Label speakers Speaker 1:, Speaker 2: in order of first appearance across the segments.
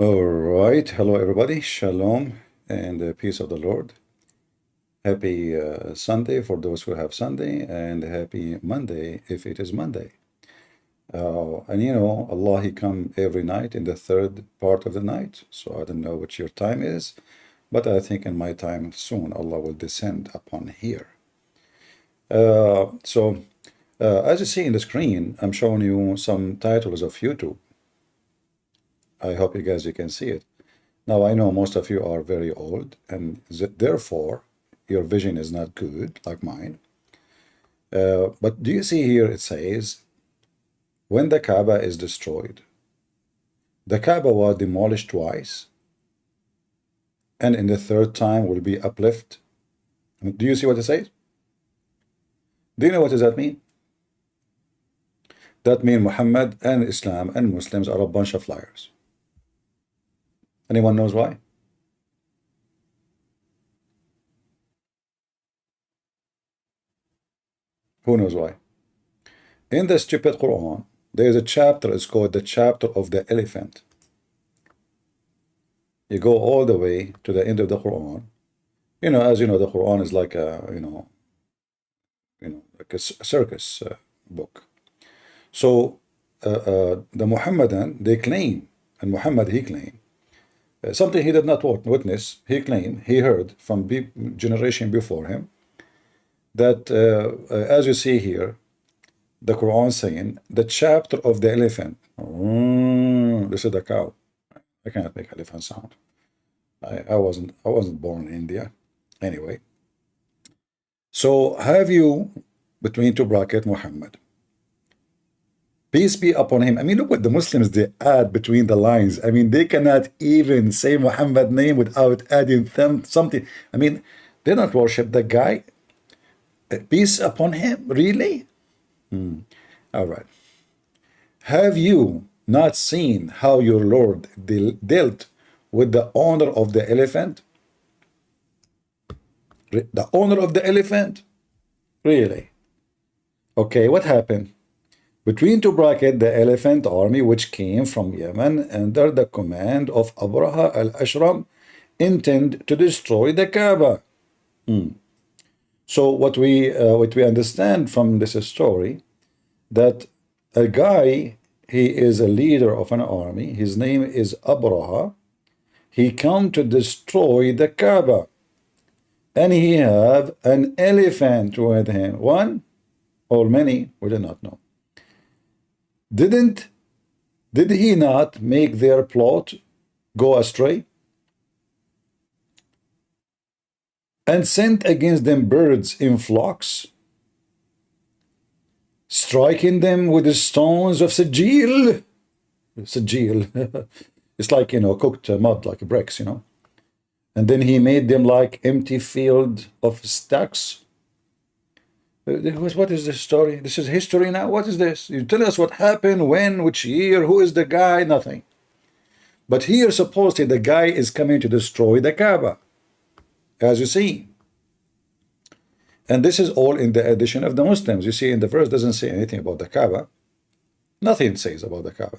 Speaker 1: All right. Hello, everybody. Shalom and the peace of the Lord. Happy Sunday for those who have Sunday, and happy Monday if it is Monday. And you know, Allah, He come every night in the third part of the night. So I don't know what your time is, but I think in my time soon, Allah will descend upon here. As you see in the screen, I'm showing you some titles of YouTube. I hope you can see it. Now, I know most of you are very old, and therefore your vision is not good, like mine. But do you see here it says, when the Kaaba is destroyed, the Kaaba was demolished twice, and in the third time will be uplift. Do you see what it says? Do you know what does that mean? That means Muhammad and Islam and Muslims are a bunch of liars. Anyone knows why? Who knows why? In the stupid Quran, there is a chapter, it's called the chapter of the elephant. You go all the way to the end of the Quran. You know, as you know, the Quran is like a, like a circus book. So the Muhammadan, they claim, and Muhammad, he claimed, something he did not witness, he claimed, he heard from generation before him, that as you see here, the Quran saying, the chapter of the elephant, this is the cow. I cannot make elephant sound. I wasn't born in India. Anyway. So have you, between two brackets, Muhammad. Peace be upon him. I mean, look what the Muslims, they add between the lines. I mean, they cannot even say Muhammad name without adding them something. I mean, they don't worship the guy. Peace upon him, really? All right. Have you not seen how your Lord dealt with the owner of the elephant? The owner of the elephant? Really? Okay, what happened? Between two brackets, the elephant army, which came from Yemen under the command of Abraha al-Ashram, intend to destroy the Kaaba. So what we understand from this story, that a guy, he is a leader of an army. His name is Abraha. He come to destroy the Kaaba, and he have an elephant with him. One or many, we do not know. Did he not make their plot go astray? And sent against them birds in flocks, striking them with the stones of Sajil. Sajil. It's like, cooked mud, like bricks, And then he made them like empty field of stacks. What is this story? This is history now? What is this? You tell us what happened, when, which year, who is the guy, nothing. But here, supposedly, the guy is coming to destroy the Kaaba, as you see. And this is all in the edition of the Muslims. You see, in the verse doesn't say anything about the Kaaba. Nothing says about the Kaaba.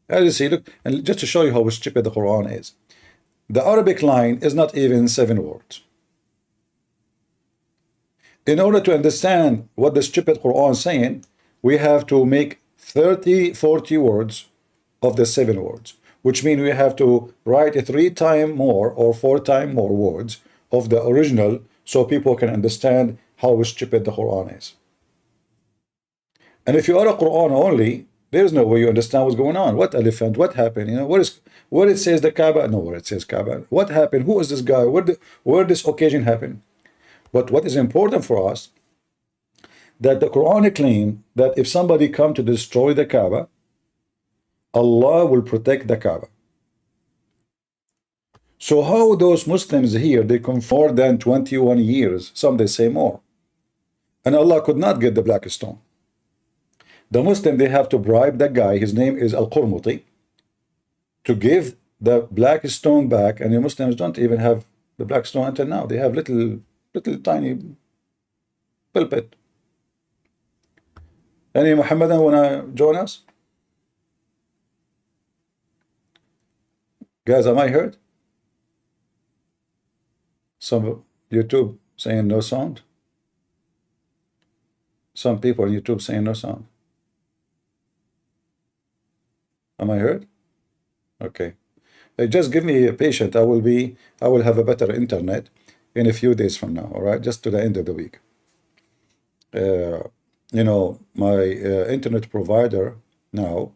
Speaker 1: As you see, look, and just to show you how stupid the Quran is. The Arabic line is not even 7 words. In order to understand what the stupid Quran is saying, we have to make 30, 40 words of the 7 words, which means we have to write 3 times more or 4 times more words of the original so people can understand how stupid the Quran is. And if you are a Quran only, there's no way you understand what's going on. What elephant? What happened? Where it says the Kaaba? No, where it says Kaaba. What happened? Who is this guy? Where this occasion happened? But what is important for us, that the Quran claims that if somebody come to destroy the Kaaba, Allah will protect the Kaaba. So how those Muslims here, they come more than 21 years, some they say more, and Allah could not get the black stone. The Muslim, they have to bribe that guy, his name is Al-Qurmuti, to give the black stone back, and the Muslims don't even have the black stone until now. They have little tiny pulpit. Any Muhammadan want to join us? Guys, am I heard? Some YouTube saying no sound. Some people on YouTube saying no sound. Am I heard? Okay. Just give me a patient. I will have a better internet in a few days from now. All right, just to the end of the week. You know, my internet provider now,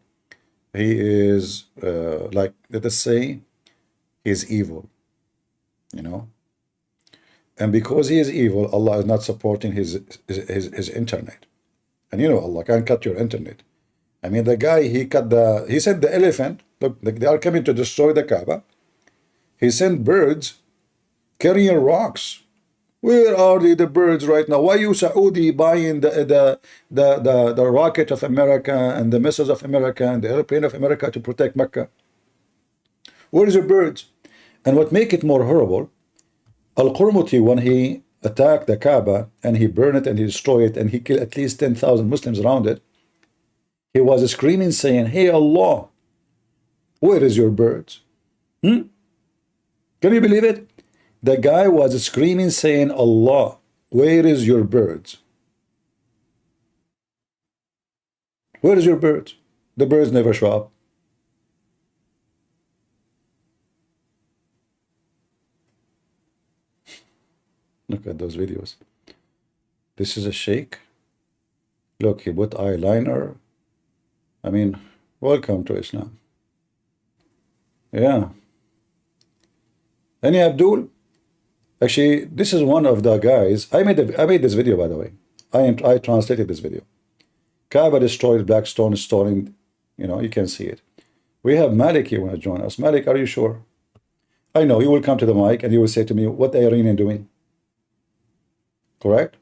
Speaker 1: he is like, let us say, he's evil. You know, and because he is evil, Allah is not supporting his internet. And you know, Allah can cut your internet. I mean, the guy, he sent the elephant, look, they are coming to destroy the Kaaba. He sent birds carrying rocks. Where are the birds right now? Why you Saudi buying the rocket of America and the missiles of America and the airplane of America to protect Mecca? Where is your birds? And what make it more horrible, Al-Qurmuti, when he attacked the Kaaba and he burned it and he destroyed it and he killed at least 10,000 Muslims around it, he was screaming saying, hey Allah, where is your birds? Can you believe it? The guy was screaming saying, Allah, where is your birds? Where is your birds? The birds never show up. Look at those videos. This is a sheikh. Look, he put eyeliner. I mean, welcome to Islam. Yeah. Any Abdul? Actually, this is one of the guys. I made this video, by the way. I translated this video. Kaaba destroyed, Blackstone stolen. You know, you can see it. We have Malik here want to join us. Malik, are you sure? I know, he will come to the mic and he will say to me, what the Iranian doing? Correct?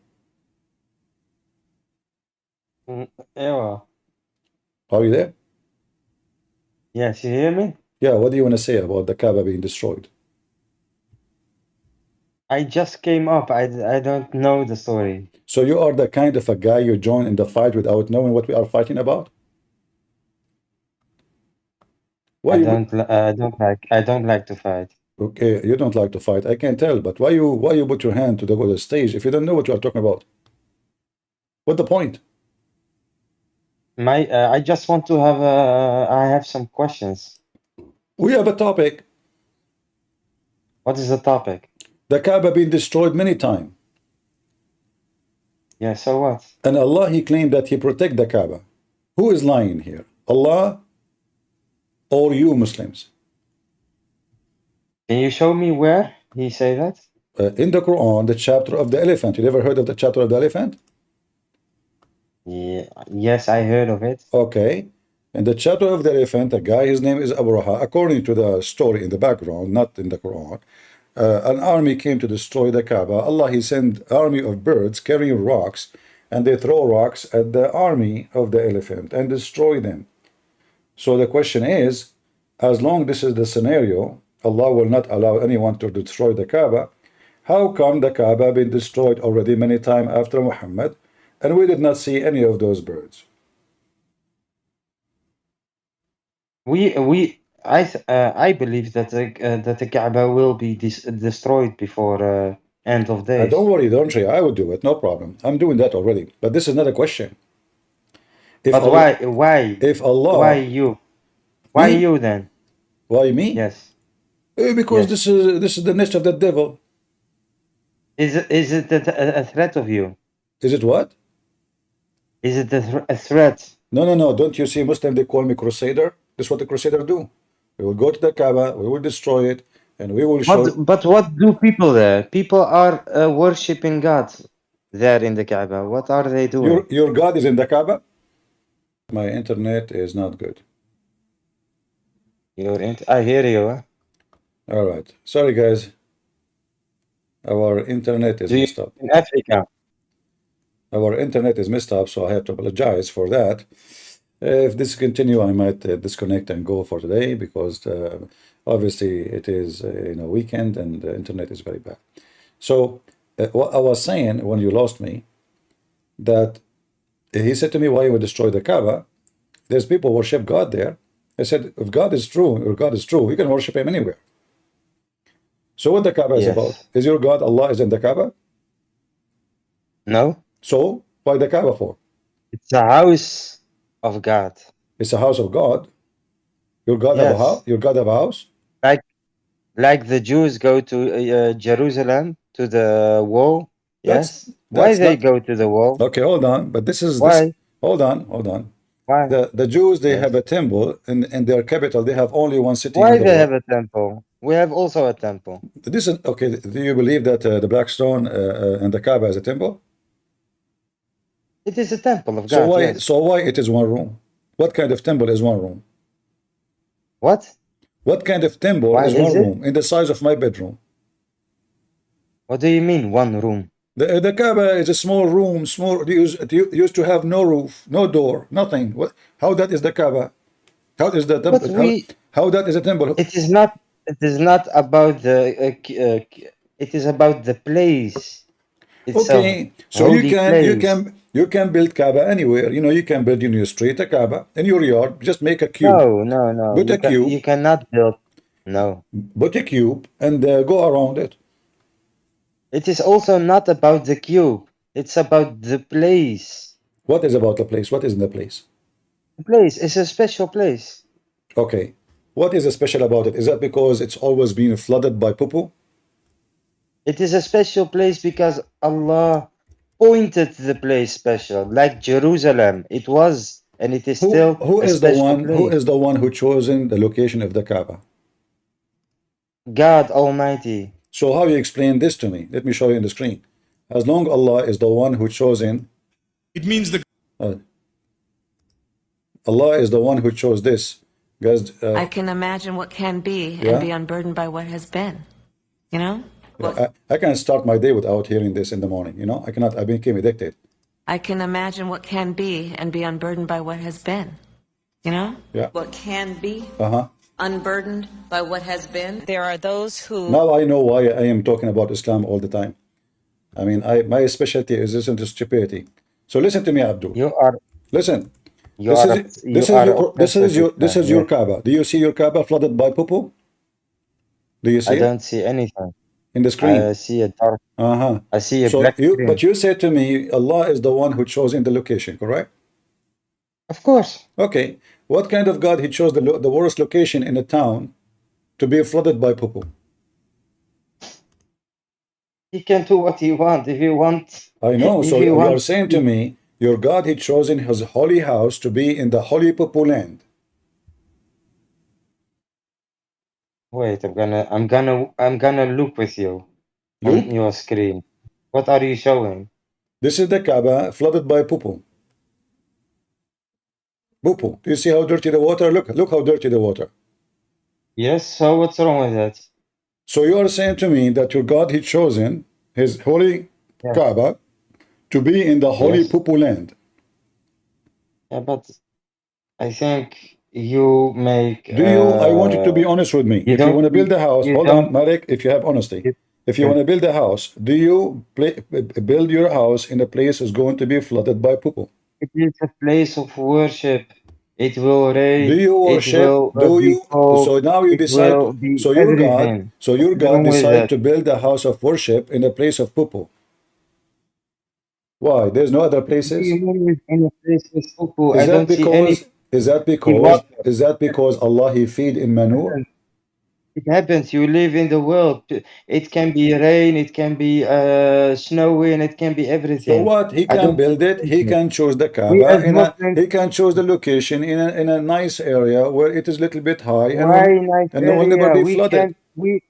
Speaker 2: Yeah.
Speaker 1: Are you there?
Speaker 2: Yes, you hear me?
Speaker 1: Yeah, what do you want to say about the Kaaba being destroyed?
Speaker 2: I just came up. I don't know the story.
Speaker 1: So you are the kind of a guy you join in the fight without knowing what we are fighting about? Why
Speaker 2: I
Speaker 1: you
Speaker 2: don't like to fight.
Speaker 1: okay, you don't like to fight, I can tell, but why you put your hand to the stage if you don't know what you are talking about? What's the point?
Speaker 2: I just want to have I have some questions.
Speaker 1: We have a topic.
Speaker 2: What is the topic?
Speaker 1: The Kaaba been destroyed many times.
Speaker 2: Yeah, so what?
Speaker 1: And Allah, he claimed that he protect the Kaaba. Who is lying here? Allah or you Muslims?
Speaker 2: Can you show me where he say that?
Speaker 1: In the Quran, the chapter of the elephant. You ever heard of the chapter of the elephant?
Speaker 2: Yeah, yes, I heard of it.
Speaker 1: Okay. In the chapter of the elephant, a guy, his name is Abraha. According to the story in the background, not in the Quran, an army came to destroy the Kaaba. Allah, he sent army of birds carrying rocks, and they throw rocks at the army of the elephant and destroy them. So the question is, as long this is the scenario, Allah will not allow anyone to destroy the Kaaba. How come the Kaaba been destroyed already many times after Muhammad, and we did not see any of those birds?
Speaker 2: I believe that the Kaaba will be destroyed before end of days.
Speaker 1: Don't worry, don't worry. I will do it, no problem. I'm doing that already. But this is not a question. If
Speaker 2: But
Speaker 1: Allah,
Speaker 2: why?
Speaker 1: if Allah,
Speaker 2: Why you? Why
Speaker 1: me?
Speaker 2: you then?
Speaker 1: Why me?
Speaker 2: Yes.
Speaker 1: Because
Speaker 2: Yes.
Speaker 1: this is the nest of the devil.
Speaker 2: Is it a threat of you?
Speaker 1: Is it what?
Speaker 2: Is it a threat?
Speaker 1: No. Don't you see Muslim? They call me crusader. This is what the crusader do. We will go to the Kaaba, we will destroy it, and we will show.
Speaker 2: But what do people there? People are worshipping God there in the Kaaba. What are they doing?
Speaker 1: Your God is in the Kaaba. My internet is not good.
Speaker 2: I hear you. Huh?
Speaker 1: All right. Sorry, guys. Our internet is messed up.
Speaker 2: In Africa?
Speaker 1: Our internet is messed up, so I have to apologize for that. If this continue, I might disconnect and go for today because obviously it is weekend and the internet is very bad. So what I was saying when you lost me, that he said to me, why you would destroy the Kaaba? There's people worship God there. I said, if God is true, or God is true, you can worship him anywhere. So what the Kaaba is about?
Speaker 2: Yes.
Speaker 1: Is your God Allah is in the Kaaba?
Speaker 2: No?
Speaker 1: So why the Kaaba for?
Speaker 2: It's the house of God.
Speaker 1: It's a house of God. Your God have a house?
Speaker 2: Yes.
Speaker 1: Your God have a house?
Speaker 2: Like like the Jews go to Jerusalem to the wall. Yes. Why
Speaker 1: That's
Speaker 2: they
Speaker 1: not
Speaker 2: go to the wall?
Speaker 1: okay. Hold on, but this.
Speaker 2: Why?
Speaker 1: Hold on.
Speaker 2: Why?
Speaker 1: The Jews they have
Speaker 2: Yes.
Speaker 1: a temple in their capital. They have only one city in
Speaker 2: Why
Speaker 1: the
Speaker 2: they
Speaker 1: world.
Speaker 2: have a temple? We have also a temple.
Speaker 1: This is okay. Do you believe that the Black Stone and the Kaaba is a temple?
Speaker 2: It is a temple of
Speaker 1: So
Speaker 2: God,
Speaker 1: why
Speaker 2: yes.
Speaker 1: so why it is one room? What kind of temple is one room?
Speaker 2: What?
Speaker 1: What kind of temple
Speaker 2: Why
Speaker 1: is
Speaker 2: is
Speaker 1: one
Speaker 2: it?
Speaker 1: room in the size of my bedroom?
Speaker 2: What do you mean one room?
Speaker 1: The Kaaba is a small room, small. It used to have no roof, no door, nothing. What? How that is the Kaaba? How is the
Speaker 2: But
Speaker 1: temple?
Speaker 2: we
Speaker 1: How that is a temple?
Speaker 2: it is not about the it is about the place itself.
Speaker 1: Okay, so you
Speaker 2: Holy
Speaker 1: can you
Speaker 2: place.
Speaker 1: can you can build Kaaba anywhere. You can build in your street a Kaaba in your yard. Just make a cube,
Speaker 2: No, no, no.
Speaker 1: put a
Speaker 2: You
Speaker 1: cube,
Speaker 2: cannot build. No.
Speaker 1: put a cube, and go around it.
Speaker 2: It is also not about the cube. It's about the place.
Speaker 1: What is about the place? What is in the place?
Speaker 2: The place is a special place.
Speaker 1: Okay, what is special about it? Is that because it's always been flooded by poo?
Speaker 2: It is a special place because Allah pointed the place special, like Jerusalem. It was and it is
Speaker 1: Who
Speaker 2: still
Speaker 1: who
Speaker 2: a
Speaker 1: is the
Speaker 2: special
Speaker 1: one who
Speaker 2: place.
Speaker 1: is the one who chosen the location of the Kaaba?
Speaker 2: God Almighty.
Speaker 1: So how you explain this to me? Let me show you on the screen. As long Allah is the one who chosen,
Speaker 3: It means the
Speaker 1: uh, Allah is the one who chose this, guys.
Speaker 4: I can imagine what can be and
Speaker 1: Yeah,
Speaker 4: be unburdened by what has been, you know?
Speaker 1: yeah.
Speaker 4: What
Speaker 1: I can start my day without hearing this in the morning. I cannot. I became addicted.
Speaker 4: I can imagine what can be and be unburdened by what has been, you know?
Speaker 1: Yeah.
Speaker 4: What can be
Speaker 1: Uh-huh.
Speaker 4: unburdened by what has been. There are those who
Speaker 1: Now I know why I am talking about Islam all the time. I mean, my specialty is listen to stupidity. So listen to me, Abdul.
Speaker 2: You are
Speaker 1: Listen.
Speaker 2: you
Speaker 1: This
Speaker 2: are
Speaker 1: is
Speaker 2: you are
Speaker 1: this
Speaker 2: obsessed
Speaker 1: is
Speaker 2: with
Speaker 1: your this
Speaker 2: Islam.
Speaker 1: is your
Speaker 2: Yes.
Speaker 1: Kaaba. Do you see your Kaaba flooded by poo? Do you
Speaker 2: I
Speaker 1: see it
Speaker 2: don't see anything.
Speaker 1: in the
Speaker 2: I
Speaker 1: screen?
Speaker 2: see a dark.
Speaker 1: Uh-huh.
Speaker 2: I see a
Speaker 1: So
Speaker 2: black
Speaker 1: but
Speaker 2: screen.
Speaker 1: you said to me, Allah is the one who chose in the location, correct?
Speaker 2: Of course,
Speaker 1: Okay. What kind of God he chose the worst location in a town to be flooded by poo?
Speaker 2: he can do what he want. If you want,
Speaker 1: I know.
Speaker 2: if
Speaker 1: So
Speaker 2: you
Speaker 1: you are
Speaker 2: want.
Speaker 1: saying to me, your God he chosen his holy house to be in the holy poo land.
Speaker 2: Wait, I'm gonna look with you on
Speaker 1: Loop.
Speaker 2: your screen. What are you showing?
Speaker 1: This is the Kaaba flooded by poo. Poo. Do you see how dirty the water? Look how dirty the water.
Speaker 2: Yes. So what's wrong with that?
Speaker 1: So you are saying to me that your God he chosen his holy
Speaker 2: Yeah.
Speaker 1: Kaaba to be in the holy
Speaker 2: Yes.
Speaker 1: poo land.
Speaker 2: Yeah, but I think you make
Speaker 1: Do you? I want you to be honest with me.
Speaker 2: you
Speaker 1: If you
Speaker 2: don't
Speaker 1: want to build
Speaker 2: you,
Speaker 1: a house,
Speaker 2: you
Speaker 1: hold
Speaker 2: don't
Speaker 1: on, Marek. If you have honesty,
Speaker 2: you,
Speaker 1: if you want to build a house, do you build your house in a place is going to be flooded by poo?
Speaker 2: it is a place of worship. It will
Speaker 1: Do
Speaker 2: rain.
Speaker 1: you
Speaker 2: It
Speaker 1: worship?
Speaker 2: will
Speaker 1: Do
Speaker 2: be
Speaker 1: you?
Speaker 2: cold.
Speaker 1: So now you
Speaker 2: It
Speaker 1: decide.
Speaker 2: will be
Speaker 1: So your God.
Speaker 2: everything.
Speaker 1: So
Speaker 2: What's
Speaker 1: your God
Speaker 2: wrong with
Speaker 1: decide
Speaker 2: that?
Speaker 1: to build a house of worship in a place of poo. Why? There's no other
Speaker 2: What do you
Speaker 1: places.
Speaker 2: mean with any place with fufu?
Speaker 1: Is
Speaker 2: I
Speaker 1: that
Speaker 2: don't see any
Speaker 1: because? Is that because?
Speaker 2: water.
Speaker 1: Is that because Allah He feed in manure?
Speaker 2: It happens. You live in the world. It can be rain, it can be snowy, and it can be
Speaker 1: So
Speaker 2: everything.
Speaker 1: what? He
Speaker 2: I
Speaker 1: can
Speaker 2: don't
Speaker 1: build it.
Speaker 2: think
Speaker 1: He
Speaker 2: it.
Speaker 1: can choose the
Speaker 2: We
Speaker 1: Kaaba
Speaker 2: as
Speaker 1: in a.
Speaker 2: Muslims,
Speaker 1: He can choose the location in a nice area where it is little bit high
Speaker 2: why nice
Speaker 1: and will never
Speaker 2: area?
Speaker 1: be
Speaker 2: We
Speaker 1: flooded.
Speaker 2: can we.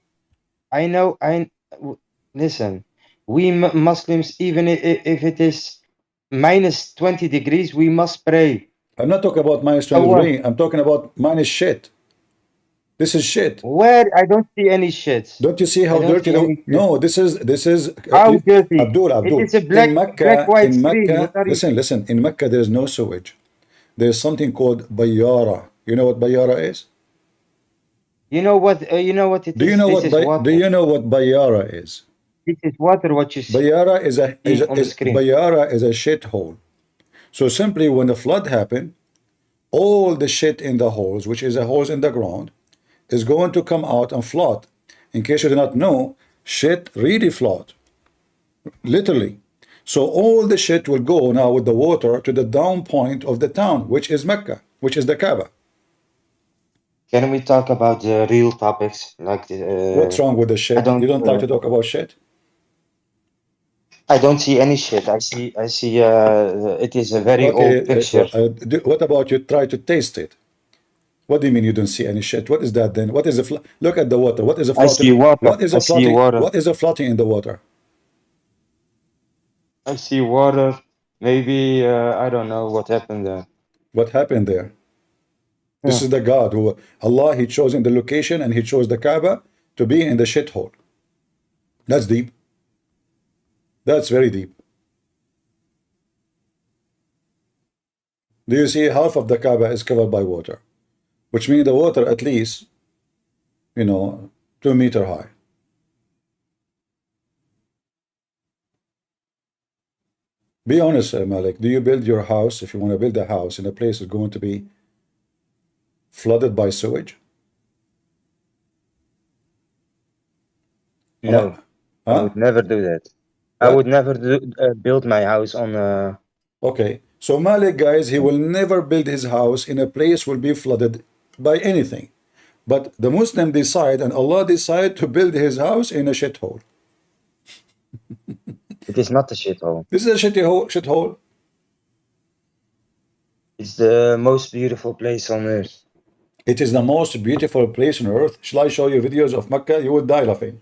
Speaker 2: I know. Listen. We Muslims, even if it is minus 20 degrees, we must pray.
Speaker 1: I'm not talking about minus
Speaker 2: So
Speaker 1: 20
Speaker 2: what?
Speaker 1: degree. I'm talking about minus shit. This is shit.
Speaker 2: Where? I don't see any shit.
Speaker 1: Don't you see
Speaker 2: I
Speaker 1: how
Speaker 2: don't
Speaker 1: dirty
Speaker 2: see
Speaker 1: the?
Speaker 2: any shit.
Speaker 1: No, this is
Speaker 2: How dirty? It
Speaker 1: Abdul.
Speaker 2: is a black white
Speaker 1: In
Speaker 2: screen. What
Speaker 1: Mecca.
Speaker 2: are you?
Speaker 1: Listen. In Mecca, there is no sewage. There's something called bayara. You know what bayara is?
Speaker 2: You know what? You know what it
Speaker 1: Do you
Speaker 2: is?
Speaker 1: know
Speaker 2: This
Speaker 1: what
Speaker 2: is
Speaker 1: Do
Speaker 2: water.
Speaker 1: you know what bayara is?
Speaker 2: This is water. What you see
Speaker 1: Bayara is a
Speaker 2: on the screen.
Speaker 1: Bayara is a shithole. So simply when the flood happened, all the shit in the holes, which is a holes in the ground, is going to come out and float. In case you do not know, shit really float, literally. So all the shit will go now with the water to the down point of the town, which is Mecca, which is the Kaaba.
Speaker 2: Can we talk about the real topics? Like
Speaker 1: What's wrong with the shit? You don't like to talk about shit?
Speaker 2: I don't see any shit. I see it is a very
Speaker 1: Okay,
Speaker 2: old picture.
Speaker 1: what about you try to taste it? What do you mean you don't see any shit? What is that then? What is the look at the water? What is a
Speaker 2: I
Speaker 1: floating?
Speaker 2: see water.
Speaker 1: What is
Speaker 2: I
Speaker 1: a
Speaker 2: see
Speaker 1: floating?
Speaker 2: water.
Speaker 1: What is a floating in the water?
Speaker 2: I see water. Maybe I don't know what happened there.
Speaker 1: What happened there? This
Speaker 2: Yeah.
Speaker 1: is the God who Allah He chose in the location and He chose the Kaaba to be in the shithole. That's deep. That's very deep. Do you see half of the Kaaba is covered by water, which means the water at least, 2 meter high. Be honest, Malik. Do you build your house, if you want to build a house in a place that's going to be flooded by sewage?
Speaker 2: No, I
Speaker 1: Huh?
Speaker 2: would never do that. I
Speaker 1: What?
Speaker 2: would never build my house on
Speaker 1: Okay. So Malik, guys, he will never build his house in a place will be flooded by anything. But the Muslim decide and Allah decide to build his house in a shithole.
Speaker 2: It is not a shithole.
Speaker 1: This is a shithole.
Speaker 2: It's the most beautiful place on earth.
Speaker 1: It is the most beautiful place on earth. Shall I show you videos of Mecca? You would die laughing.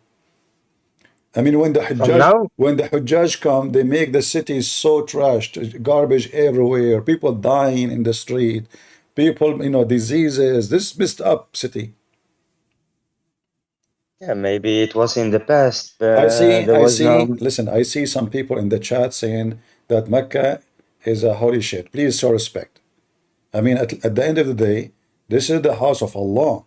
Speaker 1: I mean, when the Hujjaj come, they make the city so trashed, garbage everywhere, people dying in the street, people, diseases. This messed up city.
Speaker 2: Yeah, maybe it was in the past.
Speaker 1: I see.
Speaker 2: There was no.
Speaker 1: Listen, I see some people in the chat saying that Mecca is a holy shit. Please show respect. I mean, at the end of the day, this is the house of Allah.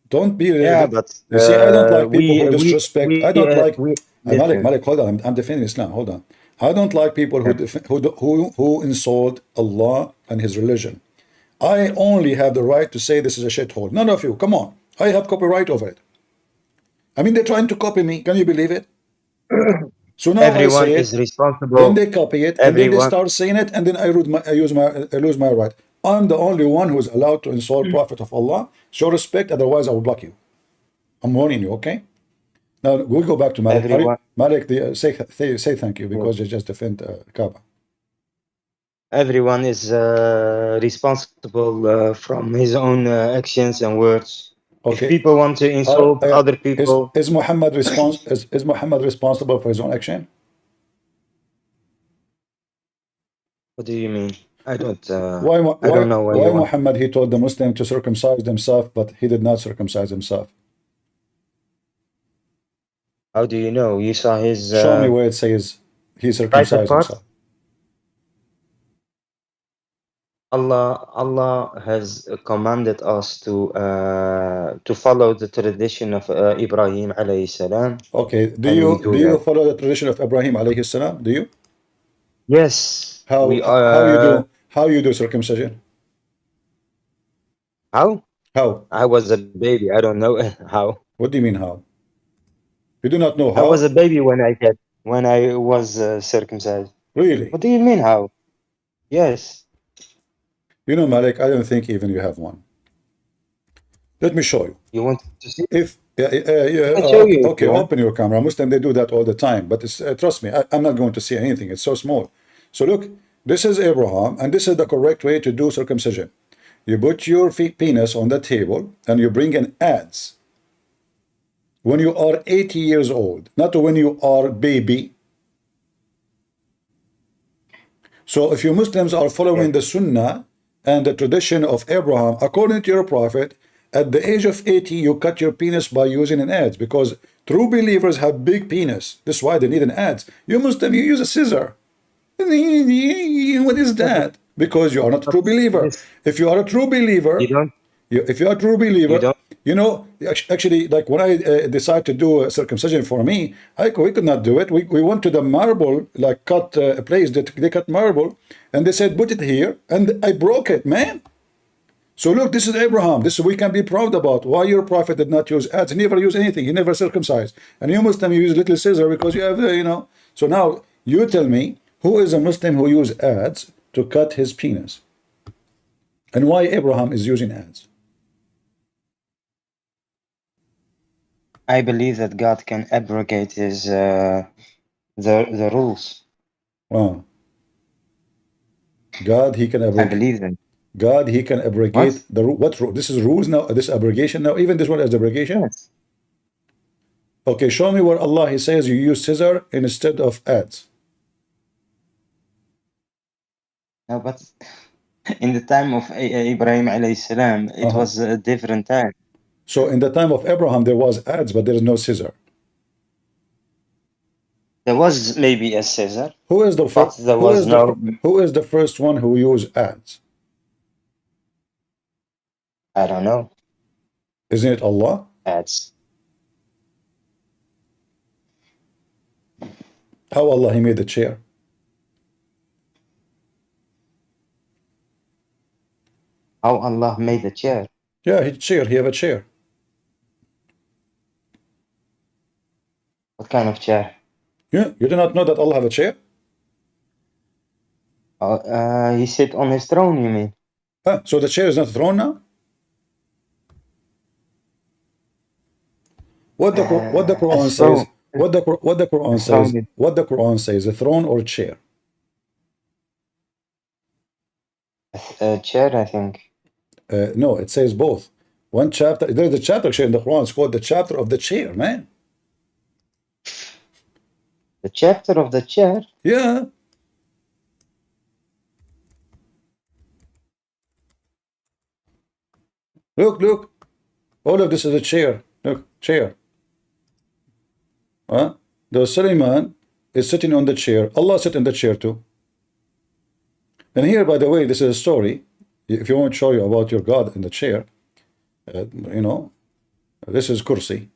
Speaker 1: Don't be.
Speaker 2: Yeah, but
Speaker 1: You see, I don't like people who
Speaker 2: we
Speaker 1: disrespect. I don't like.
Speaker 2: listen.
Speaker 1: Malik, hold on. I'm defending Islam. Hold on. I don't like people who insult Allah and His religion. I only have the right to say this is a shithole. None of you. Come on. I have copyright over it. I mean, they're trying to copy me. Can you believe it? So now
Speaker 2: Everyone
Speaker 1: I say
Speaker 2: is
Speaker 1: it,
Speaker 2: responsible.
Speaker 1: then they copy it, and then they
Speaker 2: Everyone.
Speaker 1: start saying it, and then I lose my right. I'm the only one who's allowed to insult Prophet of Allah. Show respect, otherwise I will block you. I'm warning you, okay? Now we'll go back to Malik. Malik, say thank you because you just defend Kaaba.
Speaker 2: Everyone is responsible from his own actions and words.
Speaker 1: Okay.
Speaker 2: If people want to insult other people,
Speaker 1: is Muhammad responsible for his own action?
Speaker 2: what do you mean? I don't.
Speaker 1: Why
Speaker 2: I don't know
Speaker 1: why Muhammad he told the Muslim to circumcise themselves, but he did not circumcise himself?
Speaker 2: How do you know? You saw his.
Speaker 1: Show me where it says he circumcised himself.
Speaker 2: Allah has commanded us to follow the tradition of Ibrahim alayhi salam.
Speaker 1: Okay, do you follow the tradition of Ibrahim alayhi salam? Do you?
Speaker 2: Yes.
Speaker 1: How you do circumcision?
Speaker 2: How?
Speaker 1: How?
Speaker 2: I was a baby. I don't know how.
Speaker 1: What do you mean how? You do not know how?
Speaker 2: I was a baby when I was circumcised.
Speaker 1: Really?
Speaker 2: What do you mean how? Yes.
Speaker 1: You know, Malik, I don't think even you have one. Let me show you.
Speaker 2: You want to see?
Speaker 1: If okay, open your camera. Muslim, they do that all the time, but it's, trust me, I'm not going to see anything. It's so small. So look, this is Abraham, and this is the correct way to do circumcision. You put your penis on the table, and you bring an adze. When you are 80 years old, not when you are baby. So if you Muslims are following the Sunnah and the tradition of Abraham, according to your prophet, at the age of 80, you cut your penis by using an adze, because true believers have big penis. That's why they need an adze. You Muslim, you use a scissor. What is that? Because you are not a true believer. If you are a true believer, If you are a true
Speaker 2: You
Speaker 1: believer,
Speaker 2: don't.
Speaker 1: you know, actually, like when I decide to do a circumcision for me, we could not do it. We went to the marble, like cut a place that they cut marble, and they said, put it here, and I broke it, man. So look, this is Abraham. This we can be proud about. Why your prophet did not use ads? He never used anything. He never circumcised. And you Muslim, you use little scissor because you have, you know. So now you tell me, who is a Muslim who use ads to cut his penis? And why Abraham is using ads?
Speaker 2: I believe that God can abrogate his the rules.
Speaker 1: Wow. God, he can
Speaker 2: I
Speaker 1: abrogate.
Speaker 2: believe that.
Speaker 1: God, he can abrogate
Speaker 2: What?
Speaker 1: the rule. What rule? This is rules now. This abrogation now. Even this one is abrogation.
Speaker 2: Yes.
Speaker 1: Okay, show me where Allah he says you use scissor instead of ads.
Speaker 2: No, but in the time of Ibrahim alayhi salam, it was a different time.
Speaker 1: So in the time of Abraham there was ads, but there is no scissor.
Speaker 2: There was maybe a scissor,
Speaker 1: Who is the
Speaker 2: but
Speaker 1: first?
Speaker 2: there was no
Speaker 1: Who is the first one who used ads?
Speaker 2: I don't know,
Speaker 1: Isn't it Allah?
Speaker 2: ads.
Speaker 1: How Allah he made the chair?
Speaker 2: How Allah made the chair.
Speaker 1: Yeah, he have a chair.
Speaker 2: What kind of chair?
Speaker 1: Yeah, you do not know that Allah have a chair?
Speaker 2: He sit on his throne, you mean?
Speaker 1: So the chair is not a throne now? What the Quran
Speaker 2: a
Speaker 1: says?
Speaker 2: throne.
Speaker 1: What the Quran
Speaker 2: A
Speaker 1: says?
Speaker 2: throne.
Speaker 1: What the Quran says? A throne or chair?
Speaker 2: A chair, I think.
Speaker 1: No, it says both. One chapter. There's a chapter actually in the Quran. It's called the chapter of the chair, man.
Speaker 2: The chapter of the chair.
Speaker 1: Yeah. Look. All of this is a chair. Look, chair. The Suleiman is sitting on the chair. Allah sit in the chair too. And here, by the way, this is a story. If you want to show you about your God in the chair, you know, this is kursi.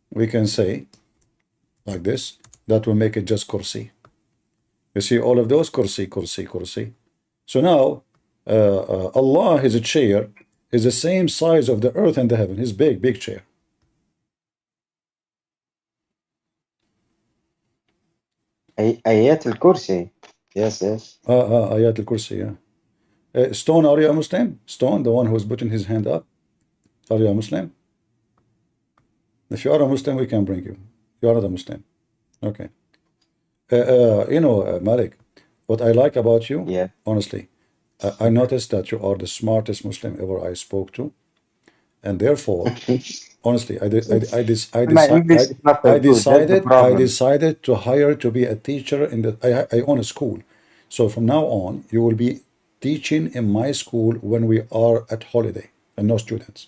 Speaker 1: We can say like this. That will make it just kursi. You see all of those kursi. So now, Allah, his chair, is the same size of the earth and the heaven. His big chair.
Speaker 2: Ayat al-Kursi. Yes.
Speaker 1: Ayat al-Kursi, yeah. Stone, are you a Muslim? Stone, the one who is putting his hand up. Are you a Muslim? If you are a Muslim, we can bring you. You are not a Muslim. Okay. You know, Malik, what I like about you,
Speaker 2: Yeah.
Speaker 1: honestly, I noticed that you are the smartest Muslim ever I spoke to. And therefore, honestly, I decided to hire to be a teacher in the I own a school. So from now on, you will be teaching in my school when we are at holiday and no students.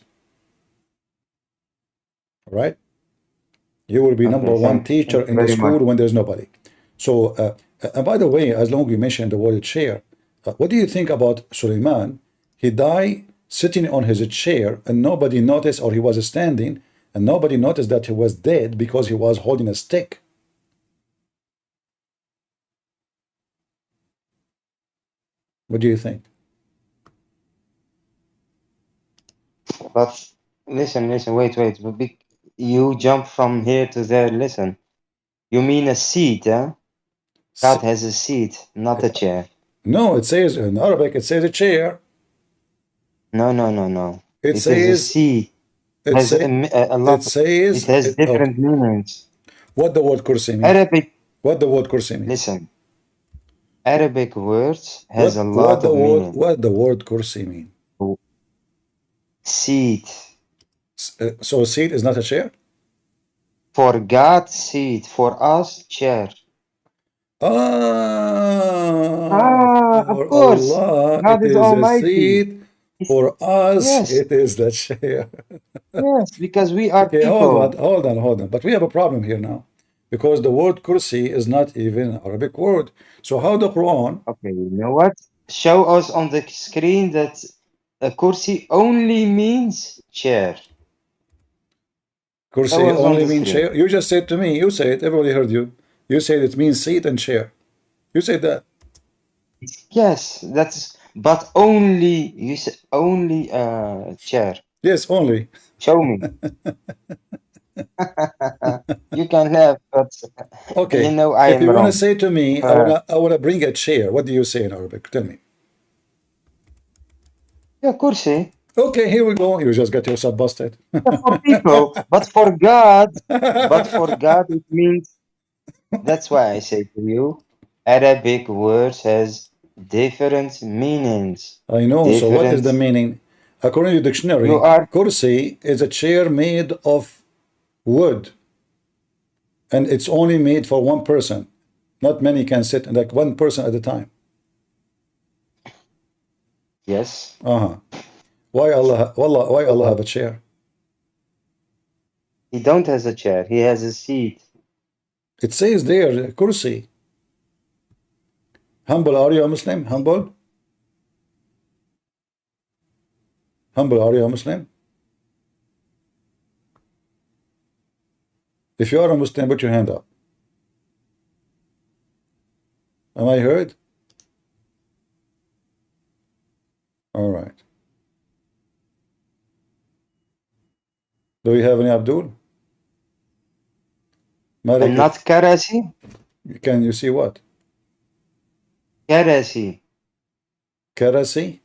Speaker 1: All right? You will be number one teacher in the school when there's nobody. So, and by the way, as long as you mentioned the word chair, what do you think about Suleiman? He died sitting on his chair and nobody noticed, or he was standing and nobody noticed that he was dead because he was holding a stick. What do you think?
Speaker 2: But listen, wait. You jump from here to there, listen. You mean a seat, huh? God has a seat, not a chair.
Speaker 1: No, it says in Arabic, it says a chair.
Speaker 2: No.
Speaker 1: It
Speaker 2: Is
Speaker 1: says
Speaker 2: a seat.
Speaker 1: It says
Speaker 2: it has different meanings.
Speaker 1: What the word kursi mean?
Speaker 2: Arabic.
Speaker 1: What the word kursi mean?
Speaker 2: Listen. Arabic words has a lot of meaning.
Speaker 1: What the word kursi mean?
Speaker 2: Seat.
Speaker 1: So seat is not a chair?
Speaker 2: For God, seat. For us, chair.
Speaker 1: For
Speaker 2: of course.
Speaker 1: Allah,
Speaker 2: God
Speaker 1: it
Speaker 2: is
Speaker 1: is
Speaker 2: almighty.
Speaker 1: a seat. For us,
Speaker 2: yes.
Speaker 1: It is the chair.
Speaker 2: Yes, because we are
Speaker 1: okay,
Speaker 2: people.
Speaker 1: Hold on. But we have a problem here now. Because the word kursi is not even an Arabic word. So how the Quran...
Speaker 2: Okay, you know what? Show us on the screen that kursi only means chair. That
Speaker 1: Kursi
Speaker 2: was on
Speaker 1: only
Speaker 2: the
Speaker 1: means
Speaker 2: screen.
Speaker 1: chair. You just said to me, you said, everybody heard you. You said it means seat and chair. You said that.
Speaker 2: Yes, that's, but only, you said only chair.
Speaker 1: Yes, only.
Speaker 2: Show me. You can laugh, but you
Speaker 1: Okay.
Speaker 2: know I
Speaker 1: If
Speaker 2: am
Speaker 1: you want to
Speaker 2: wrong.
Speaker 1: say to me,
Speaker 2: Uh,
Speaker 1: I wanna bring a chair, what do you say in Arabic? Tell me.
Speaker 2: yeah, kursi.
Speaker 1: Okay, here we go. You just got yourself busted.
Speaker 2: Yeah, for people, but for God, it means. That's why I say to you, Arabic words has different meanings.
Speaker 1: I know. So what is
Speaker 2: Different.
Speaker 1: the meaning? According to the
Speaker 2: You
Speaker 1: dictionary,
Speaker 2: are.
Speaker 1: kursi is a chair made of wood, and it's only made for one person. Not many can sit, like one person at a time.
Speaker 2: Yes.
Speaker 1: Uh-huh. Why Allah, wallah, why
Speaker 2: So
Speaker 1: Allah
Speaker 2: what?
Speaker 1: have a chair?
Speaker 2: He don't has a chair. He has a seat.
Speaker 1: It says there, kursi. Humble, are you a Muslim? Humble? Humble, are you a Muslim? If you are a Muslim, put your hand up. Am I heard? All right. Do we have any Abdul? Malik,
Speaker 2: And not karasi?
Speaker 1: can you see what?
Speaker 2: Karasi.
Speaker 1: Karasi?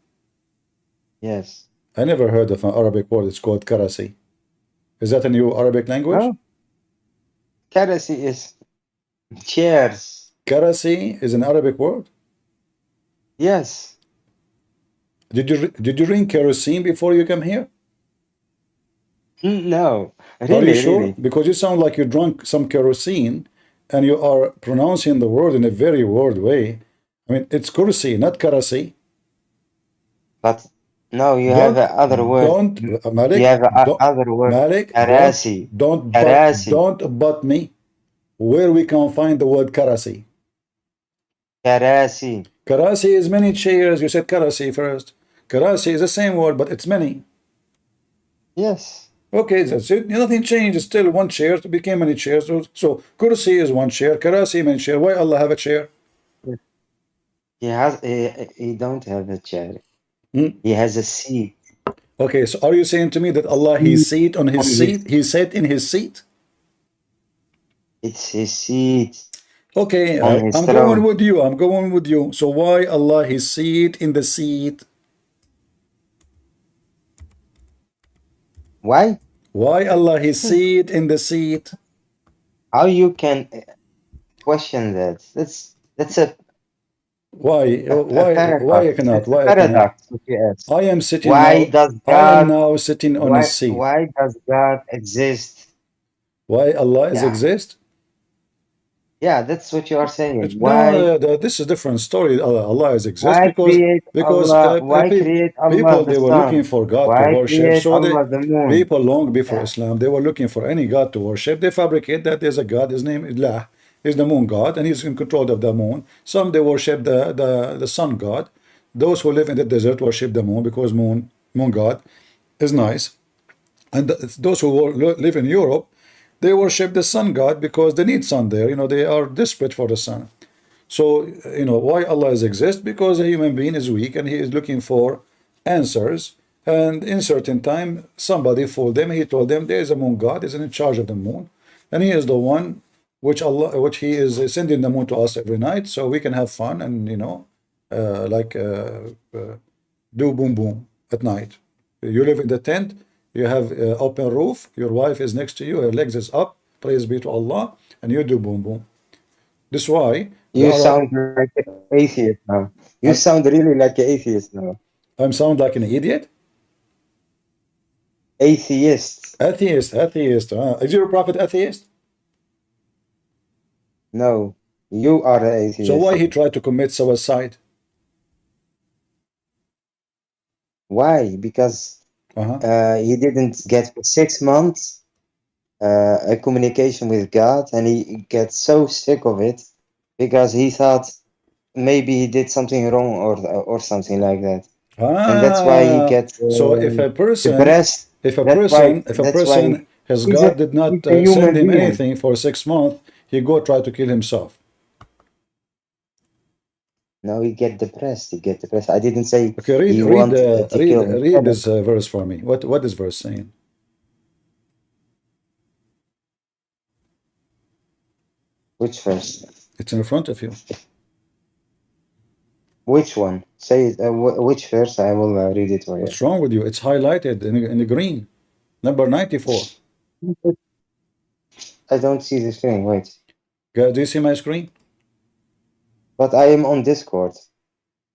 Speaker 2: Yes.
Speaker 1: I never heard of an Arabic word. It's called karasi. Is that a new Arabic language?
Speaker 2: No? Karasi is chairs.
Speaker 1: Karasi is an Arabic word.
Speaker 2: Yes.
Speaker 1: Did you drink kerosene before you come here?
Speaker 2: No.
Speaker 1: Are you
Speaker 2: Really,
Speaker 1: sure?
Speaker 2: really.
Speaker 1: Because you sound like you drank some kerosene and you are pronouncing the word in a very weird way. I mean, it's kursi, not karasi.
Speaker 2: But no, you have
Speaker 1: Don't,
Speaker 2: a other word. You
Speaker 1: Malik,
Speaker 2: have a
Speaker 1: don't,
Speaker 2: other word.
Speaker 1: Malik,
Speaker 2: Karasi. Karasi.
Speaker 1: don't butt me where we can find the word karasi.
Speaker 2: Karasi.
Speaker 1: Karasi is many chairs. You said karasi first. Karasi is the same word, but it's many.
Speaker 2: Yes.
Speaker 1: Okay, that's it. Nothing changed. It's still one chair. It became many chairs. So kursi is one chair. Karasi many chair. Why Allah have a chair?
Speaker 2: He don't have a chair.
Speaker 1: Hmm?
Speaker 2: He has a seat.
Speaker 1: Okay, so are you saying to me that Allah he seat on his
Speaker 2: On his-
Speaker 1: seat? He sat in his seat?
Speaker 2: It's his seat
Speaker 1: Okay,
Speaker 2: on his
Speaker 1: I'm
Speaker 2: throne.
Speaker 1: going with you. I'm going with you. So why Allah he seat in the seat?
Speaker 2: Why?
Speaker 1: Why Allah he seat in the seat?
Speaker 2: How you can question that? That's a
Speaker 1: Why? Why?
Speaker 2: paradox.
Speaker 1: Why I cannot?
Speaker 2: It's a
Speaker 1: Why I cannot?
Speaker 2: paradox. What you ask.
Speaker 1: I am sitting
Speaker 2: Why
Speaker 1: now.
Speaker 2: does
Speaker 1: I am
Speaker 2: God?
Speaker 1: now sitting on his seat.
Speaker 2: Why does God exist?
Speaker 1: Why Allah is
Speaker 2: Yeah.
Speaker 1: exist?
Speaker 2: Yeah, that's what you are saying.
Speaker 1: No,
Speaker 2: Why?
Speaker 1: this is a different story. Allah is exist
Speaker 2: Why
Speaker 1: because
Speaker 2: create Allah? Why create Allah
Speaker 1: people
Speaker 2: the
Speaker 1: they were looking
Speaker 2: sun?
Speaker 1: for God to
Speaker 2: Why
Speaker 1: worship.
Speaker 2: create
Speaker 1: So
Speaker 2: Allah the moon?
Speaker 1: people long before
Speaker 2: Yeah.
Speaker 1: Islam they were looking for any God to worship. They fabricate that there's a God. His name is Allah. He's the moon God, and he's in control of the moon. Some they worship the sun God. Those who live in the desert worship the moon because moon God is nice. And those who live in Europe, they worship the sun god because they need sun there. You know, they are desperate for the sun. So, you know, why Allah is exist? Because a human being is weak and he is looking for answers. And in certain time, somebody fooled them. He told them there is a moon god, is in charge of the moon, and he is the one which he is sending the moon to us every night, so we can have fun and do boom boom at night. You live in the tent, you have open roof, your wife is next to you, her legs is up, praise be to Allah, and you do boom boom. This is why
Speaker 2: You sound like an atheist now. You sound really like an atheist now.
Speaker 1: I sound like an idiot.
Speaker 2: Atheist.
Speaker 1: Atheist. Is your prophet atheist?
Speaker 2: No, you are an atheist.
Speaker 1: So why he tried to commit suicide?
Speaker 2: Why? Because he didn't get for 6 months a communication with God, and he gets so sick of it because he thought maybe he did something wrong or something like that. and that's why he
Speaker 1: Ah,
Speaker 2: gets
Speaker 1: so if a person,
Speaker 2: depressed.
Speaker 1: if a
Speaker 2: That's why.
Speaker 1: person, if a
Speaker 2: That's why
Speaker 1: person, his
Speaker 2: he's a
Speaker 1: God did not
Speaker 2: he's a
Speaker 1: send
Speaker 2: human
Speaker 1: him
Speaker 2: being.
Speaker 1: anything for 6 months, he go try to kill himself.
Speaker 2: No, he get depressed. He get depressed. I didn't say
Speaker 1: Okay, read,
Speaker 2: he
Speaker 1: read,
Speaker 2: want
Speaker 1: uh,
Speaker 2: to
Speaker 1: read,
Speaker 2: kill
Speaker 1: read
Speaker 2: himself.
Speaker 1: this verse for me. What is verse saying?
Speaker 2: Which verse?
Speaker 1: It's in front of you.
Speaker 2: Which one? Say it. Which verse? I will read it for you.
Speaker 1: What's wrong with you? It's highlighted in the green. Number 94.
Speaker 2: I don't see the screen. Wait.
Speaker 1: Guys, do you see my screen?
Speaker 2: But I am on Discord.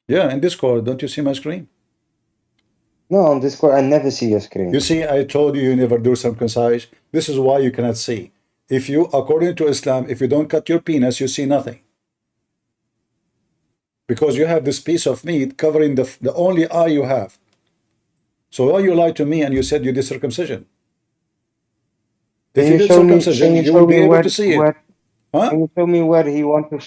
Speaker 1: Yeah, in Discord, don't you see my screen?
Speaker 2: No, on Discord, I never see your screen.
Speaker 1: You see, I told you never do circumcise. This is why you cannot see. If you, according to Islam, if you don't cut your penis, you see nothing. Because you have this piece of meat covering the only eye you have. So why you lied to me and you said you did circumcision? If
Speaker 2: Can
Speaker 1: you
Speaker 2: you
Speaker 1: did
Speaker 2: show me? Can
Speaker 1: circumcision,
Speaker 2: you
Speaker 1: you
Speaker 2: show
Speaker 1: will be
Speaker 2: me
Speaker 1: able to see it.
Speaker 2: where?
Speaker 1: Huh?
Speaker 2: Can you show me where he want to?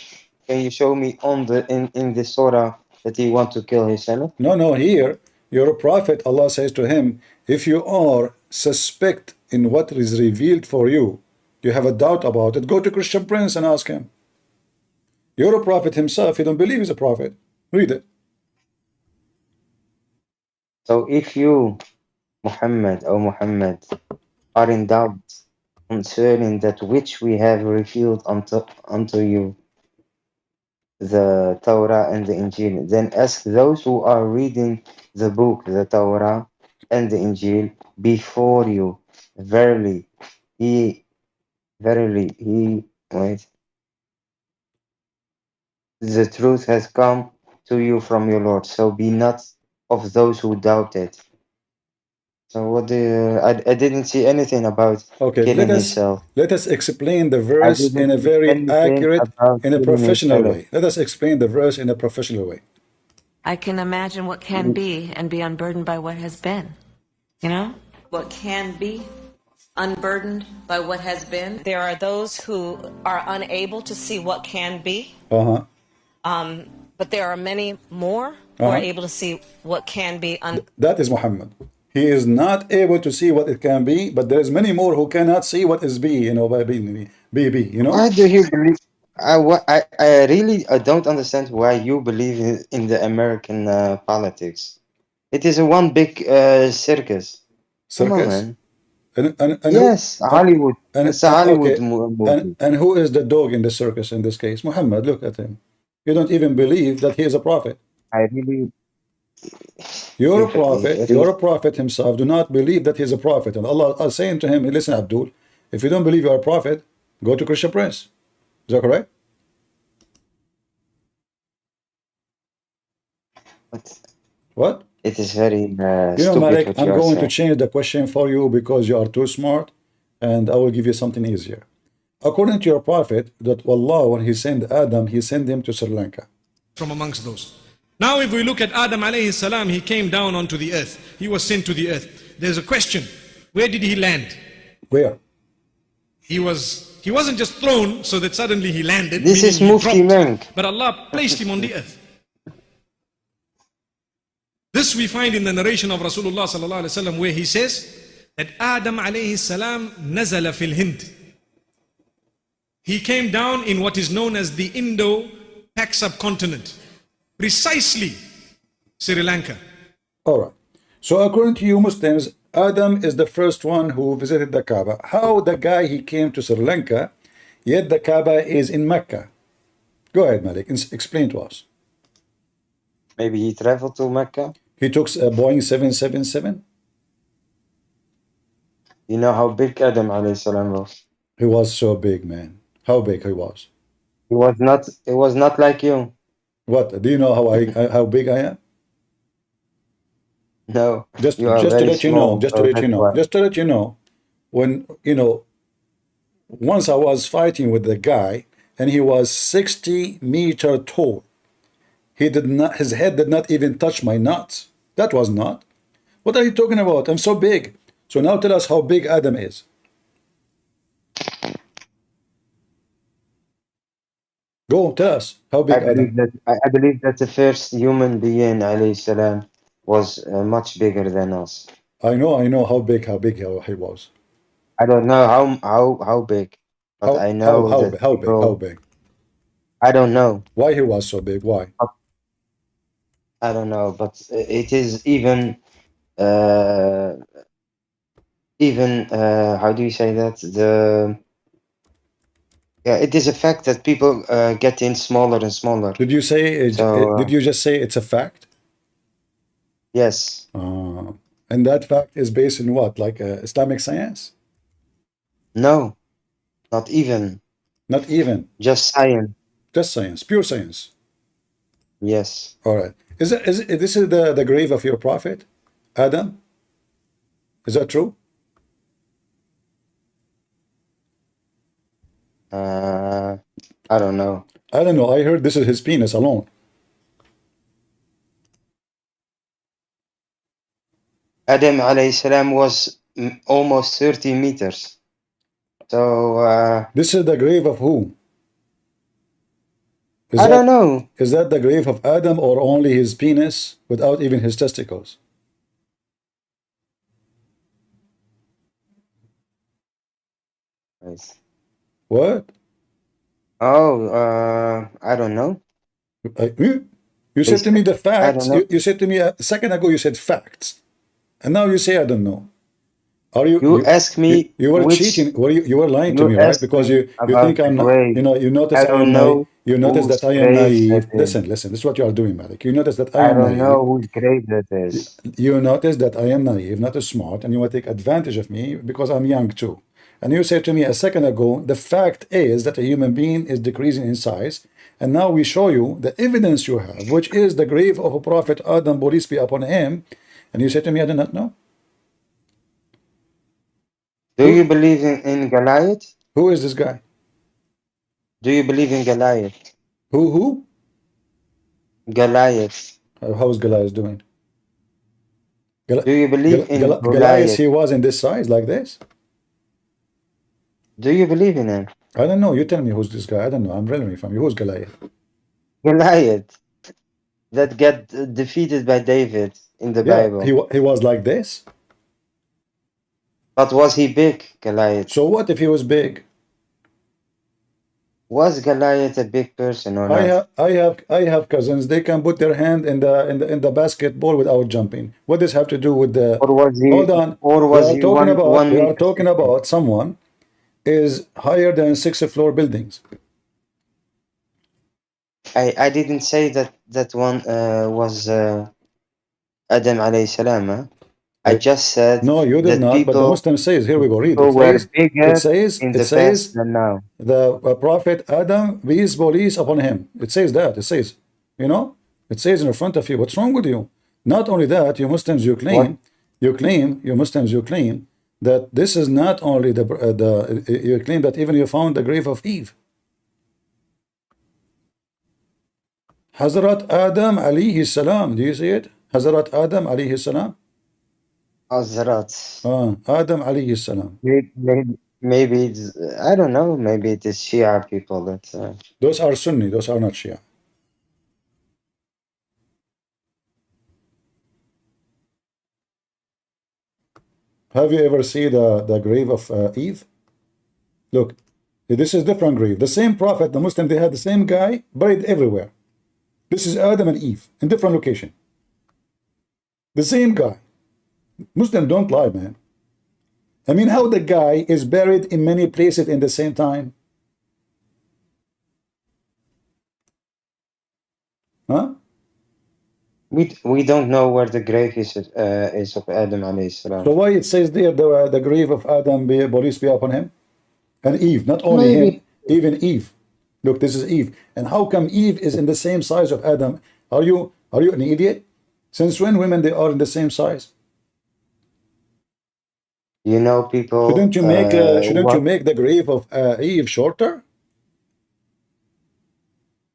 Speaker 2: Can you show me on the in the surah that he want to kill his son?
Speaker 1: No, here, you're a prophet. Allah says to him, if you are suspect in what is revealed for you, you have a doubt about it, go to Christian Prince and ask him. You're a prophet himself. You don't believe he's a prophet. Read it.
Speaker 2: So if you, Muhammad, O Muhammad, are in doubt concerning that which we have revealed unto you, the Torah and the Injil, then ask those who are reading the book, the Torah and the Injil, before you. Verily, wait, the truth has come to you from your Lord. So be not of those who doubt it. So what do you, I didn't see anything about
Speaker 1: Okay,
Speaker 2: killing himself.
Speaker 1: let us explain the
Speaker 2: I
Speaker 1: verse in
Speaker 2: didn't
Speaker 1: a
Speaker 2: see
Speaker 1: very
Speaker 2: anything
Speaker 1: accurate,
Speaker 2: about
Speaker 1: in a
Speaker 2: killing
Speaker 1: professional
Speaker 2: himself.
Speaker 1: way. Let us explain the verse in a professional way.
Speaker 4: I can imagine what can be and be unburdened by what has been. You know? What can be unburdened by what has been. There are those who are unable to see what can be,
Speaker 1: Uh-huh.
Speaker 4: but there are many more who are
Speaker 1: Uh-huh.
Speaker 4: able to see what can be
Speaker 1: That is Muhammad. He is not able to see what it can be, but there's many more who cannot see what is be, by being, you know?
Speaker 2: Why do you believe? I really don't understand why you believe in the American politics. It is a one big circus. Come on,
Speaker 1: Circus?
Speaker 2: man.
Speaker 1: And who
Speaker 2: Yes,
Speaker 1: and,
Speaker 2: Hollywood. It's a Hollywood
Speaker 1: okay,
Speaker 2: movie.
Speaker 1: and who is the dog in the circus in this case? Muhammad, look at him. You don't even believe that he is a prophet.
Speaker 2: I really, if
Speaker 1: You're
Speaker 2: he's,
Speaker 1: a prophet himself. Do not believe that he's a prophet. And Allah is saying to him, listen, Abdul, if you don't believe you're a prophet, go to Christian Prince. Is that correct?
Speaker 2: but
Speaker 1: What?
Speaker 2: it is very stupid
Speaker 1: Malik,
Speaker 2: what
Speaker 1: I'm
Speaker 2: you are
Speaker 1: going to
Speaker 2: saying.
Speaker 1: change the question for you because you are too smart, and I will give you something easier. According to your prophet, that Allah, when he sent Adam, he sent him to Sri Lanka.
Speaker 3: From amongst those. Now if we look at Adam alayhi salam, he came down onto the earth. He was sent to the earth. There's a question. Where did he land?
Speaker 1: Where?
Speaker 3: He wasn't just thrown so that suddenly he landed,
Speaker 2: This
Speaker 3: meaning
Speaker 2: is
Speaker 3: he
Speaker 2: Mufti
Speaker 3: dropped.
Speaker 2: Menk.
Speaker 3: But Allah placed him on the earth. This we find in the narration of Rasulullah sallallahu alaihi wasallam, where he says that Adam alayhi salam nazala fil Hind. He came down in what is known as the Indo-Pak subcontinent, precisely Sri Lanka.
Speaker 1: All right. So according to you Muslims, Adam is the first one who visited the Kaaba. How the guy he came to Sri Lanka, yet the Kaaba is in Mecca? Go ahead, Malik. Explain to us.
Speaker 2: Maybe he traveled to Mecca.
Speaker 1: He took a Boeing 777.
Speaker 2: You know how big Adam alayhi salam was.
Speaker 1: He was so big, man. How big he was?
Speaker 2: He was not. It was not like you.
Speaker 1: What? Do you know how big I am?
Speaker 2: No,
Speaker 1: Just
Speaker 2: you are
Speaker 1: just to
Speaker 2: very
Speaker 1: let you know,
Speaker 2: small. So that's why.
Speaker 1: when once I was fighting with the guy and he was 60-meter tall. He did not, his head did not even touch my nuts. That was not. What are you talking about? I'm so big. So now tell us how big Adam is. Go tell us how
Speaker 2: I
Speaker 1: big Adam.
Speaker 2: believe that. I believe that the first human being, alayhi salam, was much bigger than us.
Speaker 1: I know how big he was.
Speaker 2: I don't know how big, but I know that
Speaker 1: How
Speaker 2: people.
Speaker 1: big?
Speaker 2: I don't know.
Speaker 1: Why he was so big? Why?
Speaker 2: I don't know, but it is uh, even how do you say that? It is a fact that people getting smaller and smaller.
Speaker 1: Did you say?
Speaker 2: So
Speaker 1: Did you just say it's a fact?
Speaker 2: yes,
Speaker 1: And that fact is based in what? Like Islamic science?
Speaker 2: no, not even,
Speaker 1: Not even.
Speaker 2: just science.
Speaker 1: Just science. Pure science.
Speaker 2: Yes.
Speaker 1: All right. Is this is the grave of your prophet, Adam? Is that true?
Speaker 2: I don't know.
Speaker 1: I don't know. I heard this is his penis alone.
Speaker 2: Adam alayhi salam was almost 30 meters. So
Speaker 1: This is the grave of who?
Speaker 2: I don't know.
Speaker 1: Is that the grave of Adam or only his penis without even his testicles?
Speaker 2: Yes.
Speaker 1: What?
Speaker 2: Oh, I don't know.
Speaker 1: You said to me the
Speaker 2: I don't
Speaker 1: facts.
Speaker 2: know.
Speaker 1: You said to me a second ago you said facts. And now you say I don't know. Are
Speaker 2: You ask me
Speaker 1: you were
Speaker 2: which.
Speaker 1: cheating? You were lying to
Speaker 2: You
Speaker 1: me, right?
Speaker 2: asked
Speaker 1: Because
Speaker 2: me
Speaker 1: you think
Speaker 2: about the
Speaker 1: I'm not.
Speaker 2: grave.
Speaker 1: You notice
Speaker 2: I
Speaker 1: I am
Speaker 2: don't
Speaker 1: naive.
Speaker 2: know
Speaker 1: You notice
Speaker 2: whose
Speaker 1: that I am
Speaker 2: grave that
Speaker 1: naive.
Speaker 2: is.
Speaker 1: Listen. This is what you are doing, Malik. You notice that I
Speaker 2: I
Speaker 1: am
Speaker 2: don't
Speaker 1: naive.
Speaker 2: know whose grave that is.
Speaker 1: You notice that I am naive, not smart, and you want to take advantage of me because I'm young too. And you said to me a second ago, the fact is that a human being is decreasing in size. And now we show you the evidence you have, which is the grave of a prophet Adam, peace be upon him. And you said to me, I do not know.
Speaker 2: Do you
Speaker 1: Who,
Speaker 2: believe in Goliath?
Speaker 1: who is this guy?
Speaker 2: Do you believe in Goliath?
Speaker 1: Who?
Speaker 2: Goliath.
Speaker 1: How is Goliath doing?
Speaker 2: Do you believe in
Speaker 1: Goliath,
Speaker 2: Goliath?
Speaker 1: he was in this size like this?
Speaker 2: Do you believe in him?
Speaker 1: I don't know. You tell me who's this guy. I don't know. I'm really from you. Who's Goliath?
Speaker 2: Goliath that got defeated by David in the
Speaker 1: Yeah,
Speaker 2: Bible.
Speaker 1: he was like this.
Speaker 2: But was he big, Goliath?
Speaker 1: So what if he was big?
Speaker 2: Was Goliath a big person or not?
Speaker 1: I have cousins. They can put their hand in the basketball without jumping. What does have to do with the?
Speaker 2: Or was he
Speaker 1: Hold on.
Speaker 2: or
Speaker 1: We
Speaker 2: was
Speaker 1: are
Speaker 2: he
Speaker 1: talking about
Speaker 2: one meter 60?
Speaker 1: someone is higher than 6 floor buildings.
Speaker 2: I didn't say that one was Adam alayhi salam. Huh? I
Speaker 1: Uh,
Speaker 2: just said
Speaker 1: no, you did
Speaker 2: that
Speaker 1: not. But the Muslim says, here we go. Read.
Speaker 2: people were bigger in
Speaker 1: It
Speaker 2: the past
Speaker 1: says
Speaker 2: than now.
Speaker 1: the prophet Adam, peace police upon him. It says that. It says, you know, it says in front of you. What's wrong with you? Not only that, you Muslims,
Speaker 2: What?
Speaker 1: you Muslims, you claim that this is not only you claim that even you found the grave of Eve. Hazrat Adam alayhi salam. Do you see it? Hazrat Adam alayhi salam.
Speaker 2: Hazrat.
Speaker 1: Adam alayhi salam.
Speaker 2: Maybe it's, I don't know. Maybe it is Shia people that.
Speaker 1: Those are Sunni. Those are not Shia. Have you ever seen the grave of Eve? Look, this is different grave. The same prophet, the Muslim, they had the same guy buried everywhere. This is Adam and Eve in different location. The same guy. Muslim don't lie, man. I mean, how the guy is buried in many places in the same time? Huh?
Speaker 2: We don't know where the grave is of Adam alayhi salam.
Speaker 1: So why it says there the grave of Adam, peace be upon him, and Eve, not only him,
Speaker 2: Maybe
Speaker 1: even Eve. Look, this is Eve. And how come Eve is in the same size of Adam? Are you an idiot? Since when women they are in the same size?
Speaker 2: you know people.
Speaker 1: Shouldn't you
Speaker 2: What?
Speaker 1: make the grave of Eve shorter?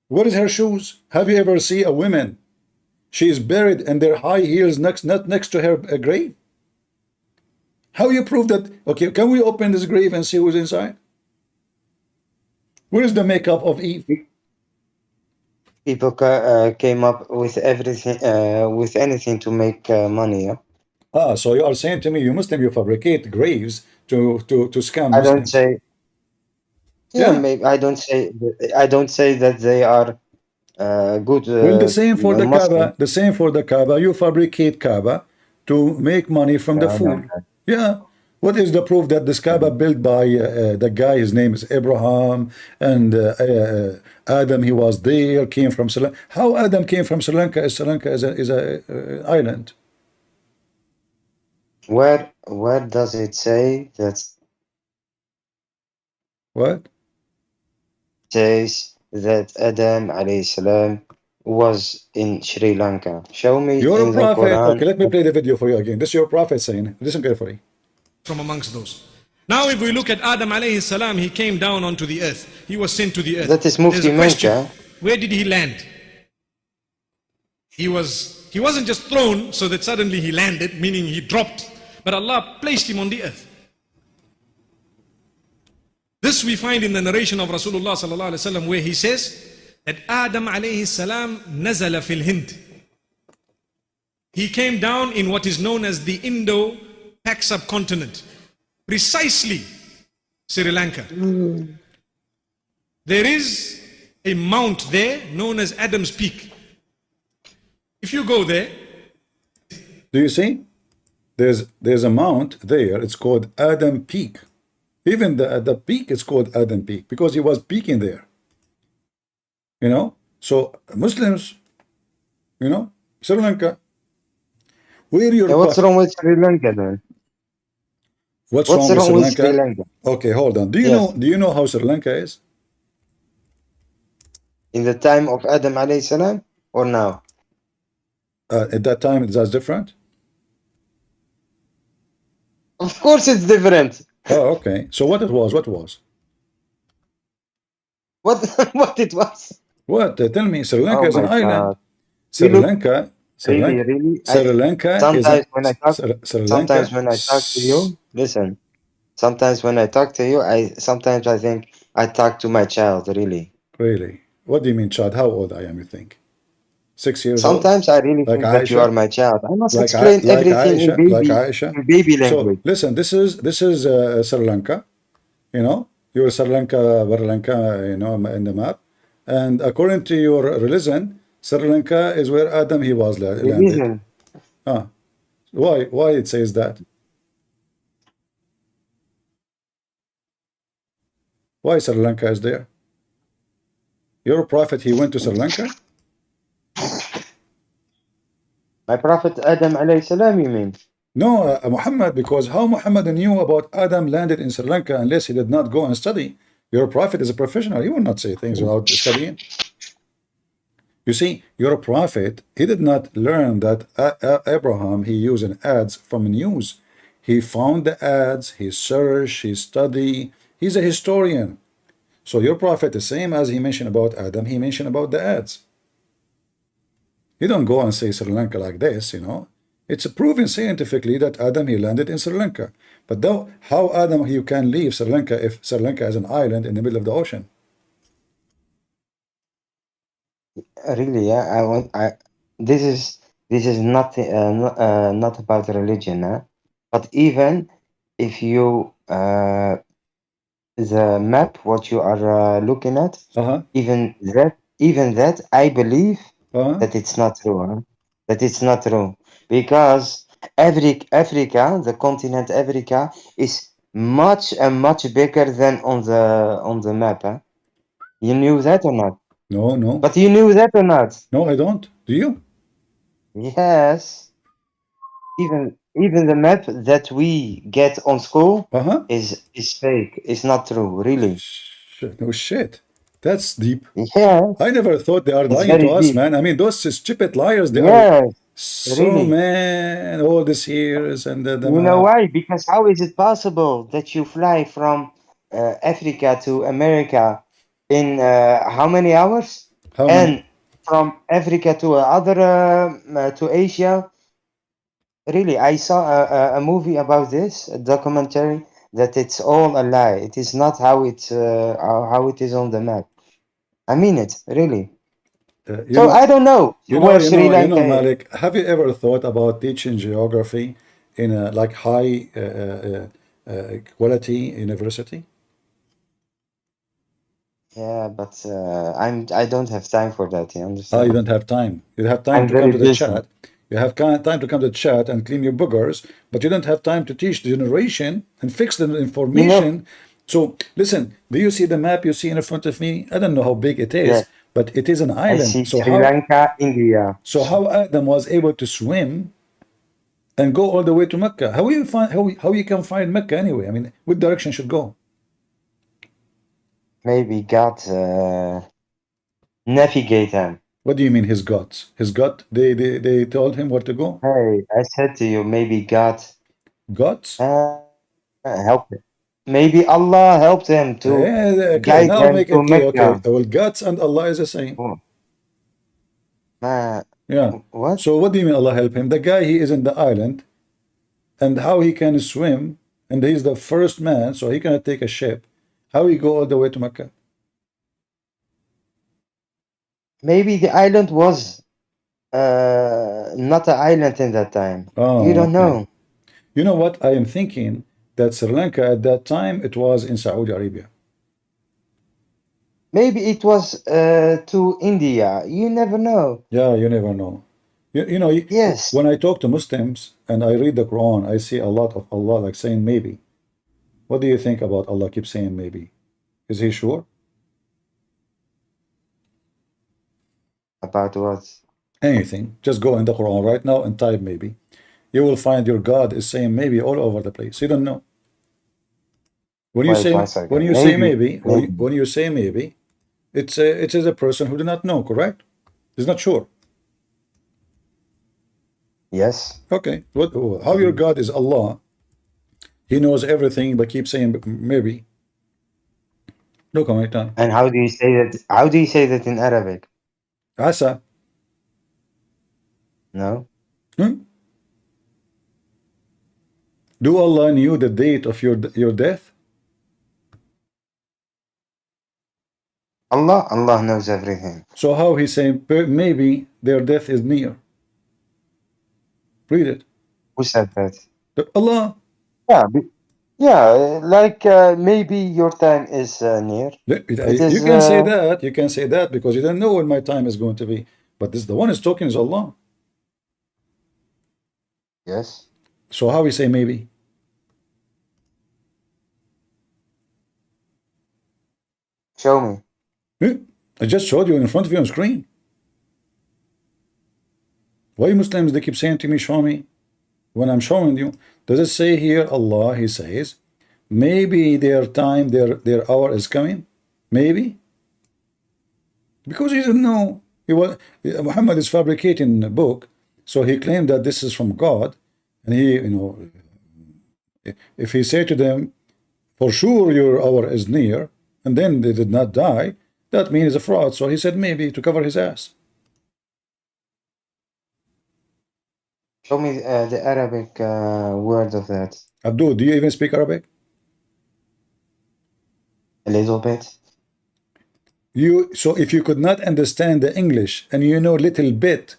Speaker 1: What is her shoes? Have you ever seen a woman? She is buried in their high heels not next to her grave. How you prove that? Okay, can we open this grave and see who's inside? Where is the makeup of Eve?
Speaker 2: People came up with everything, with anything to make money. Yeah?
Speaker 1: So you are saying to me, you Muslim, you fabricate graves to scam
Speaker 2: I don't
Speaker 1: Muslims.
Speaker 2: say, yeah,
Speaker 1: Yeah.
Speaker 2: maybe I don't say that they are good
Speaker 1: Well, the same for the
Speaker 2: Muslim.
Speaker 1: Kaaba. The same for the Kaaba. You fabricate Kaaba to make money from the
Speaker 2: No, no,
Speaker 1: fool. Yeah. What is the proof that this Kaaba
Speaker 2: no.
Speaker 1: built by the guy? His name is Abraham, and Adam. He was there. Came from Sri Lanka. How Adam came from Sri Lanka? Sri Lanka is a island.
Speaker 2: Where does it say that
Speaker 1: What?
Speaker 2: says that Adam alayhi salam was in Sri Lanka? Show me
Speaker 1: Your
Speaker 2: in the
Speaker 1: prophet. Okay,
Speaker 2: Quran.
Speaker 1: let me play the video for you again. This is your prophet saying. Listen carefully.
Speaker 3: from amongst those. Now, if we look at Adam alayhi salam, he came down onto the earth. He was sent to the earth.
Speaker 2: That is
Speaker 3: There's
Speaker 2: Mufti
Speaker 3: a question.
Speaker 2: Menka.
Speaker 3: Where did he land? He wasn't just thrown so that suddenly he landed, meaning he dropped, but Allah placed him on the earth. This we find in the narration of Rasulullah sallallahu alaihi wasallam, where he says that Adam alayhi salam nazala fil Hind. He came down in what is known as the Indo-Pak subcontinent, precisely Sri Lanka. There is a mount there known as Adam's Peak. If you go there,
Speaker 1: Do you see? There's a mount there. It's called Adam Peak. Even the peak is called Adam Peak because he was peaking there. You know. So Muslims, Sri Lanka. Where your
Speaker 2: Yeah, what's
Speaker 1: prophet?
Speaker 2: wrong with Sri Lanka then?
Speaker 1: What's
Speaker 2: What's
Speaker 1: wrong with
Speaker 2: wrong
Speaker 1: Sri
Speaker 2: with Sri
Speaker 1: Lanka?
Speaker 2: Lanka?
Speaker 1: Okay, hold on.
Speaker 2: Yes.
Speaker 1: Do you know how Sri Lanka is?
Speaker 2: In the time of Adam alayhi salam or now?
Speaker 1: At that time, that's different.
Speaker 2: Of course it's different.
Speaker 1: Oh, okay. So what it was? What was?
Speaker 2: What what it was?
Speaker 1: What? Tell me. Sri Lanka
Speaker 2: Oh
Speaker 1: is an
Speaker 2: my
Speaker 1: island.
Speaker 2: God. You look
Speaker 1: Sri Lanka,
Speaker 2: really.
Speaker 1: Sri Lanka is a
Speaker 2: Sometimes when I talk
Speaker 1: Sri
Speaker 2: sometimes
Speaker 1: Lanka.
Speaker 2: when I talk to you, listen. Sometimes when I talk to you, sometimes I think I talk to my child, really.
Speaker 1: Really? What do you mean, child? How old I am? You think? 6 years old?
Speaker 2: Sometimes I really
Speaker 1: Like
Speaker 2: think that you are
Speaker 1: Aisha?
Speaker 2: my child. I must explain
Speaker 1: Like
Speaker 2: everything
Speaker 1: Aisha? Like Aisha?
Speaker 2: in baby
Speaker 1: So
Speaker 2: language.
Speaker 1: listen. This is Sri Lanka. You're Sri Lanka, Sri Lanka. In the map. And according to your religion, Sri Lanka is where Adam he was landed.
Speaker 2: Religion.
Speaker 1: Ah, why? Why it says that? Why Sri Lanka is there? Your prophet he went to Sri Lanka?
Speaker 2: My prophet Adam alayhi salam, you mean?
Speaker 1: No, Muhammad, because how Muhammad knew about Adam landed in Sri Lanka unless he did not go and study? Your prophet is a professional. He will not say things without studying. You see, your prophet, he did not learn that Abraham, he used an ads from news. He found the ads, he searched, he studied. He's a historian. So your prophet, the same as he mentioned about Adam, he mentioned about the ads. You don't go and say Sri Lanka like this. It's proven scientifically that Adam he landed in Sri Lanka. But though how Adam you can leave Sri Lanka if Sri Lanka is an island in the middle of the ocean?
Speaker 2: Really, yeah. This is not not about religion, huh? But even if you the map what you are looking at,
Speaker 1: Uh-huh.
Speaker 2: even that I believe
Speaker 1: Uh-huh.
Speaker 2: that it's not true, huh? That it's not true because Africa, the continent Africa, is much and much bigger than on the map, huh? You knew that or not?
Speaker 1: No, no.
Speaker 2: But you knew that or not?
Speaker 1: No, I don't. Do you?
Speaker 2: Yes. Even the map that we get on school
Speaker 1: Uh-huh.
Speaker 2: is fake. It's not true, really.
Speaker 1: No shit. That's deep.
Speaker 2: Yeah,
Speaker 1: I never thought they are
Speaker 2: it's
Speaker 1: lying to
Speaker 2: very
Speaker 1: us,
Speaker 2: deep.
Speaker 1: man. I mean, those stupid liars, they are
Speaker 2: Yes,
Speaker 1: so,
Speaker 2: really.
Speaker 1: man, all these years and the
Speaker 2: You know
Speaker 1: map.
Speaker 2: why? Because how is it possible that you fly from Africa to America in how many hours?
Speaker 1: How many?
Speaker 2: And from Africa to to Asia. Really, I saw a movie about this, a documentary, that it's all a lie. It is not how it is on the map. I mean it, really.
Speaker 1: You
Speaker 2: So
Speaker 1: know,
Speaker 2: I don't know where Sri Lanka is.
Speaker 1: Malik, have you ever thought about teaching geography in a like high quality university?
Speaker 2: Yeah, but I don't have time for that. You
Speaker 1: You
Speaker 2: understand?
Speaker 1: don't have time. You have time
Speaker 2: I'm
Speaker 1: to come
Speaker 2: very
Speaker 1: to the
Speaker 2: busy.
Speaker 1: chat. You have time to come to the chat and clean your boogers, but you don't have time to teach the generation and fix the
Speaker 2: You know,
Speaker 1: information. So listen, do you see the map you see in front of me? I don't know how big it
Speaker 2: yeah,
Speaker 1: is, but it is an
Speaker 2: I
Speaker 1: island.
Speaker 2: see Sri Lanka, India.
Speaker 1: So how Adam was able to swim and go all the way to Mecca? How you find how you can find Mecca anyway? I mean, what direction should go?
Speaker 2: Maybe God navigate him.
Speaker 1: What do you mean his gods? His god? They told him where to go?
Speaker 2: Hey, I said to you, maybe God
Speaker 1: Gods?
Speaker 2: helped him. Maybe Allah helped him to
Speaker 1: Okay,
Speaker 2: guide
Speaker 1: now
Speaker 2: him
Speaker 1: make
Speaker 2: to
Speaker 1: okay, okay.
Speaker 2: Mecca.
Speaker 1: Well, gods and Allah is the same.
Speaker 2: Oh, ma-
Speaker 1: Yeah.
Speaker 2: what?
Speaker 1: So what do you mean Allah help him? The guy he is in the island and how he can swim and he's the first man, so he cannot take a ship. How he go all the way to Mecca?
Speaker 2: Maybe the island was not an island in that time. You
Speaker 1: Oh,
Speaker 2: don't
Speaker 1: okay.
Speaker 2: know.
Speaker 1: You know what? I am thinking that Sri Lanka at that time it was in Saudi Arabia.
Speaker 2: Maybe it was to India. You never know.
Speaker 1: Yeah, you never know. You know,
Speaker 2: Yes,
Speaker 1: when I talk to Muslims and I read the Quran, I see a lot of Allah like saying maybe. What do you think about Allah keep saying maybe? Is he sure?
Speaker 2: about what?
Speaker 1: Anything. Just go in the Quran right now and type maybe. You will find your God is saying maybe all over the place. You don't know.
Speaker 2: Wait one
Speaker 1: When
Speaker 2: second.
Speaker 1: you say
Speaker 2: Maybe,
Speaker 1: maybe,
Speaker 2: maybe.
Speaker 1: when you say maybe, it is a person who do not know, correct? Is not sure.
Speaker 2: Yes.
Speaker 1: Okay. How your God is Allah? He knows everything, but keep saying maybe. Look on my time.
Speaker 2: And how do you say that? How do you say that in Arabic?
Speaker 1: Asa.
Speaker 2: No.
Speaker 1: Hmm? Do Allah knew the date of your death?
Speaker 2: Allah knows everything.
Speaker 1: So how he saying maybe their death is near? Read it.
Speaker 2: Who said that?
Speaker 1: Allah.
Speaker 2: Yeah, yeah, like maybe your time is near. It
Speaker 1: You
Speaker 2: is,
Speaker 1: can say that. You can say that because you don't know when my time is going to be. But this the one is talking is Allah.
Speaker 2: yes.
Speaker 1: So how we say maybe?
Speaker 2: Show me.
Speaker 1: I just showed you in front of you on screen. Why Muslims they keep saying to me, show me? When I'm showing you, does it say here Allah? He says, maybe their time, their hour is coming. Maybe because he didn't know. Muhammad is fabricating a book, so he claimed that this is from God, and he, if he say to them, for sure your hour is near, and then they did not die, that means it's a fraud. So he said maybe to cover his ass.
Speaker 2: Show me the Arabic word of that.
Speaker 1: Abdul, do you even speak Arabic?
Speaker 2: A little bit.
Speaker 1: So if you could not understand the English and you know little bit,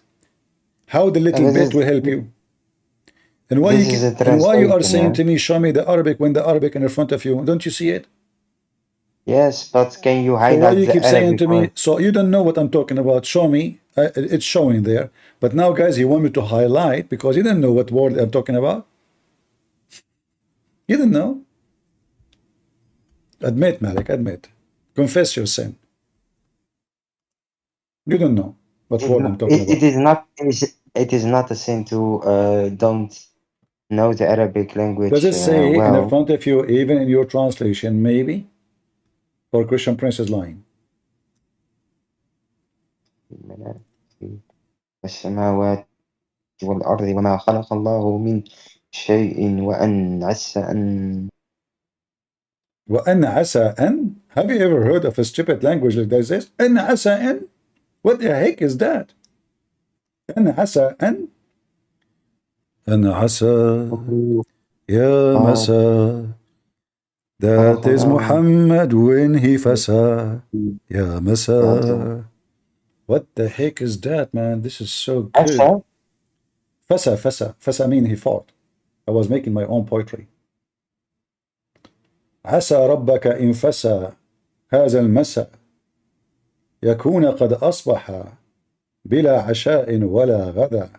Speaker 1: how the little
Speaker 2: This
Speaker 1: bit will
Speaker 2: is
Speaker 1: help you? And
Speaker 2: this is a
Speaker 1: why you are
Speaker 2: translation,
Speaker 1: saying
Speaker 2: yeah?
Speaker 1: to me, show me the Arabic when the Arabic in front of you? Don't you see it?
Speaker 2: Yes, but can you
Speaker 1: So why
Speaker 2: highlight
Speaker 1: you
Speaker 2: the
Speaker 1: keep saying
Speaker 2: Arabic
Speaker 1: to me?
Speaker 2: word?
Speaker 1: So you don't know what I'm talking about. Show me. It's showing there. But now, guys, you want me to highlight because you don't know what word I'm talking about. You don't know. Admit, Malik. Admit. Confess your sin. You don't know what word I'm talking
Speaker 2: It
Speaker 1: about.
Speaker 2: is not. It is not a sin to don't know the Arabic
Speaker 1: Does
Speaker 2: language
Speaker 1: it say in
Speaker 2: well.
Speaker 1: front of you, even in your translation, maybe? Or Christian Prince is lying?
Speaker 2: السماوات والأرض وما خلق الله من شيء وأن عسى أن
Speaker 1: وأن عسى أن. Have you ever heard of a stupid language like this? أن عسى أن. What the heck is that? أن عسى أن. أن عسى يا
Speaker 2: الله
Speaker 1: مساء.
Speaker 2: خلق
Speaker 1: That is
Speaker 2: الله
Speaker 1: Muhammad when he fasa. يا مساء. What the heck is that, man? This is so good.
Speaker 2: Asa?
Speaker 1: Fasa mean he fought. I was making my own poetry. عسى ربك إن فسى هذا المساء يكون قد أصبح بلا عشاء ولا غدا.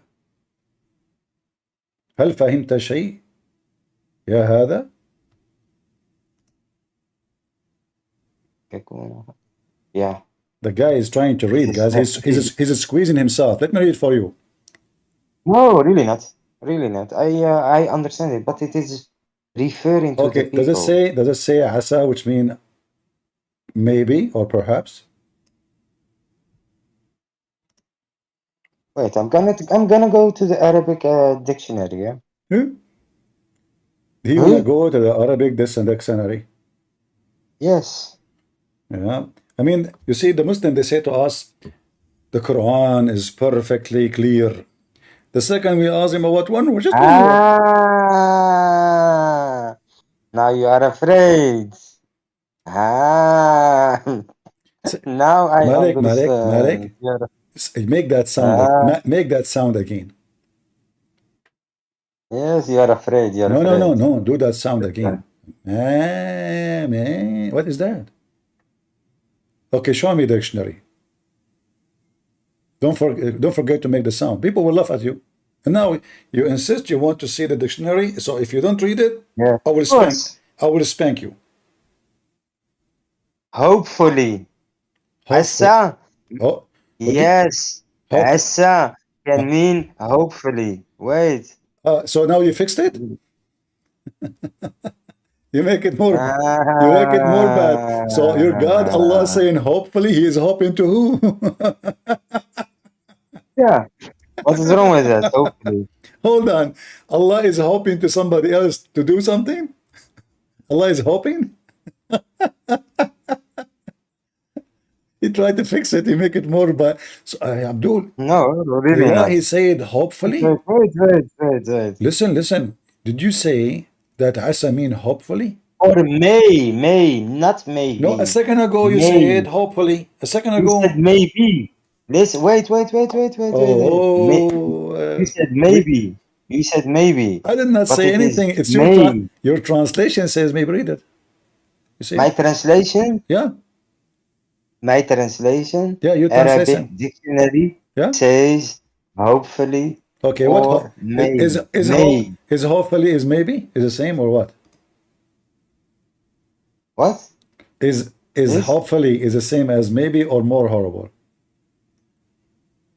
Speaker 1: هل فهمت شيء يا هذا؟
Speaker 2: Yeah.
Speaker 1: The guy is trying to read, guys. He's squeezing himself. Let me read for you.
Speaker 2: No, really not. Really not. I understand it, but it is referring to the
Speaker 1: Okay,
Speaker 2: people.
Speaker 1: does it say asa, which mean maybe or perhaps?
Speaker 2: Wait, I'm gonna go to the Arabic dictionary, yeah?
Speaker 1: Do you want to go to the Arabic dictionary?
Speaker 2: Yes.
Speaker 1: Yeah. I mean, you see, the Muslim, they say to us, the Quran is perfectly clear. The second we ask him about one word, just one word.
Speaker 2: Ah, now you are afraid. Ah, now I
Speaker 1: Malik,
Speaker 2: understand.
Speaker 1: make that sound. Make that sound again.
Speaker 2: Yes, you are afraid. You are
Speaker 1: No,
Speaker 2: afraid.
Speaker 1: no. Do that sound again. What is that? Okay, show me the dictionary. Don't forget to make the sound. People will laugh at you. And now you insist you want to see the dictionary. So if you don't read it,
Speaker 2: Yeah,
Speaker 1: I will
Speaker 2: of course.
Speaker 1: spank you.
Speaker 2: Hopefully. Asa.
Speaker 1: Oh,
Speaker 2: Yes. Asa can mean hopefully. Wait.
Speaker 1: So now you fixed it? You make it more bad. So your God, Allah, saying hopefully, he is hoping to who?
Speaker 2: Yeah. What is wrong with that? Hopefully.
Speaker 1: Hold on. Allah is hoping to somebody else to do something? Allah is hoping? He tried to fix it. He make it more bad. So Abdul.
Speaker 2: No, really
Speaker 1: Allah,
Speaker 2: not.
Speaker 1: he said hopefully.
Speaker 2: Wait.
Speaker 1: Listen. Did you say that Asa mean hopefully?
Speaker 2: Or may, not maybe.
Speaker 1: No, a second ago you said hopefully. A second ago.
Speaker 2: You said maybe. Listen, wait.
Speaker 1: Oh,
Speaker 2: You said maybe. You said maybe.
Speaker 1: I did not say anything. It's your translation says maybe. Read it. You see?
Speaker 2: My translation?
Speaker 1: Yeah.
Speaker 2: My translation?
Speaker 1: Yeah, your
Speaker 2: Arabic
Speaker 1: translation.
Speaker 2: dictionary
Speaker 1: Yeah.
Speaker 2: says hopefully.
Speaker 1: Okay,
Speaker 2: or maybe.
Speaker 1: Is hopefully is maybe? Is the same or what?
Speaker 2: What?
Speaker 1: Is hopefully is the same as maybe or more horrible?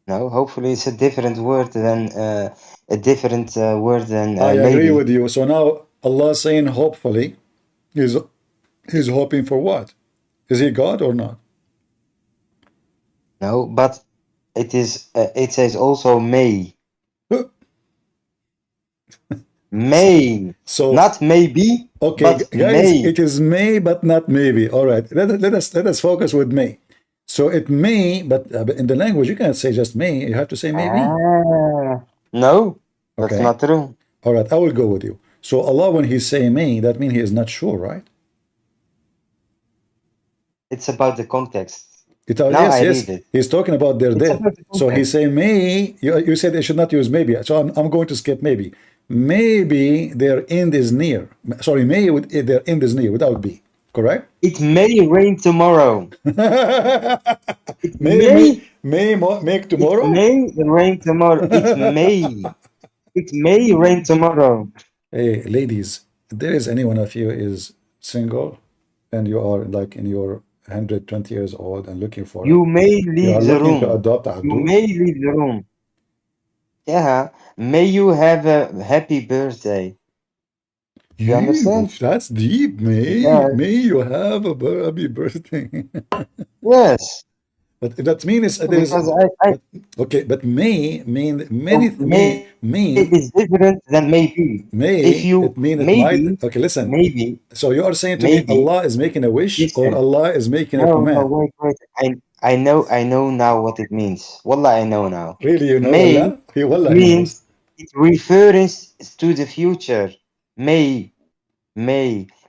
Speaker 2: No, hopefully it's a different word than
Speaker 1: I
Speaker 2: maybe.
Speaker 1: agree with you. So now Allah saying hopefully, he's hoping for what? Is he God or not?
Speaker 2: No, but it says also may. May. So not maybe. Okay, but
Speaker 1: guys,
Speaker 2: may.
Speaker 1: it is may but not maybe. All right, let us focus with may. So it may, but in the language you can't say just may. You have to say maybe.
Speaker 2: No, that's not true.
Speaker 1: All right, I will go with you. So Allah, when He say may, that means He is not sure, right?
Speaker 2: It's about the context.
Speaker 1: Yes. He's talking about their death. So He say may. You said they should not use maybe. So I'm going to skip maybe. Maybe their end is near. Sorry, their end is near without be. Correct?
Speaker 2: It may rain tomorrow.
Speaker 1: May make tomorrow?
Speaker 2: It may rain tomorrow. It may rain tomorrow.
Speaker 1: Hey, ladies, if there is any one of you is single and you are like in your 120 years old and looking for
Speaker 2: you may leave the room.
Speaker 1: To adopt
Speaker 2: you may leave the room. Yeah. May you have a happy birthday. You understand?
Speaker 1: That's deep. May you have a happy birthday.
Speaker 2: Yes.
Speaker 1: But that means okay, but may mean many
Speaker 2: may is different than maybe. If you maybe
Speaker 1: okay, listen.
Speaker 2: Maybe.
Speaker 1: So you are saying to me Allah is making a wish or Allah is making a command?
Speaker 2: No, wait. I know now what it means. Wallah, I know now.
Speaker 1: Really, you know
Speaker 2: may
Speaker 1: Wallah?
Speaker 2: Means it refers to the future. May,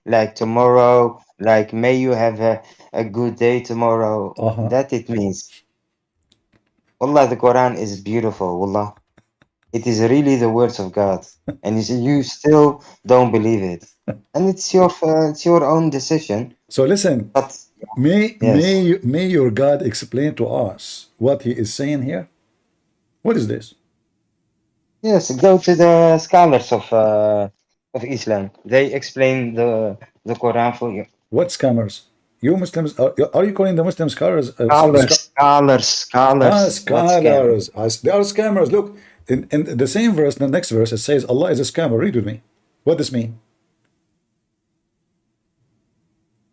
Speaker 2: like tomorrow, like may you have a good day tomorrow. That it means. Wallah, the Quran is beautiful. Wallah, it is really the words of God, and you still don't believe it, and it's your own decision.
Speaker 1: So listen,
Speaker 2: But yes,
Speaker 1: may your God explain to us what he is saying here? What is this?
Speaker 2: yes, go to the scholars of Islam. They explain the Quran for you.
Speaker 1: What scammers? You Muslims are you calling the Muslim scholars
Speaker 2: What scam?
Speaker 1: scholars? They are scammers. Look, in the same verse, the next verse, it says Allah is a scammer. Read with me. What does this mean?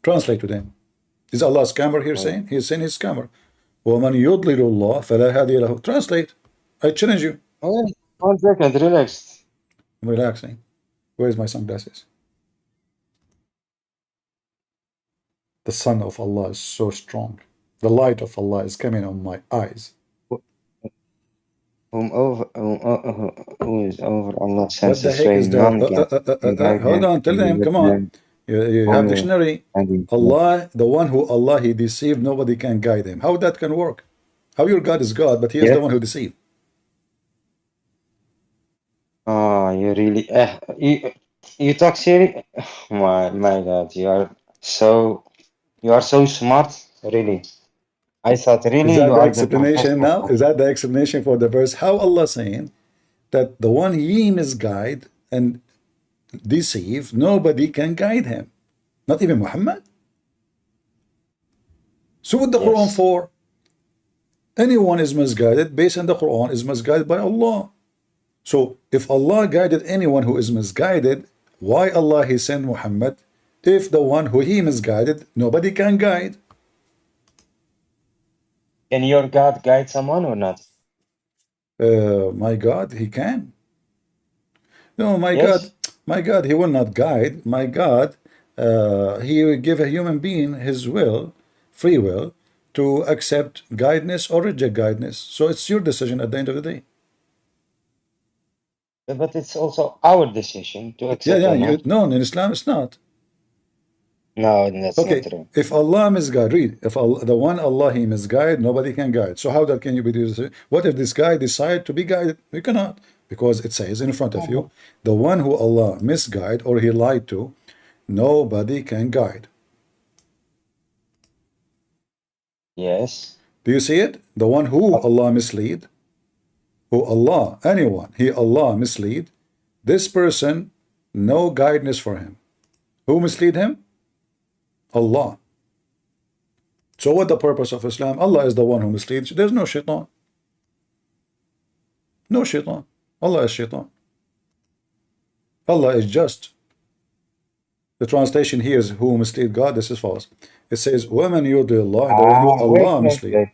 Speaker 1: Translate to them. Is Allah a scammer here saying? He is saying he's a scammer. وَمَنْ يُضْلِلُ اللَّهِ فَلَا هَادِيَ لَهُ. Translate. I challenge you.
Speaker 2: Oh, 1 second, relax.
Speaker 1: I'm relaxing. Where's my sunglasses? The sun of Allah is so strong. The light of Allah is coming on my eyes.
Speaker 2: Who is over Allah
Speaker 1: What
Speaker 2: sends
Speaker 1: the
Speaker 2: his
Speaker 1: heck
Speaker 2: way,
Speaker 1: is that?
Speaker 2: none can guide
Speaker 1: Hold
Speaker 2: him,
Speaker 1: on, tell
Speaker 2: and he
Speaker 1: them,
Speaker 2: will
Speaker 1: come on.
Speaker 2: learn
Speaker 1: You have
Speaker 2: only
Speaker 1: dictionary.
Speaker 2: and he
Speaker 1: Allah, the one who Allah he deceived, nobody can guide him. How that can work? How your God is God, but he is
Speaker 2: Yes.
Speaker 1: the one who deceived.
Speaker 2: Oh, you really you talk serious? My God, you are so smart, really. I thought
Speaker 1: Is
Speaker 2: really
Speaker 1: that
Speaker 2: you
Speaker 1: the
Speaker 2: are the
Speaker 1: explanation
Speaker 2: professor
Speaker 1: now?
Speaker 2: of
Speaker 1: Is that the explanation for the verse? How Allah saying that the one he misguide and deceive, nobody can guide him. Not even Muhammad. So what the Quran
Speaker 2: yes.
Speaker 1: for? Anyone is misguided based on the Quran is misguided by Allah. So if Allah guided anyone who is misguided, why Allah he sent Muhammad? If the one who he misguided, nobody can guide.
Speaker 2: Can your God guide someone or not?
Speaker 1: My God, he can. No,
Speaker 2: Yes.
Speaker 1: my God, he will not guide. My God, he will give a human being his will, free will, to accept guidance or reject guidance. So it's your decision at the end of the day.
Speaker 2: But it's also our decision to accept
Speaker 1: Yeah,
Speaker 2: or not.
Speaker 1: no, in Islam it's not.
Speaker 2: No, that's not
Speaker 1: Okay,
Speaker 2: true.
Speaker 1: if Allah misguide, read, if Allah, the one Allah he misguide, nobody can guide. So how that can you be this? What if this guy decide to be guided? You cannot, because it says in front of you, the one who Allah misguide or he lied to, nobody can guide.
Speaker 2: Yes.
Speaker 1: Do you see it? The one who Allah mislead, who Allah, anyone, he Allah mislead, this person, no guidance for him. Who mislead him? Allah. So what the purpose of Islam? Allah is the one who misleads. There's no shaitan. No shaitan. Allah is shaitan. Allah is just. The translation here is who mislead God. This is false. It says, وَمَنْ يُرْضِ اللَّهِ, the one who Allah mislead.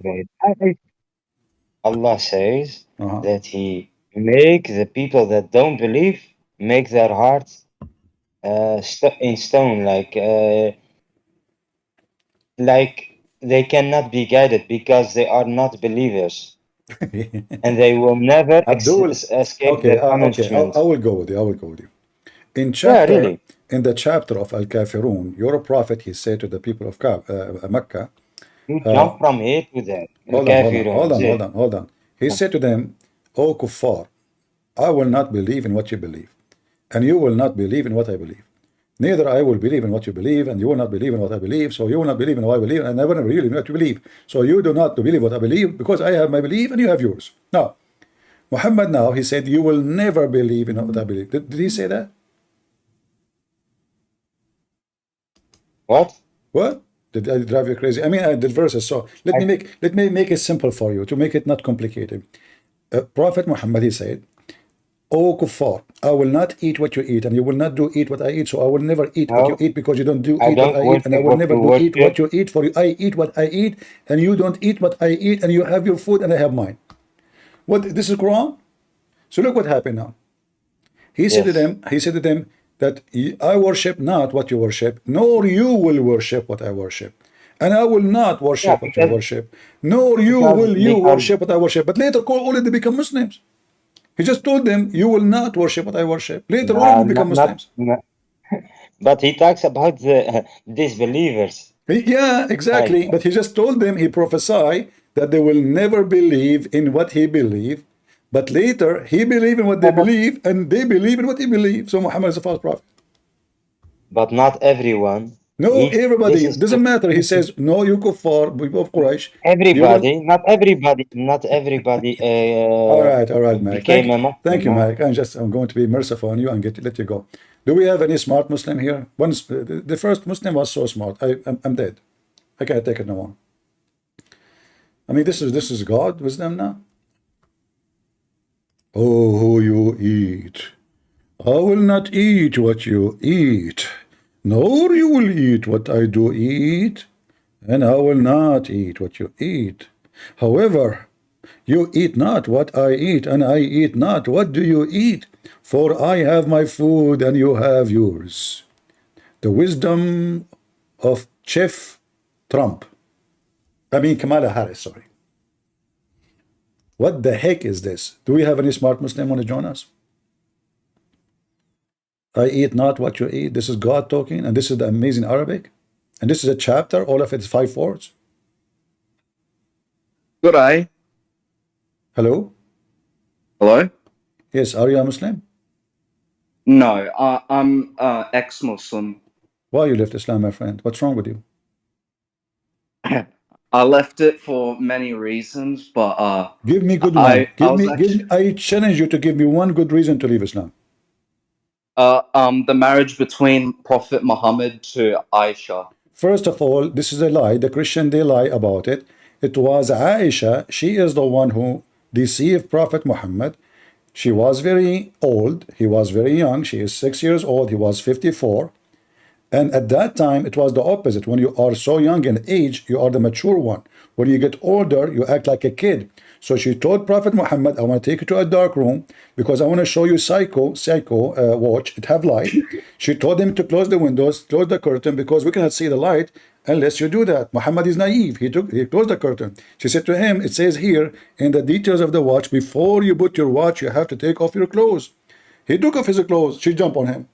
Speaker 2: Allah says
Speaker 1: Uh-huh.
Speaker 2: that He make the people that don't believe make their hearts in stone, like they cannot be guided because they are not believers, and they will never
Speaker 1: Abdul,
Speaker 2: escape
Speaker 1: okay,
Speaker 2: the punishment.
Speaker 1: I will go with you. I will go with you.
Speaker 2: Yeah, really.
Speaker 1: In the chapter of Al-Kafirun, your prophet, he said to the people of Mecca,
Speaker 2: You jump from here to there.
Speaker 1: hold on. He said to them, O kuffar, I will not believe in what you believe, and you will not believe in what I believe. Neither I will believe in what you believe, and you will not believe in what I believe. So you will not believe in what I believe, and I will never believe in what you believe. So you do not believe what I believe, because I have my belief and you have yours. Now, Muhammad now, he said, you will never believe in what I believe. Did he say that?
Speaker 2: What?
Speaker 1: What? Did I drive you crazy? I mean, I did verses. So let me make it simple for you to make it not complicated. Prophet Muhammad, he said, O kuffar, I will not eat what you eat, and you will not do eat what I eat. So I will never eat what you
Speaker 2: No,
Speaker 1: eat, because you don't do
Speaker 2: I
Speaker 1: eat what
Speaker 2: don't
Speaker 1: I eat, and I
Speaker 2: worship
Speaker 1: will
Speaker 2: what
Speaker 1: never
Speaker 2: you
Speaker 1: do eat what
Speaker 2: worship.
Speaker 1: you eat. For I eat what I eat, and you don't eat what I eat, and you have your food and I have mine. What? This is Quran. So look what happened now. He said to
Speaker 2: Yes.
Speaker 1: them that I worship not what you worship, nor you will worship what I worship. And I will not
Speaker 2: Yeah,
Speaker 1: worship what you worship, nor will you
Speaker 2: because
Speaker 1: worship what I worship. But later all of them become Muslims. He just told them, you will not worship what I worship. Later all of them become Muslims.
Speaker 2: but he talks about the disbelievers.
Speaker 1: Yeah,
Speaker 2: Like
Speaker 1: exactly. But he just told them, he prophesied that they will never believe in what he believed, but later he believed in what they believe, and they believe in what he believed. So Muhammad is a false prophet.
Speaker 2: But not everyone.
Speaker 1: No,
Speaker 2: If this
Speaker 1: everybody.
Speaker 2: is
Speaker 1: It doesn't matter. He says, no, you kuffar, people of Quraysh. You will.
Speaker 2: not everybody
Speaker 1: All right, Mike.
Speaker 2: became a
Speaker 1: Thank
Speaker 2: Muslim.
Speaker 1: you, Mike. I'm going to be merciful on you and let you go. Do we have any smart Muslim here? The first Muslim was so smart. I'm dead. I can't take it no more. I mean, this is God wisdom now. Oh, who you eat. I will not eat what you eat, nor you will eat what I do eat, and I will not eat what you eat. However, you eat not what I eat, and I eat not what do you eat, for I have my food and you have yours. The wisdom of Chef Trump. I mean Kamala Harris, sorry. What the heck is this? Do we have any smart Muslim want to join us? I eat not what you eat. This is God talking, and this is the amazing Arabic. And this is a chapter, all of it is 5 words.
Speaker 5: Good eye.
Speaker 1: Hello?
Speaker 5: Hello?
Speaker 1: Yes, are you a Muslim?
Speaker 5: No, I'm ex-Muslim.
Speaker 1: Why you left Islam, my friend? What's wrong with you?
Speaker 5: I left it for many reasons, but
Speaker 1: Give me good one. I challenge you to give me one good reason to leave Islam.
Speaker 5: The marriage between Prophet Muhammad to Aisha.
Speaker 1: First of all, this is a lie. The Christian, they lie about it. It was Aisha. She is the one who deceived Prophet Muhammad. She was very old. He was very young. She is 6 years old. He was 54. And at that time, it was the opposite. When you are so young in age, you are the mature one. When you get older, you act like a kid. So she told Prophet Muhammad, I want to take you to a dark room because I want to show you Psycho watch. It have light. She told him to close the windows, close the curtain, because we cannot see the light unless you do that. Muhammad is naive. He closed the curtain. She said to him, it says here in the details of the watch, before you put your watch, you have to take off your clothes. He took off his clothes. She jumped on him.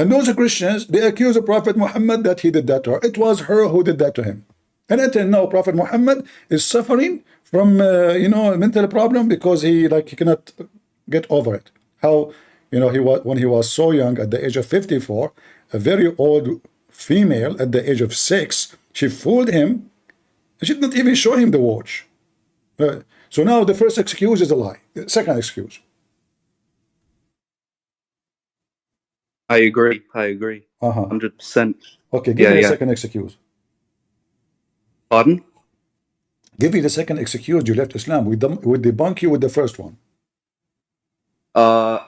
Speaker 1: And those Christians, they accuse the Prophet Muhammad that he did that to her. It was her who did that to him. And until now, Prophet Muhammad is suffering from, a mental problem because he cannot get over it. How, when he was so young at the age of 54, a very old female at the age of 6, she fooled him. She did not even show him the watch. So now the first excuse is a lie. The second excuse.
Speaker 5: I agree. 100%.
Speaker 1: Okay, give me the second excuse.
Speaker 5: Pardon?
Speaker 1: Give me the second excuse. You left Islam. We debunk you with the first one.
Speaker 5: I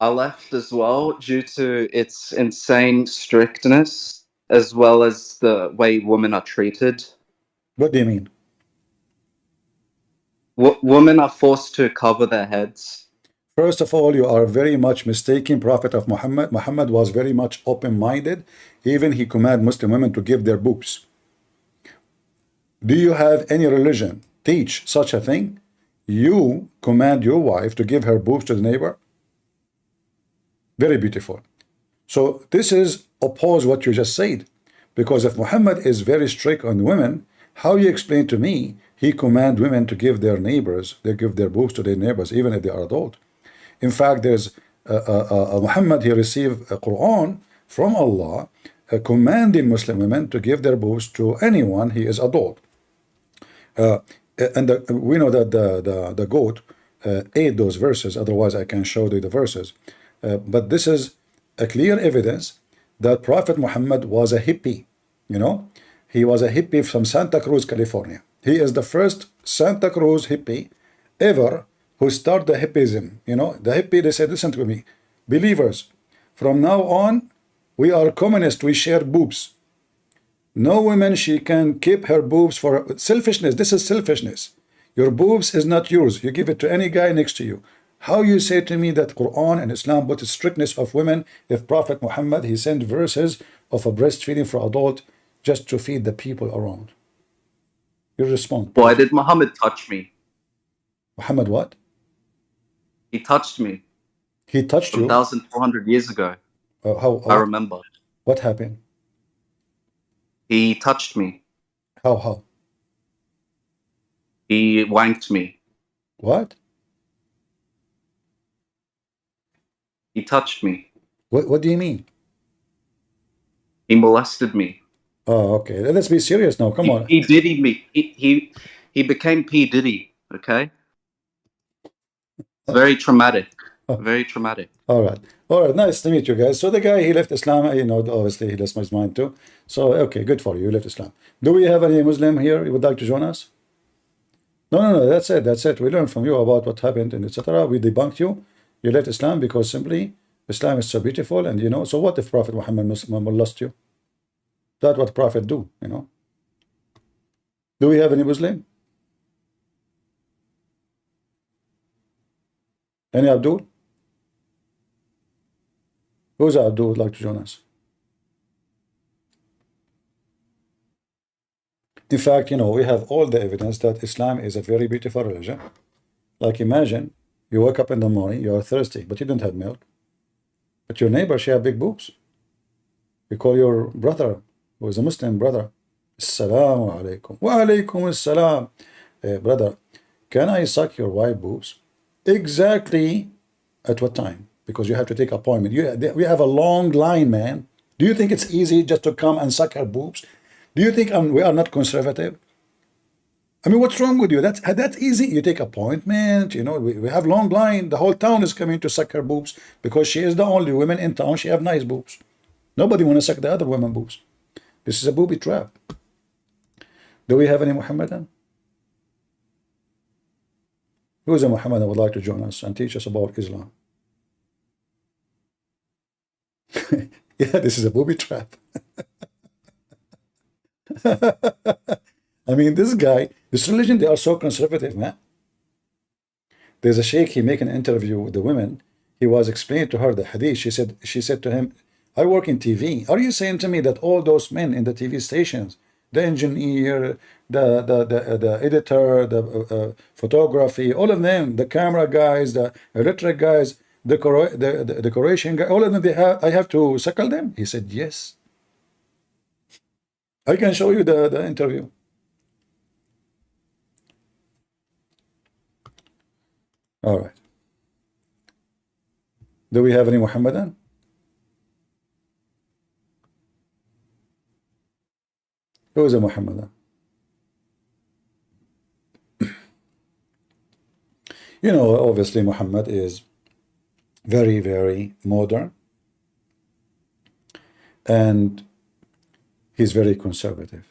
Speaker 5: left as well due to its insane strictness, as well as the way women are treated.
Speaker 1: What do you mean?
Speaker 5: Women are forced to cover their heads.
Speaker 1: First of all, you are very much mistaken prophet of Muhammad. Muhammad was very much open-minded. Even he commanded Muslim women to give their boobs. Do you have any religion teach such a thing? You command your wife to give her boobs to the neighbor? Very beautiful. So this is oppose what you just said. Because if Muhammad is very strict on women, how you explain to me he command women to give their neighbors, they give their boobs to their neighbors, even if they are adult? In fact, there's Muhammad, he received a Quran from Allah commanding Muslim women to give their boobs to anyone he is adult. We know that the goat ate those verses, otherwise I can show you the verses. But this is a clear evidence that Prophet Muhammad was a hippie. He was a hippie from Santa Cruz, California. He is the first Santa Cruz hippie ever who started the hippism. The hippie, they said, listen to me, believers, from now on, we are communists, we share boobs. No woman, she can keep her boobs for selfishness. This is selfishness. Your boobs is not yours. You give it to any guy next to you. How you say to me that Quran and Islam put the strictness of women if Prophet Muhammad, he sent verses of a breastfeeding for adult just to feed the people around? You respond.
Speaker 5: Why did Muhammad touch me?
Speaker 1: Muhammad what?
Speaker 5: He touched me.
Speaker 1: He touched you?
Speaker 5: 1,400 years ago. I remember.
Speaker 1: What happened?
Speaker 5: He touched me.
Speaker 1: How?
Speaker 5: He wanked me.
Speaker 1: What?
Speaker 5: He touched me.
Speaker 1: What do you mean?
Speaker 5: He molested me.
Speaker 1: Oh, okay. Let's be serious now. Come on.
Speaker 5: He diddy me. He became P. Diddy. Okay. It's very traumatic. Very traumatic.
Speaker 1: All right. All right. Nice to meet you guys. So the guy, he left Islam, you know, obviously he lost his mind too. So, okay, good for you. You left Islam. Do we have any Muslim here who would like to join us? No. That's it. That's it. We learned from you about what happened and etc. We debunked you. You left Islam because simply Islam is so beautiful, and you know. So what if Prophet Muhammad lost you? That's what Prophet do, you know. Do we have any Muslim? Any Abdul? Who's Abdul would like to join us? In fact, you know, we have all the evidence that Islam is a very beautiful religion. Like imagine you wake up in the morning, you are thirsty, but you don't have milk. But your neighbor, she have big boobs. You call your brother, who is a Muslim brother, Assalamu alaikum. Wa alaikum assalam. Brother, can I suck your white boobs? Exactly at what time? Because you have to take appointment. We have a long line, man. Do you think it's easy just to come and suck her boobs? Do you think we are not conservative? I mean, what's wrong with you? That's easy. You take appointment, you know, we have long line. The whole town is coming to suck her boobs because she is the only woman in town. She have nice boobs. Nobody want to suck the other woman boobs. This is a booby trap. Do we have any Muhammadan? Who is a Muhammadan would like to join us and teach us about Islam? Yeah, this is a booby trap. I mean, this guy, this religion, they are so conservative, man. There's a sheikh, he make an interview with the women. He was explaining to her the hadith. She said to him, I work in TV. Are you saying to me that all those men in the TV stations, the engineer, the editor, the photography, all of them, the camera guys, the electric guys, the decoration guy, all of them, I have to suckle them? He said, yes. I can show you the interview. All right. Do we have any Muhammadan? Who is a Muhammadan? You know, obviously Muhammad is very, very modern, and he's very conservative.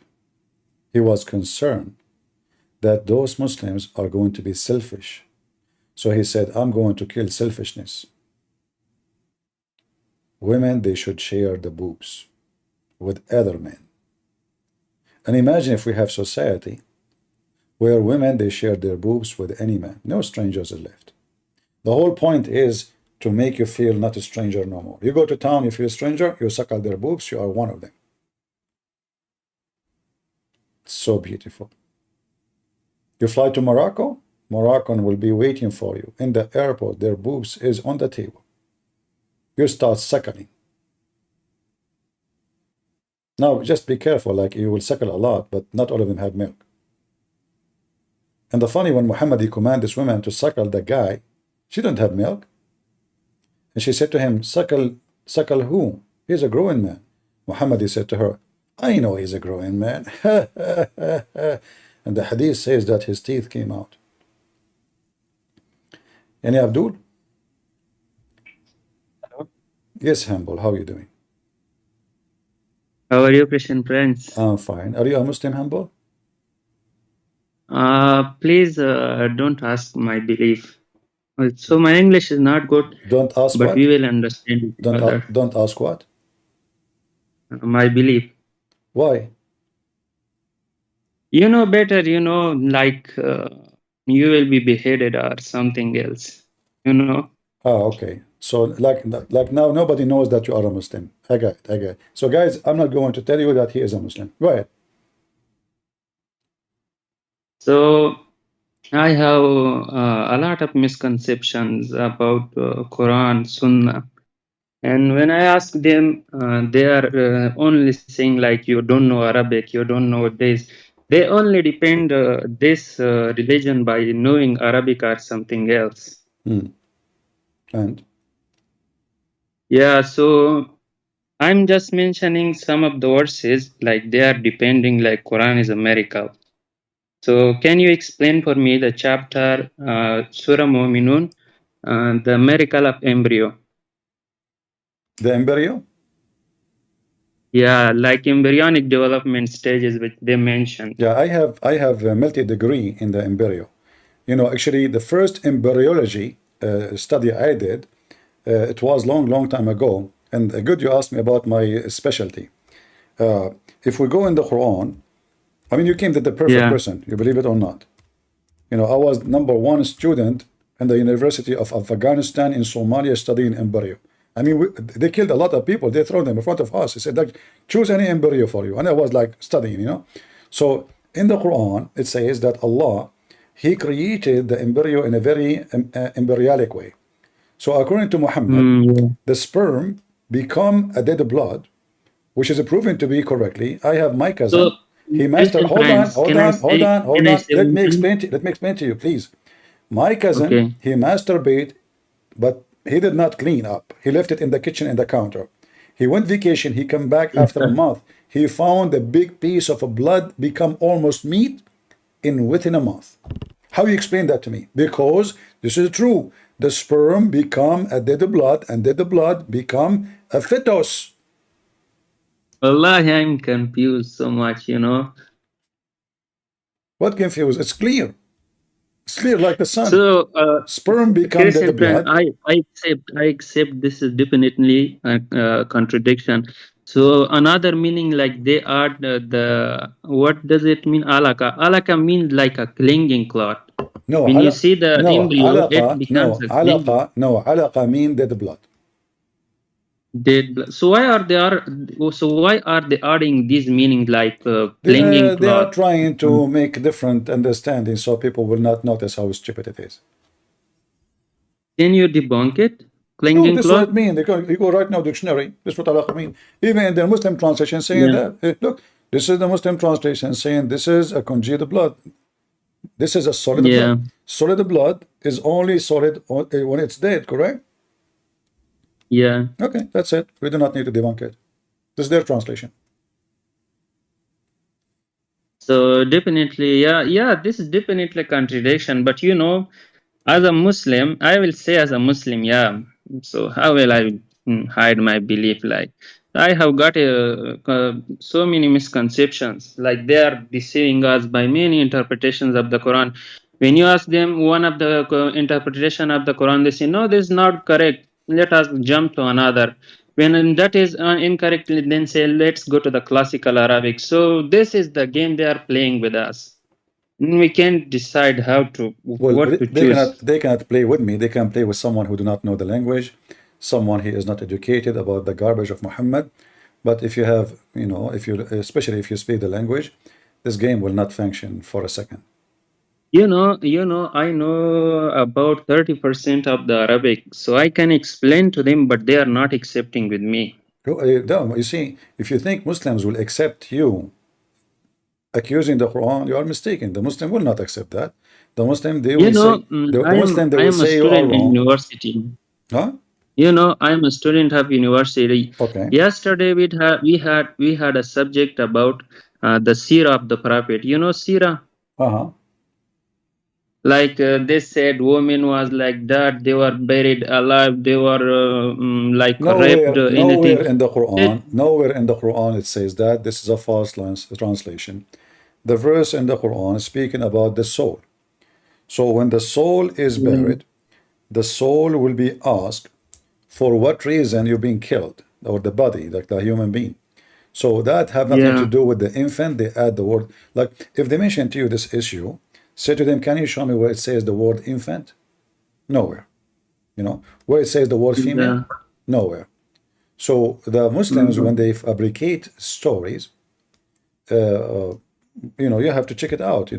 Speaker 1: He was concerned that those Muslims are going to be selfish. So he said, I'm going to kill selfishness. Women, they should share the boobs with other men. And imagine if we have society where women, they share their boobs with any man. No strangers are left. The whole point is to make you feel not a stranger no more. You go to town, you feel a stranger, you suckle their boobs, you are one of them. It's so beautiful. You fly to Morocco, Moroccan will be waiting for you. In the airport, their boobs is on the table. You start suckling. Now, just be careful, like you will suckle a lot, but not all of them have milk. And the funny, when Muhammad, he commanded this woman to suckle the guy, she didn't have milk. And she said to him, suckle who? He's a growing man. Muhammad, he said to her, I know he's a growing man. And the hadith says that his teeth came out. Any Abdul?
Speaker 6: Hello.
Speaker 1: Yes, Humble, how are you doing?
Speaker 6: How are you, Christian friends?
Speaker 1: I'm fine. Are you a Muslim, Humble?
Speaker 6: Please don't ask my belief. So my English is not good,
Speaker 1: Don't ask
Speaker 6: but
Speaker 1: what?
Speaker 6: we will understand each other.
Speaker 1: Don't ask what?
Speaker 6: My belief.
Speaker 1: Why?
Speaker 6: You know better, you know, like you will be beheaded or something else, you know.
Speaker 1: Oh, okay. So like now nobody knows that you are a Muslim. I got it. So guys, I'm not going to tell you that he is a Muslim. Go ahead.
Speaker 6: So I have a lot of misconceptions about Quran, Sunnah. And when I ask them, they are only saying like, you don't know Arabic, you don't know this. They only depend this religion by knowing Arabic or something else.
Speaker 1: And
Speaker 6: Yeah, so I'm just mentioning some of the verses, like they are depending, like Quran is a miracle. So can you explain for me the chapter Surah Mu'minun, the miracle of embryo?
Speaker 1: the embryo?
Speaker 6: Yeah, like embryonic development stages which they mentioned.
Speaker 1: Yeah, I have a multi-degree in the embryo. You know, actually, the first embryology study I did, it was long time ago. And good you asked me about my specialty. If we go in the Quran, I mean, you came to the perfect
Speaker 6: Yeah.
Speaker 1: person, you believe it or not. You know, I was #1 student in the University of Afghanistan in Somalia studying embryo. I mean, they killed a lot of people. They throw them in front of us. They said, like, choose any embryo for you. And I was like studying, you know. So in the Quran, it says that Allah, He created the embryo in a very embryonic way. So according to Muhammad,
Speaker 6: Yeah.
Speaker 1: the sperm become a dead blood, which is proven to be correctly. I have my
Speaker 6: So,
Speaker 1: cousin. He mastered.
Speaker 6: Christian
Speaker 1: Hold on,
Speaker 6: friends,
Speaker 1: hold
Speaker 6: can I
Speaker 1: on, hold
Speaker 6: say
Speaker 1: on,
Speaker 6: can
Speaker 1: hold
Speaker 6: I
Speaker 1: on.
Speaker 6: say
Speaker 1: Let
Speaker 6: one
Speaker 1: me
Speaker 6: thing?
Speaker 1: explain to let me explain to you, please. My cousin,
Speaker 6: Okay.
Speaker 1: he masturbate, but he did not clean up. He left it in the kitchen in the counter. He went vacation. He come back after a month. He found a big piece of blood become almost meat in within a month. How you explain that to me? Because this is true. The sperm become a dead blood, and dead blood become a fetus.
Speaker 6: Wallahi, I'm confused so much, you know.
Speaker 1: What confused? It's clear. It's clear like the sun.
Speaker 6: So,
Speaker 1: Sperm become
Speaker 6: Christian
Speaker 1: dead
Speaker 6: friend,
Speaker 1: blood.
Speaker 6: I accept this is definitely a contradiction. So another meaning, like they are the what does it mean? Alaka. Alaka means like a clinging cloth.
Speaker 1: No,
Speaker 6: When you see the embryo, it becomes a clinging
Speaker 1: alaqa mean dead blood.
Speaker 6: dead. So why are they are? So why are they adding this meaning like clinging
Speaker 1: They are
Speaker 6: cloth?
Speaker 1: trying to make different understanding so people will not notice how stupid it is.
Speaker 6: Can you debunk it?
Speaker 1: No,
Speaker 6: Clinging
Speaker 1: this is what
Speaker 6: cloth?
Speaker 1: it means. You go right now dictionary. This is what alaqa mean. Even in the Muslim translation saying
Speaker 6: Yeah.
Speaker 1: that. Look, this is the Muslim translation saying this is a congealed blood. This is a solid
Speaker 6: Yeah.
Speaker 1: blood. Solid blood is only solid when it's dead, correct?
Speaker 6: Yeah.
Speaker 1: Okay, that's it. We do not need to debunk it. This is their translation.
Speaker 6: So definitely, yeah, this is definitely a contradiction. But you know, as a Muslim, I will say as a Muslim, yeah. So how will I hide my belief? Like I have got so many misconceptions. Like they are deceiving us by many interpretations of the Quran. When you ask them one of the interpretation of the Quran, they say no, this is not correct. Let us jump to another. When that is incorrect, then say let's go to the classical Arabic. So this is the game they are playing with us. We can't decide how to
Speaker 1: Well,
Speaker 6: what to choose.
Speaker 1: they cannot play with me. They can play with someone who do not know the language, someone who is not educated about the garbage of Muhammad. But if you have, you know, if you especially if you speak the language, this game will not function for a second.
Speaker 6: I know about 30% of the Arabic, so I can explain to them, but they are not accepting with me.
Speaker 1: You see, if you think Muslims will accept you accusing the Quran, you are mistaken. The Muslim will not accept that. The Muslim they will say the Muslim they
Speaker 6: I
Speaker 1: will
Speaker 6: am a
Speaker 1: say you are
Speaker 6: student in
Speaker 1: wrong.
Speaker 6: university.
Speaker 1: Huh?
Speaker 6: I am a student of university.
Speaker 1: Okay.
Speaker 6: Yesterday we had a subject about the seerah of the Prophet. You know seerah?
Speaker 1: Uh-huh.
Speaker 6: Like they said women was like that, they were buried alive, they were like raped, anything.
Speaker 1: Nowhere in the Quran it says that. This is a false translation. The verse in the Quran is speaking about the soul. So when the soul is buried, the soul will be asked for what reason you've been killed, or the body, like the human being. So that have nothing to
Speaker 6: Yeah,
Speaker 1: do with the infant. They add the word, like if they mention to you this issue, say to them, can you show me where it says the word infant? Nowhere. You know, where it says the word female?
Speaker 6: yeah.
Speaker 1: Nowhere. So the Muslims, when
Speaker 6: Mhm.
Speaker 1: they fabricate stories, you have to check it out.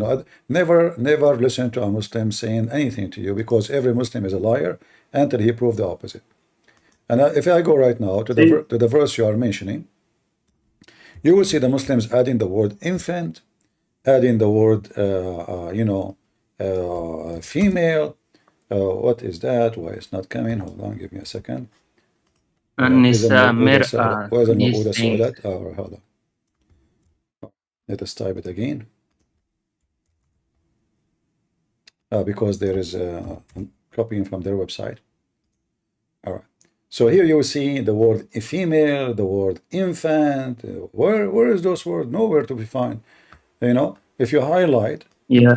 Speaker 1: Never listen to a Muslim saying anything to you, because every Muslim is a liar until he proves the opposite. And if I go right now to
Speaker 6: See,
Speaker 1: the verse you are mentioning, you will see the Muslims adding the word infant adding the word, female. What is that? Why it's not coming? Hold on, give me a second. إذا
Speaker 6: النساء
Speaker 1: الموءودة سئلت
Speaker 6: مرأة,
Speaker 1: وإذا
Speaker 6: these
Speaker 1: الموءودة
Speaker 6: things.
Speaker 1: سئلت. hold on. Let us type it again. Because there is I'm copying from their website. All right. So here you will see the word female, the word infant. Where is those words? Nowhere to be found. If you highlight,
Speaker 6: Yeah,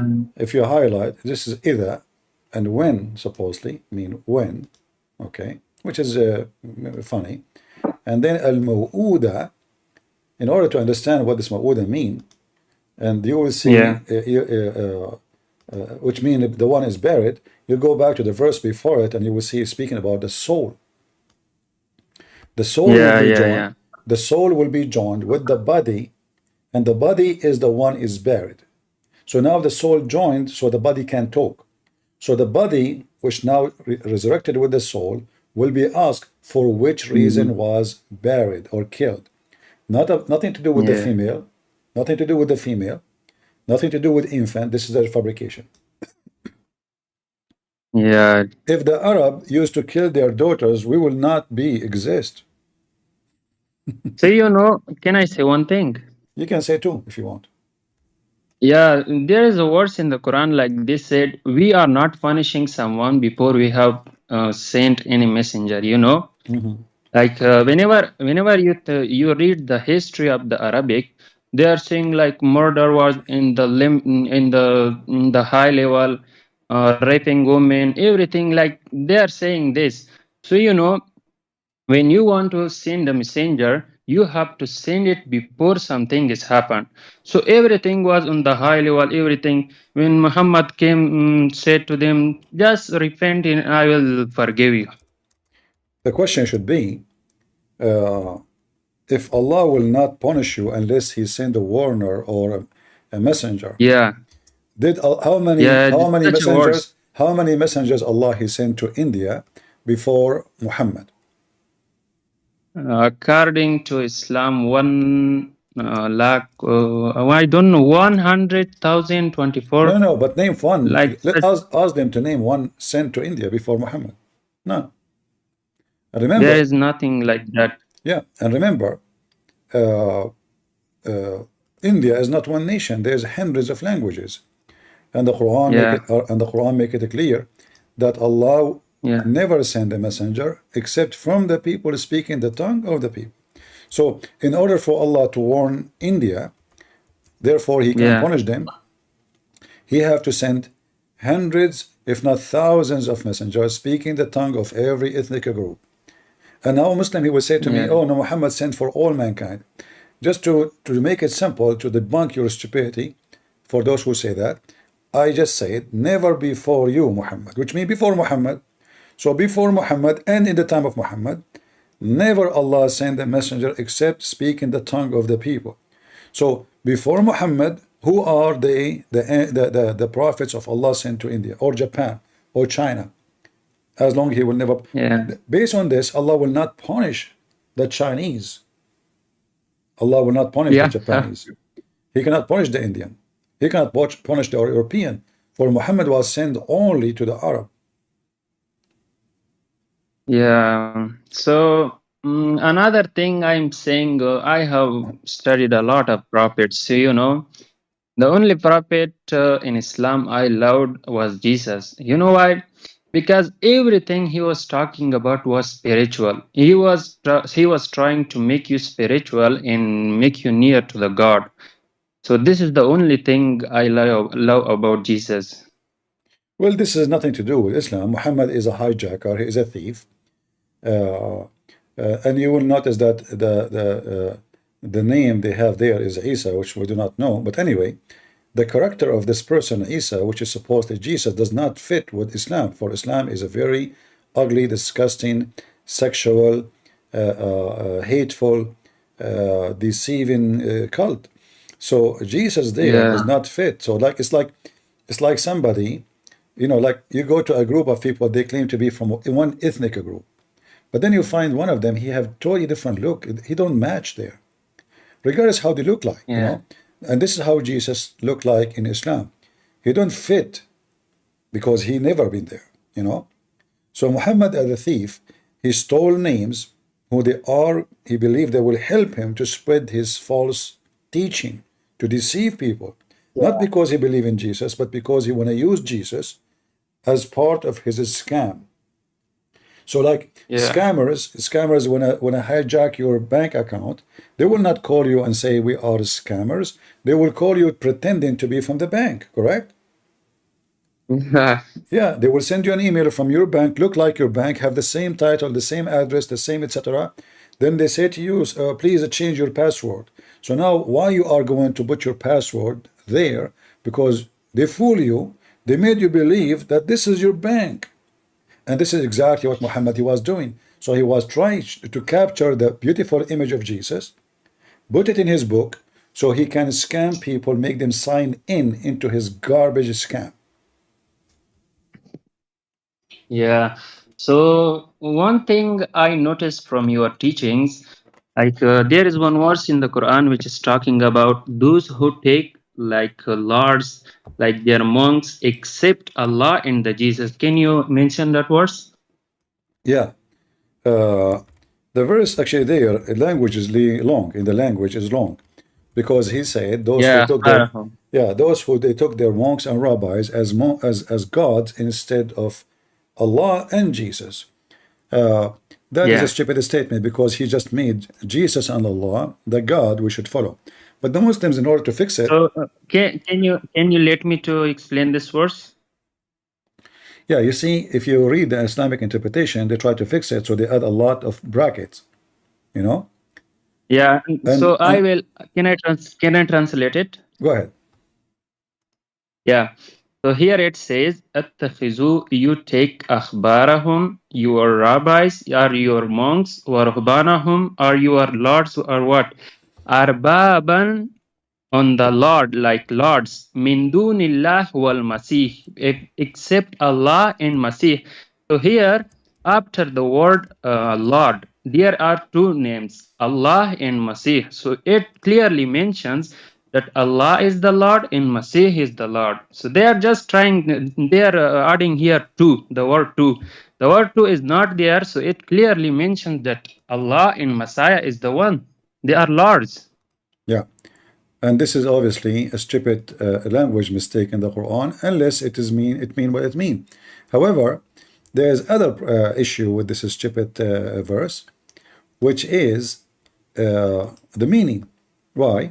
Speaker 1: this is either and when, supposedly, mean when, okay, which is funny. And then al-maw'uda, in order to understand what this maw'uda mean, and you will see,
Speaker 6: yeah,
Speaker 1: which means the one is buried, you go back to the verse before it and you will see it speaking about the soul. The soul will
Speaker 6: yeah,
Speaker 1: be
Speaker 6: yeah,
Speaker 1: joined.
Speaker 6: yeah,
Speaker 1: The soul will be joined with the body, and the body is the one is buried. So now the soul joined, so the body can talk. So the body, which now resurrected with the soul, will be asked for which reason
Speaker 6: Mhm.
Speaker 1: was buried or killed. Nothing to do with the
Speaker 6: Yeah,
Speaker 1: female, nothing to do with the female, nothing to do with infant. This is a fabrication.
Speaker 6: yeah.
Speaker 1: If the Arab used to kill their daughters, we will not be exist.
Speaker 6: So, can I say one thing?
Speaker 1: You can say two if you want.
Speaker 6: Yeah, there is a verse in the Quran like this said, we are not punishing someone before we have sent any messenger, Like whenever you read the history of the Arabic, they are saying like murder was in the in the high level, raping women, everything like they are saying this. So when you want to send a messenger, you have to send it before something is happened. So everything was on the high level, everything. When Muhammad came, said to them, just repent and I will forgive you.
Speaker 1: The question should be, uh, if Allah will not punish you unless He send a warner or a messenger,
Speaker 6: Yeah,
Speaker 1: did how many
Speaker 6: yeah,
Speaker 1: how many
Speaker 6: such a words.
Speaker 1: messengers Allah He sent to India before Muhammad?
Speaker 6: According to Islam, 1 lakh, I don't know, 100,024,
Speaker 1: No, but name one.
Speaker 6: like
Speaker 1: Let
Speaker 6: such.
Speaker 1: us ask them to name one sent to India before Muhammad. No. And
Speaker 6: There
Speaker 1: remember,
Speaker 6: is nothing like that.
Speaker 1: yeah, and remember, uh, India is not one nation. There's hundreds of languages. And the Quran
Speaker 6: Yeah,
Speaker 1: make it clear that Allah
Speaker 6: yeah,
Speaker 1: never send a messenger except from the people speaking the tongue of the people. So in order for Allah to warn India, therefore He can
Speaker 6: yeah,
Speaker 1: punish them, He have to send hundreds, if not thousands of messengers speaking the tongue of every ethnic group. And now a Muslim, he will say to me,
Speaker 6: yeah,
Speaker 1: oh no, Muhammad sent for all mankind. Just to make it simple, to debunk your stupidity, for those who say that, I just said, never before you, Muhammad, which means before Muhammad. So before Muhammad and in the time of Muhammad, never Allah sent a messenger except speaking the tongue of the people. So before Muhammad, who are the prophets of Allah sent to India or Japan or China? As long He will never.
Speaker 6: yeah,
Speaker 1: Based on this, Allah will not punish the Chinese. Allah will not punish the
Speaker 6: yeah,
Speaker 1: Japanese. He cannot punish the Indian. He cannot punish the European. For Muhammad was sent only to the Arab.
Speaker 6: yeah. So another thing I'm saying, I have studied a lot of prophets. So the only prophet in Islam I loved was Jesus. You know why? Because everything he was talking about was spiritual. He was trying to make you spiritual and make you near to the God. So this is the only thing I love about Jesus.
Speaker 1: Well, this has nothing to do with Islam. Muhammad is a hijacker. He is a thief. Uh, and you will notice that the name they have there is Isa, which we do not know. But anyway, the character of this person, Isa, which is supposedly Jesus, does not fit with Islam. For Islam is a very ugly, disgusting, sexual, hateful, deceiving cult. So Jesus there does
Speaker 6: Yeah,
Speaker 1: not fit. So it's like somebody, like you go to a group of people, they claim to be from one ethnic group. But then you find one of them, he have totally different look. He don't match there, regardless how they look like.
Speaker 6: yeah,
Speaker 1: And this is how Jesus looked like in Islam. He don't fit because he never been there, you know. So Muhammad as a thief, he stole names who they are, he believed they will help him to spread his false teaching, to deceive people. Not because he believed in Jesus, but because he want to use Jesus as part of his scam. So like
Speaker 6: Yeah.
Speaker 1: scammers wanna hijack your bank account, they will not call you and say we are scammers. They will call you pretending to be from the bank, correct?
Speaker 6: Yeah.
Speaker 1: Yeah, they will send you an email from your bank, look like your bank, have the same title, the same address, the same etc. Then they say to you, please change your password. So now why you are going to put your password there? Because they fool you. They made you believe that this is your bank. And this is exactly what Muhammad he was doing. So he was trying to capture the beautiful image of Jesus, put it in his book, so he can scam people, make them sign in into his garbage scam.
Speaker 6: Yeah. So one thing I noticed from your teachings, like there is one verse in the Quran which is talking about those who take like lords, like their monks, accept Allah and the Jesus. Can you mention that verse?
Speaker 1: Yeah. The verse actually there, language is long, in the language is long. Because he said those who
Speaker 6: Yeah.
Speaker 1: took their those who they took their monks and rabbis as gods instead of Allah and Jesus. That is a
Speaker 6: Yeah.
Speaker 1: stupid statement because he just made Jesus and Allah the God we should follow. But the Muslims, in order to fix it,
Speaker 6: So can you let me to explain this verse?
Speaker 1: yeah, you see, if you read the Islamic interpretation, they try to fix it, so they add a lot of brackets, you know.
Speaker 6: Yeah. So
Speaker 1: And
Speaker 6: I will. Can I translate it?
Speaker 1: go ahead.
Speaker 6: Yeah. So here it says, "Attakhizu," you take akhbarahum, your rabbis, are your monks, warahbanahum, are your lords, or what? Arbaban, on the Lord, like lords, min dunillah wal Masih, except Allah and Masih. So here, after the word Lord, there are two names, Allah and Masih. So it clearly mentions that Allah is the Lord and Masih is the Lord. So they are just trying, they are adding here two, the word two. The word two is not there, so it clearly mentions that Allah and Messiah is the one. They are lords.
Speaker 1: Yeah. And this is obviously a stupid language mistake in the Quran, unless it mean what it mean. However, there is other issue with this stupid verse, which is the meaning. Why?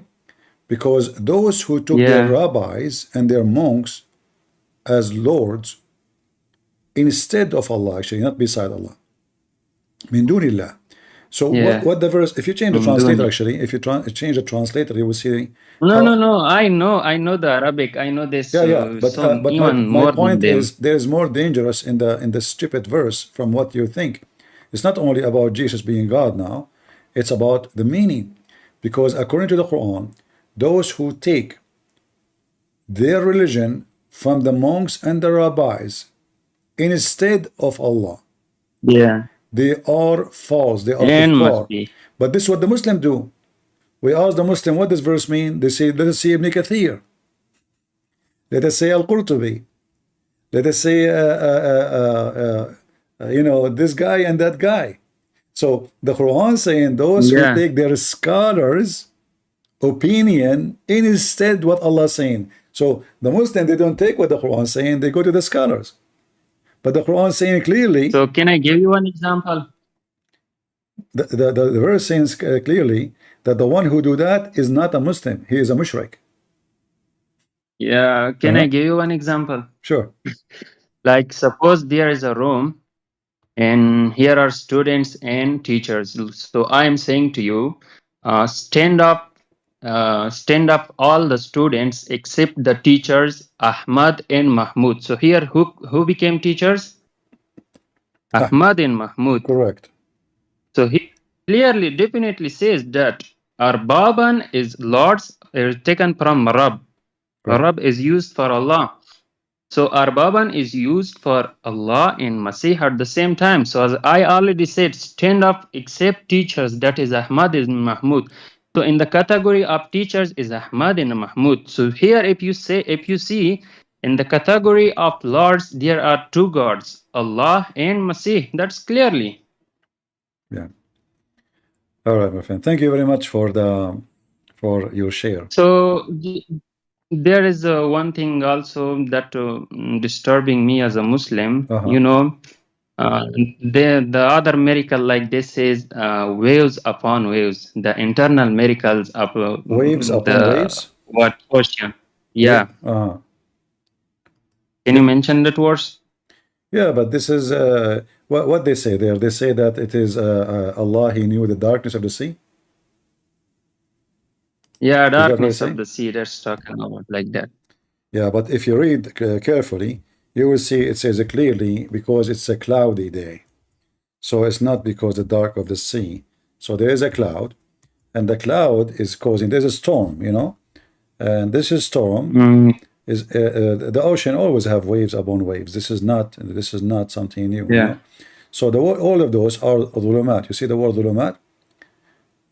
Speaker 1: Because those who took their
Speaker 6: Yeah.
Speaker 1: rabbis and their monks as lords instead of Allah, actually not beside Allah, min dunillah. So
Speaker 6: Yeah.
Speaker 1: what the verse? If you change the
Speaker 6: From
Speaker 1: translator,
Speaker 6: doing.
Speaker 1: actually, if you change the translator, you will see
Speaker 6: No, no,
Speaker 1: how.
Speaker 6: no. I know the Arabic. I know this
Speaker 1: Yeah.
Speaker 6: song
Speaker 1: But
Speaker 6: even
Speaker 1: my
Speaker 6: more than
Speaker 1: point
Speaker 6: them.
Speaker 1: is there is more dangerous in the stupid verse from what you think. It's not only about Jesus being God now, it's about the meaning. Because according to the Quran, those who take their religion from the monks and the rabbis instead of Allah,
Speaker 6: Yeah,
Speaker 1: they are false, they are
Speaker 6: and must
Speaker 1: kuffar.
Speaker 6: be.
Speaker 1: But this is what the Muslim do. We ask the Muslim, what does verse mean? They say, let us see Ibn Kathir. Let us say Al-Qurtubi. Let us say, this guy and that guy. So the Quran saying those who
Speaker 6: Yeah.
Speaker 1: take their scholars' opinion instead what Allah saying. So the Muslim, they don't take what the Quran saying, they go to the scholars. But the Quran saying clearly,
Speaker 6: So can I give you one example?
Speaker 1: the verse saying clearly that the one who do that is not a Muslim, he is a mushrik.
Speaker 6: Yeah. Can I give you one example?
Speaker 1: Sure.
Speaker 6: Like suppose there is a room and here are students and teachers. So I am saying to you, stand up all the students except the teachers Ahmad and Mahmoud. So here who became teachers? Ahmad and Mahmoud.
Speaker 1: Correct.
Speaker 6: So he clearly, definitely says that Arbaban is lords taken from Rab.
Speaker 1: Right.
Speaker 6: Rab is used for Allah. So Arbaban is used for Allah and Masih at the same time. So as I already said, stand up except teachers, that is Ahmad and Mahmud. So in the category of teachers is Ahmad and Mahmud. So here, if you see in the category of lords, there are two gods, Allah and Masih. That's clearly.
Speaker 1: Yeah. All right, my friend. Thank you very much for your share.
Speaker 6: So there is one thing also that disturbing me as a Muslim. You know, the other miracle, like this, is waves upon waves. The internal miracles of
Speaker 1: Waves upon
Speaker 6: the
Speaker 1: waves.
Speaker 6: what ocean? Yeah. Can you mention that words?
Speaker 1: Yeah, but this is what they say there. They say that it is Allah. He knew the darkness of the sea.
Speaker 6: Yeah, darkness of the sea. That's talking about like that.
Speaker 1: Yeah, but if you read carefully, you will see it says clearly because it's a cloudy day. So it's not because the dark of the sea. So there is a cloud, and the cloud is causing. There's a storm, you know, and this is storm. Is the ocean always have waves upon waves. This is not something new.
Speaker 6: Yeah.
Speaker 1: You know? So all of those are dhulumat. You see the word dhulumat?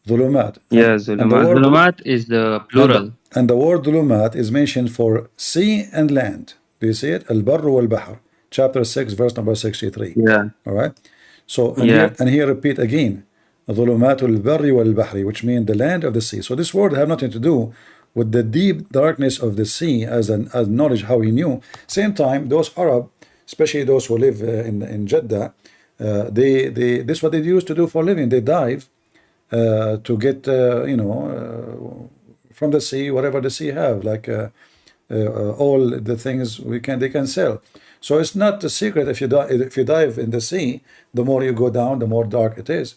Speaker 1: Dhulumat.
Speaker 6: Yeah, zulumat. Dhulumat is the plural.
Speaker 1: And the word dhulumat is mentioned for sea and land. Do you see it? Al-barru wal-bahr. Chapter 6, verse number 63.
Speaker 6: Yeah.
Speaker 1: All right. So and here repeat again. dhulumat al-barri wal-bahri, which means the land of the sea. So this word have nothing to do with the deep darkness of the sea as knowledge how he knew. Same time, those Arab, especially those who live in Jeddah, this is what they used to do for living. They dive to get from the sea whatever the sea have, like all the things they can sell. So it's not a secret if you dive in the sea, the more you go down, the more dark it is.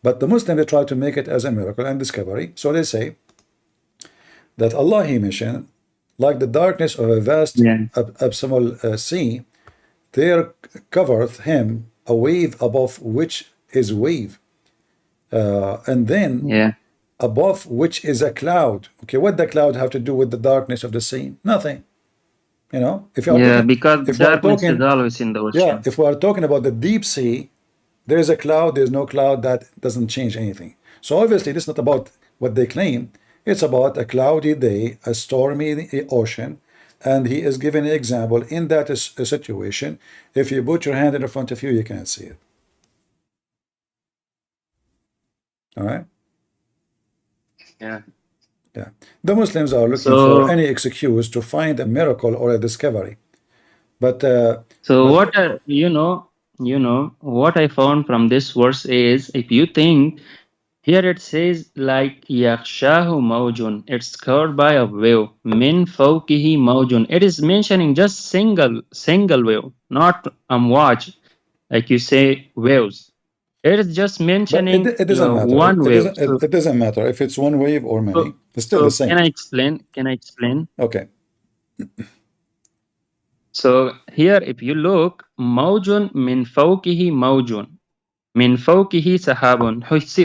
Speaker 1: But the Muslim, they try to make it as a miracle and discovery. So they say that Allah, he mentioned, like the darkness of a vast abysmal sea, there covereth him a wave above which is wave, and then above which is a cloud. Okay, what the cloud have to do with the darkness of the sea? Nothing. You know, if you are talking,
Speaker 6: because
Speaker 1: if
Speaker 6: darkness is always in the ocean.
Speaker 1: Yeah, if we are talking about the deep sea, there is a cloud, there's no cloud, that doesn't change anything. So obviously this is not about what they claim. It's about a cloudy day, a stormy ocean, and he is giving an example in that situation. If you put your hand in front of you, you can't see it. All right?
Speaker 6: Yeah.
Speaker 1: Yeah. The Muslims are looking for any excuse to find a miracle or a discovery. But
Speaker 6: what what I found from this verse is, if you think here it says like yakhshahu mawjun, it's covered by a wave, min fawqihi mawjun. It is mentioning just single wave, not amwaj, like you say waves. It is just mentioning
Speaker 1: it doesn't matter.
Speaker 6: one wave.
Speaker 1: It doesn't matter if it's one wave or many. It's still the same.
Speaker 6: Can I explain?
Speaker 1: Okay.
Speaker 6: So here, if you look, mawjun min fawqihi mawjun. Min fawqihi sahabun.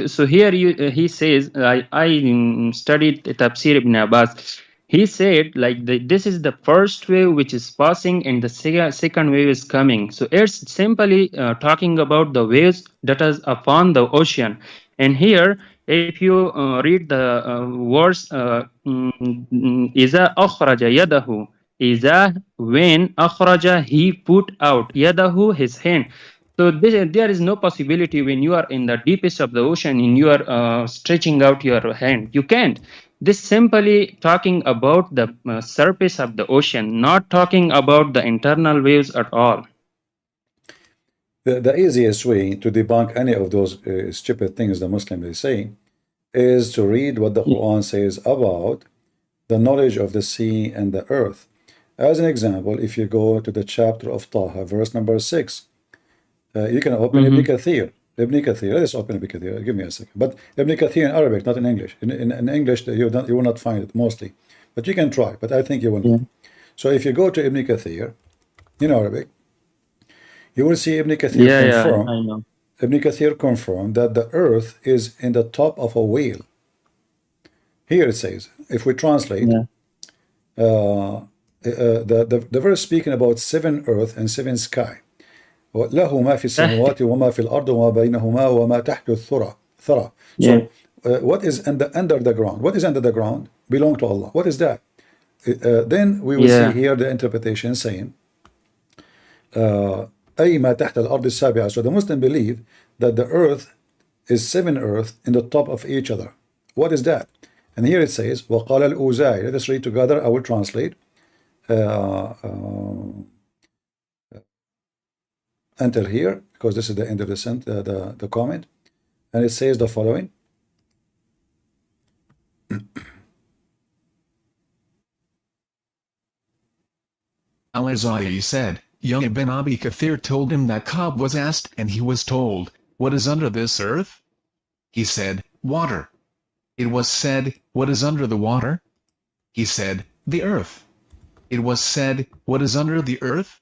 Speaker 6: So here he says, I studied Tafsir Ibn Abbas. He said like this is the first wave which is passing and the second wave is coming. So it's simply talking about the waves that is upon the ocean. And here, if you read the verse, Iza akhraja yadahu. Iza, when akhraja, he put out, yadahu, his hand. So there is no possibility when you are in the deepest of the ocean and you are stretching out your hand. You can't. This simply talking about the surface of the ocean, not talking about the internal waves at all.
Speaker 1: The easiest way to debunk any of those stupid things the Muslims say is to read what the Quran says about the knowledge of the sea and the earth. As an example, if you go to the chapter of Taha, verse number 6, you can open Ibn Kathir. Ibn Kathir, let's open Ibn Kathir. Give me a second. But Ibn Kathir in Arabic, not in English. In English, you will not find it mostly. But you can try, but I think you will not. So if you go to Ibn Kathir in Arabic, you will see Ibn Kathir confirm.
Speaker 6: I know.
Speaker 1: Ibn Kathir confirmed that the earth is in the top of a whale. Here it says, if we translate, the verse speaking about 7 earth and 7 sky. له ما في السماوات وما في الأرض وما بينهما وما تحت الثرى. So what is under the ground? What is under the ground belong to Allah. What is that? Then we will see
Speaker 6: Yeah.
Speaker 1: here the interpretation saying أي ما تحت الأرض السابعة. So the Muslim believe that the earth is 7 earth in the top of each other. What is that? And here it says وقال الأوزاعي. Let us read together. I will translate. Enter here because this is the end of the comment, and it says the following.
Speaker 7: Al-Azai said, young Ibn Abi Kathir told him that Ka'b was asked and he was told, what is under this earth? He said, water. It was said, what is under the water? He said, the earth. It was said, what is under the earth?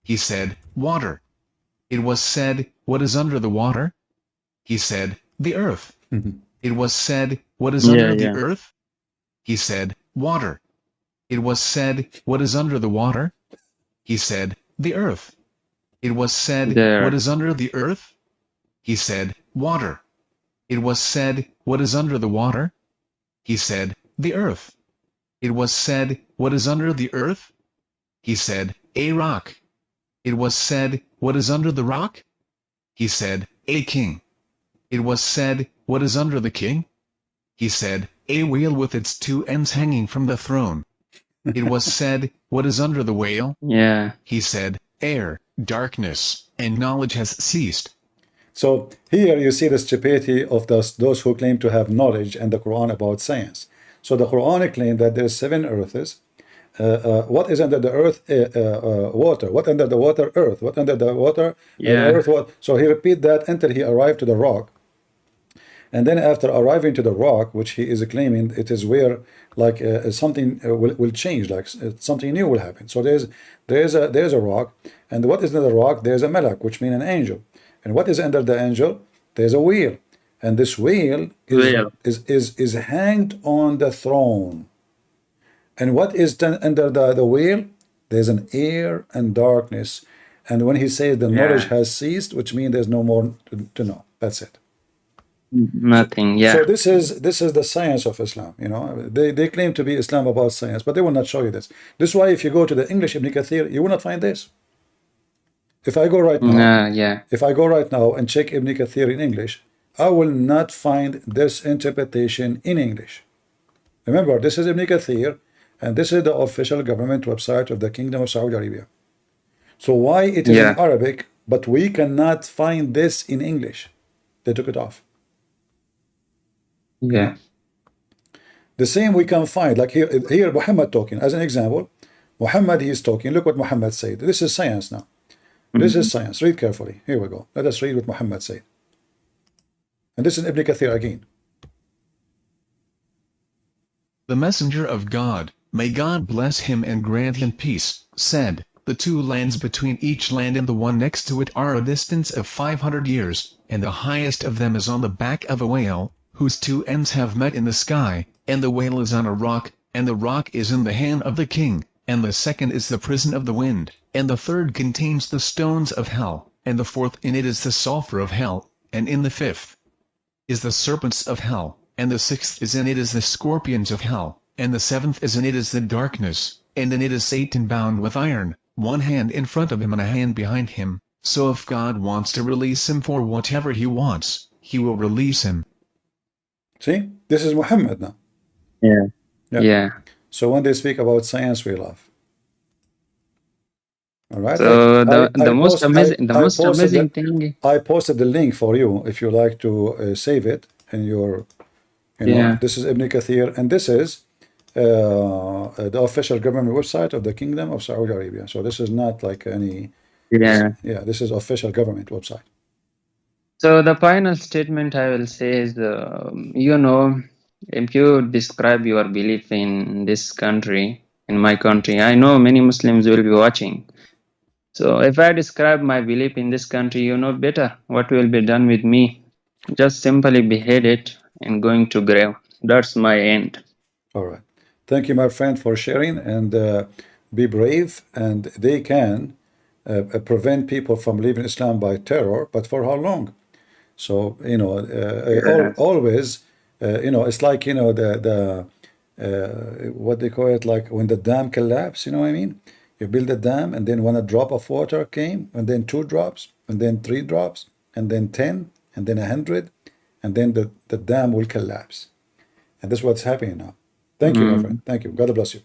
Speaker 7: He said, water. It was said, what is under the water? He said, the earth. It was said, what is under the earth? He said, water. It was said, what is under the water? He said, the earth. It was said, what is under the earth? He said, water. It was said, what is under the water? He said, the earth. It was said, what is under the earth? He said, a rock. It was said, what is under the rock? He said, a king. It was said, what is under the king? He said, a whale with its 2 ends hanging from the throne. It was said, what is under the whale?
Speaker 6: Yeah.
Speaker 7: He said, air, darkness, and knowledge has ceased.
Speaker 1: So here you see the stupidity of those who claim to have knowledge and the Quran about science. So the Quran claims that there's 7 earths. What is under the earth? Water. What under the water? Earth. What under the water? Earth. What? So he repeat that until he arrived to the rock. And then after arriving to the rock, which he is claiming it is where like something will change, like something new will happen. So there's a rock, and what is under the rock? There's a malak, which means an angel. And what is under the angel? There's a wheel, and this wheel is hanged on the throne. And what is under the wheel? There's an air and darkness. And when he says the knowledge has ceased, which means there's no more to know. That's it.
Speaker 6: Nothing.
Speaker 1: So this is the science of Islam. You know, they claim to be Islam about science, but they will not show you this. This is why if you go to the English Ibn Kathir, you will not find this. If I go right now, if I go right now and check Ibn Kathir in English, I will not find this interpretation in English. Remember, this is Ibn Kathir, and this is the official government website of the Kingdom of Saudi Arabia. So why it is in Arabic, but we cannot find this in English? They took it off.
Speaker 6: Yeah.
Speaker 1: The same we can find, like here Muhammad talking, as an example. Muhammad, he is talking. Look what Muhammad said. This is science now. This is science. Read carefully. Here we go. Let us read what Muhammad said. And this is Ibn Kathir again.
Speaker 7: The messenger of God, may God bless him and grant him peace, said, the 2 lands between each land and the one next to it are a distance of 500 years, and the highest of them is on the back of a whale, whose 2 ends have met in the sky, and the whale is on a rock, and the rock is in the hand of the king, and the second is the prison of the wind, and the third contains the stones of hell, and the fourth in it is the sulfur of hell, and in the fifth is the serpents of hell, and the sixth is in it is the scorpions of hell, and the seventh is in it is the darkness, and in it is Satan bound with iron, 1 hand in front of him and a hand behind him. So if God wants to release him for whatever he wants, he will release him.
Speaker 1: See, this is Muhammad now.
Speaker 6: Yeah.
Speaker 1: So when they speak about science, we laugh. All right.
Speaker 6: So the most amazing thing.
Speaker 1: I posted the link for you if you like to save it in your. You know, this is Ibn Kathir, and this is the official government website of the Kingdom of Saudi Arabia. So this is not like any. This is official government website.
Speaker 6: So the final statement I will say is, you know, if you describe your belief in this country, in my country, I know many Muslims will be watching. So if I describe my belief in this country, you know better what will be done with me. Just simply beheaded and going to grave. That's my end.
Speaker 1: All right. Thank you, my friend, for sharing, and be brave. And they can prevent people from leaving Islam by terror, but for how long? So, you know, always You know, it's like, you know, what they call it, like when the dam collapse, you know what I mean? You build a dam, and then when a drop of water came, and then 2 drops, and then 3 drops, and then 10, and then 100, and then the dam will collapse. And that's what's happening now. Thank you, my friend. Thank you. God bless you.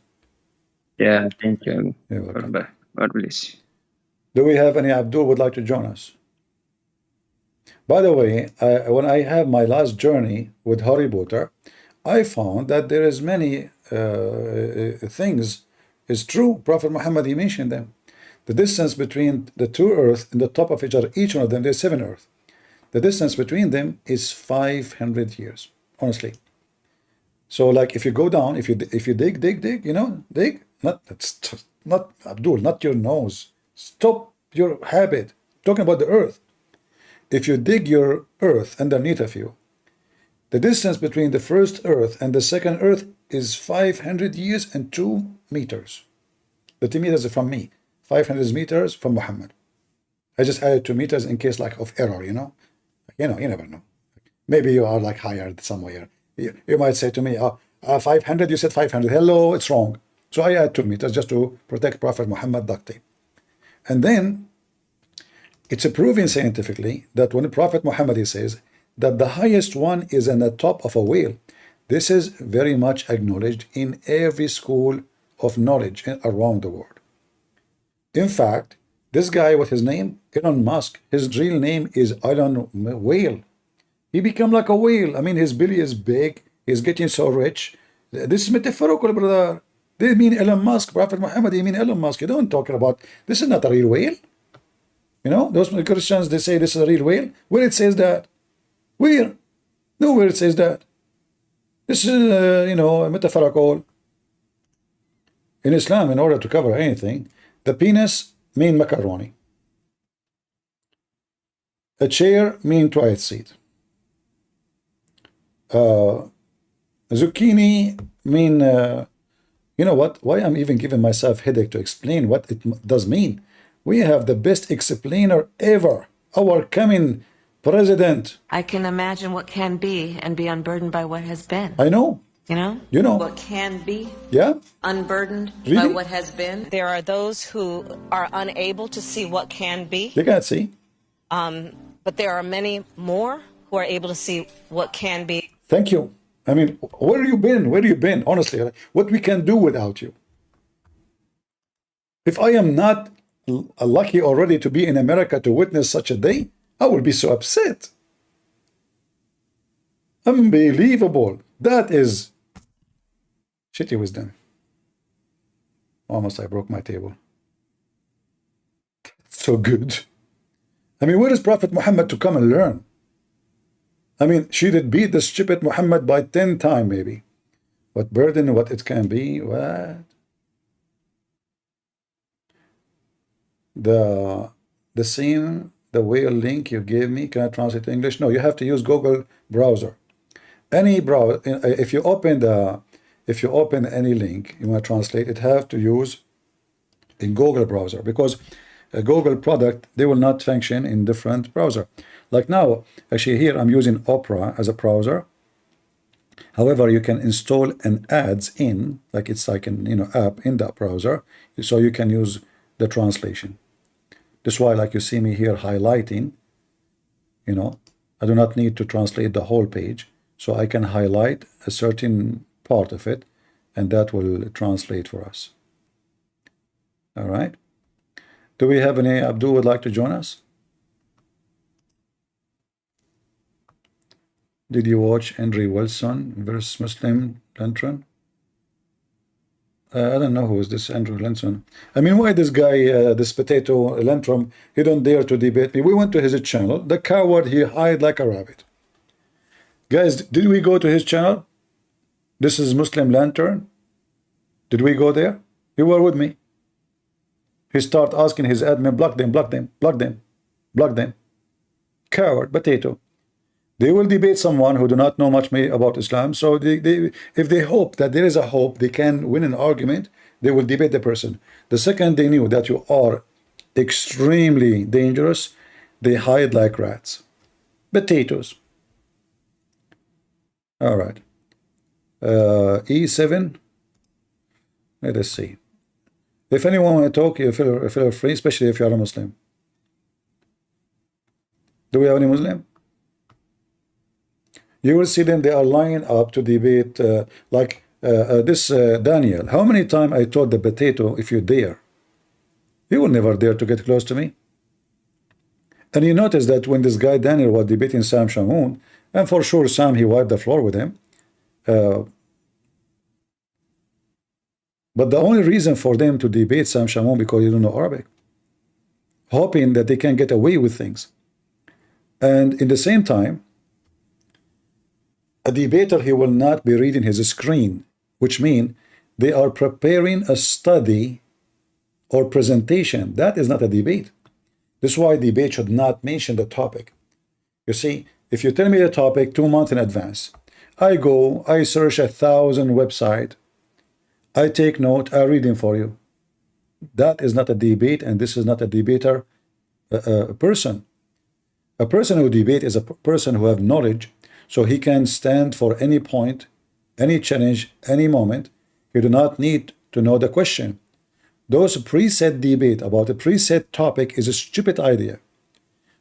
Speaker 6: Yeah, thank you.
Speaker 1: You're welcome.
Speaker 6: God bless you.
Speaker 1: Do we have any Abdul would like to join us? By the way, when I have my last journey with Harry Potter, I found that there is many things is true. Prophet Muhammad, he mentioned them. The distance between the 2 earths and the top of each other, each one of them, there's 7 earths. The distance between them is 500 years, honestly. So, like, if you go down, if you dig, you know, dig. Not Abdul, not your nose. Stop your habit. Talking about the earth. If you dig your earth underneath of you, the distance between the first earth and the second earth is 500 years and 2 meters. The 2 meters are from me. 500 meters from Muhammad. I just added 2 meters in case like of error, you know. You know, you never know. Maybe you are like higher somewhere. You might say to me, 500, you said 500. Hello, it's wrong. So I add 2 meters just to protect Prophet Muhammad ducty. And then it's proven scientifically that when Prophet Muhammad, he says that the highest one is on the top of a whale. This is very much acknowledged in every school of knowledge around the world. In fact, this guy, with his name, Elon Musk, his real name is Elon Whale. He become like a whale. I mean, his belly is big. He's getting so rich. This is metaphorical, brother. They mean Elon Musk. Prophet Muhammad, they mean Elon Musk. You don't talk about, this is not a real whale. You know, those Christians, they say this is a real whale. Where it says that? Where? Nowhere it says that. This is, you know, metaphorical. In Islam, in order to cover anything, the penis mean macaroni. A chair mean toilet seat. Zucchini mean, you know what? Why I'm even giving myself headache to explain what it does mean. We have the best explainer ever. Our coming president.
Speaker 4: I can imagine what can be and be unburdened by what has been.
Speaker 1: I know.
Speaker 4: You know?
Speaker 1: You know.
Speaker 4: What can be
Speaker 1: Yeah.
Speaker 4: unburdened by
Speaker 1: Really?
Speaker 4: what has been. There are those who are unable to see what can be.
Speaker 1: You can't see.
Speaker 4: But there are many more who are able to see what can be.
Speaker 1: Thank you. I mean, where have you been? Where have you been? Honestly, what we can do without you. If I am not lucky already to be in America to witness such a day, I will be so upset. Unbelievable. That is shitty wisdom. Almost I broke my table. So good. I mean, where is Prophet Muhammad to come and learn? I mean, she did beat the stupid Muhammad by 10 times maybe. What burden, what it can be, what? The scene, the whale link you gave me, can I translate to English? No, you have to use Google browser. Any browser, if you open any link you want to translate, it have to use in Google browser, because a Google product, they will not function in different browser. Like now, actually here I'm using Opera as a browser. However, you can install an ads in, like it's like an, you know, app in that browser, so you can use the translation. That's why, like you see me here highlighting, you know, I do not need to translate the whole page, so I can highlight a certain part of it, and that will translate for us. All right. Do we have any Abdul would like to join us? Did you watch Andrew Wilson versus Muslim Lantern? I don't know who is this Andrew Linson. I mean, why this guy, this potato Lantrum, he don't dare to debate me. We went to his channel. The coward, he hide like a rabbit. Guys, did we go to his channel? This is Muslim Lantern. Did we go there? You were with me. He start asking his admin, block them, block them, block them, block them. Coward, potato. They will debate someone who do not know much about Islam. So if they hope that there is a hope they can win an argument, they will debate the person. The second they knew that you are extremely dangerous, they hide like rats. Potatoes. All right. E7. Let us see. If anyone want to talk, you feel free, especially if you are a Muslim. Do we have any Muslim? You will see them, they are lining up to debate this Daniel. How many times I told the potato, if you dare, he will never dare to get close to me. And you notice that when this guy Daniel was debating Sam Shamoun, and for sure Sam, he wiped the floor with him. But the only reason for them to debate Sam Shamoun because you don't know Arabic, hoping that they can get away with things. And in the same time, a debater, he will not be reading his screen, which means they are preparing a study or presentation. That is not a debate. This is why debate should not mention the topic. You see, if you tell me the topic 2 months in advance, I go, I search 1,000 websites, I take note, I read them for you. That is not a debate, and this is not a debater person. A person who debate is a person who have knowledge, so he can stand for any point, any challenge, any moment. You do not need to know the question. Those preset debate about a preset topic is a stupid idea,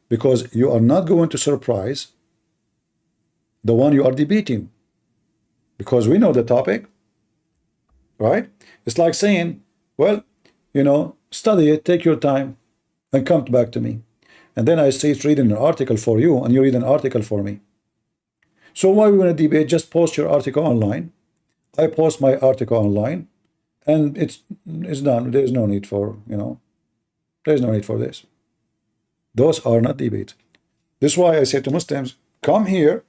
Speaker 1: because you are not going to surprise the one you are debating, because we know the topic, right? It's like saying, well, you know, study it, take your time, and come back to me. And then I say reading an article for you, and you read an article for me. So why we want to debate? Just post your article online. I post my article online, and it's done. There's no need for, you know, there's no need for this. Those are not debate. This is why I say to Muslims, come here.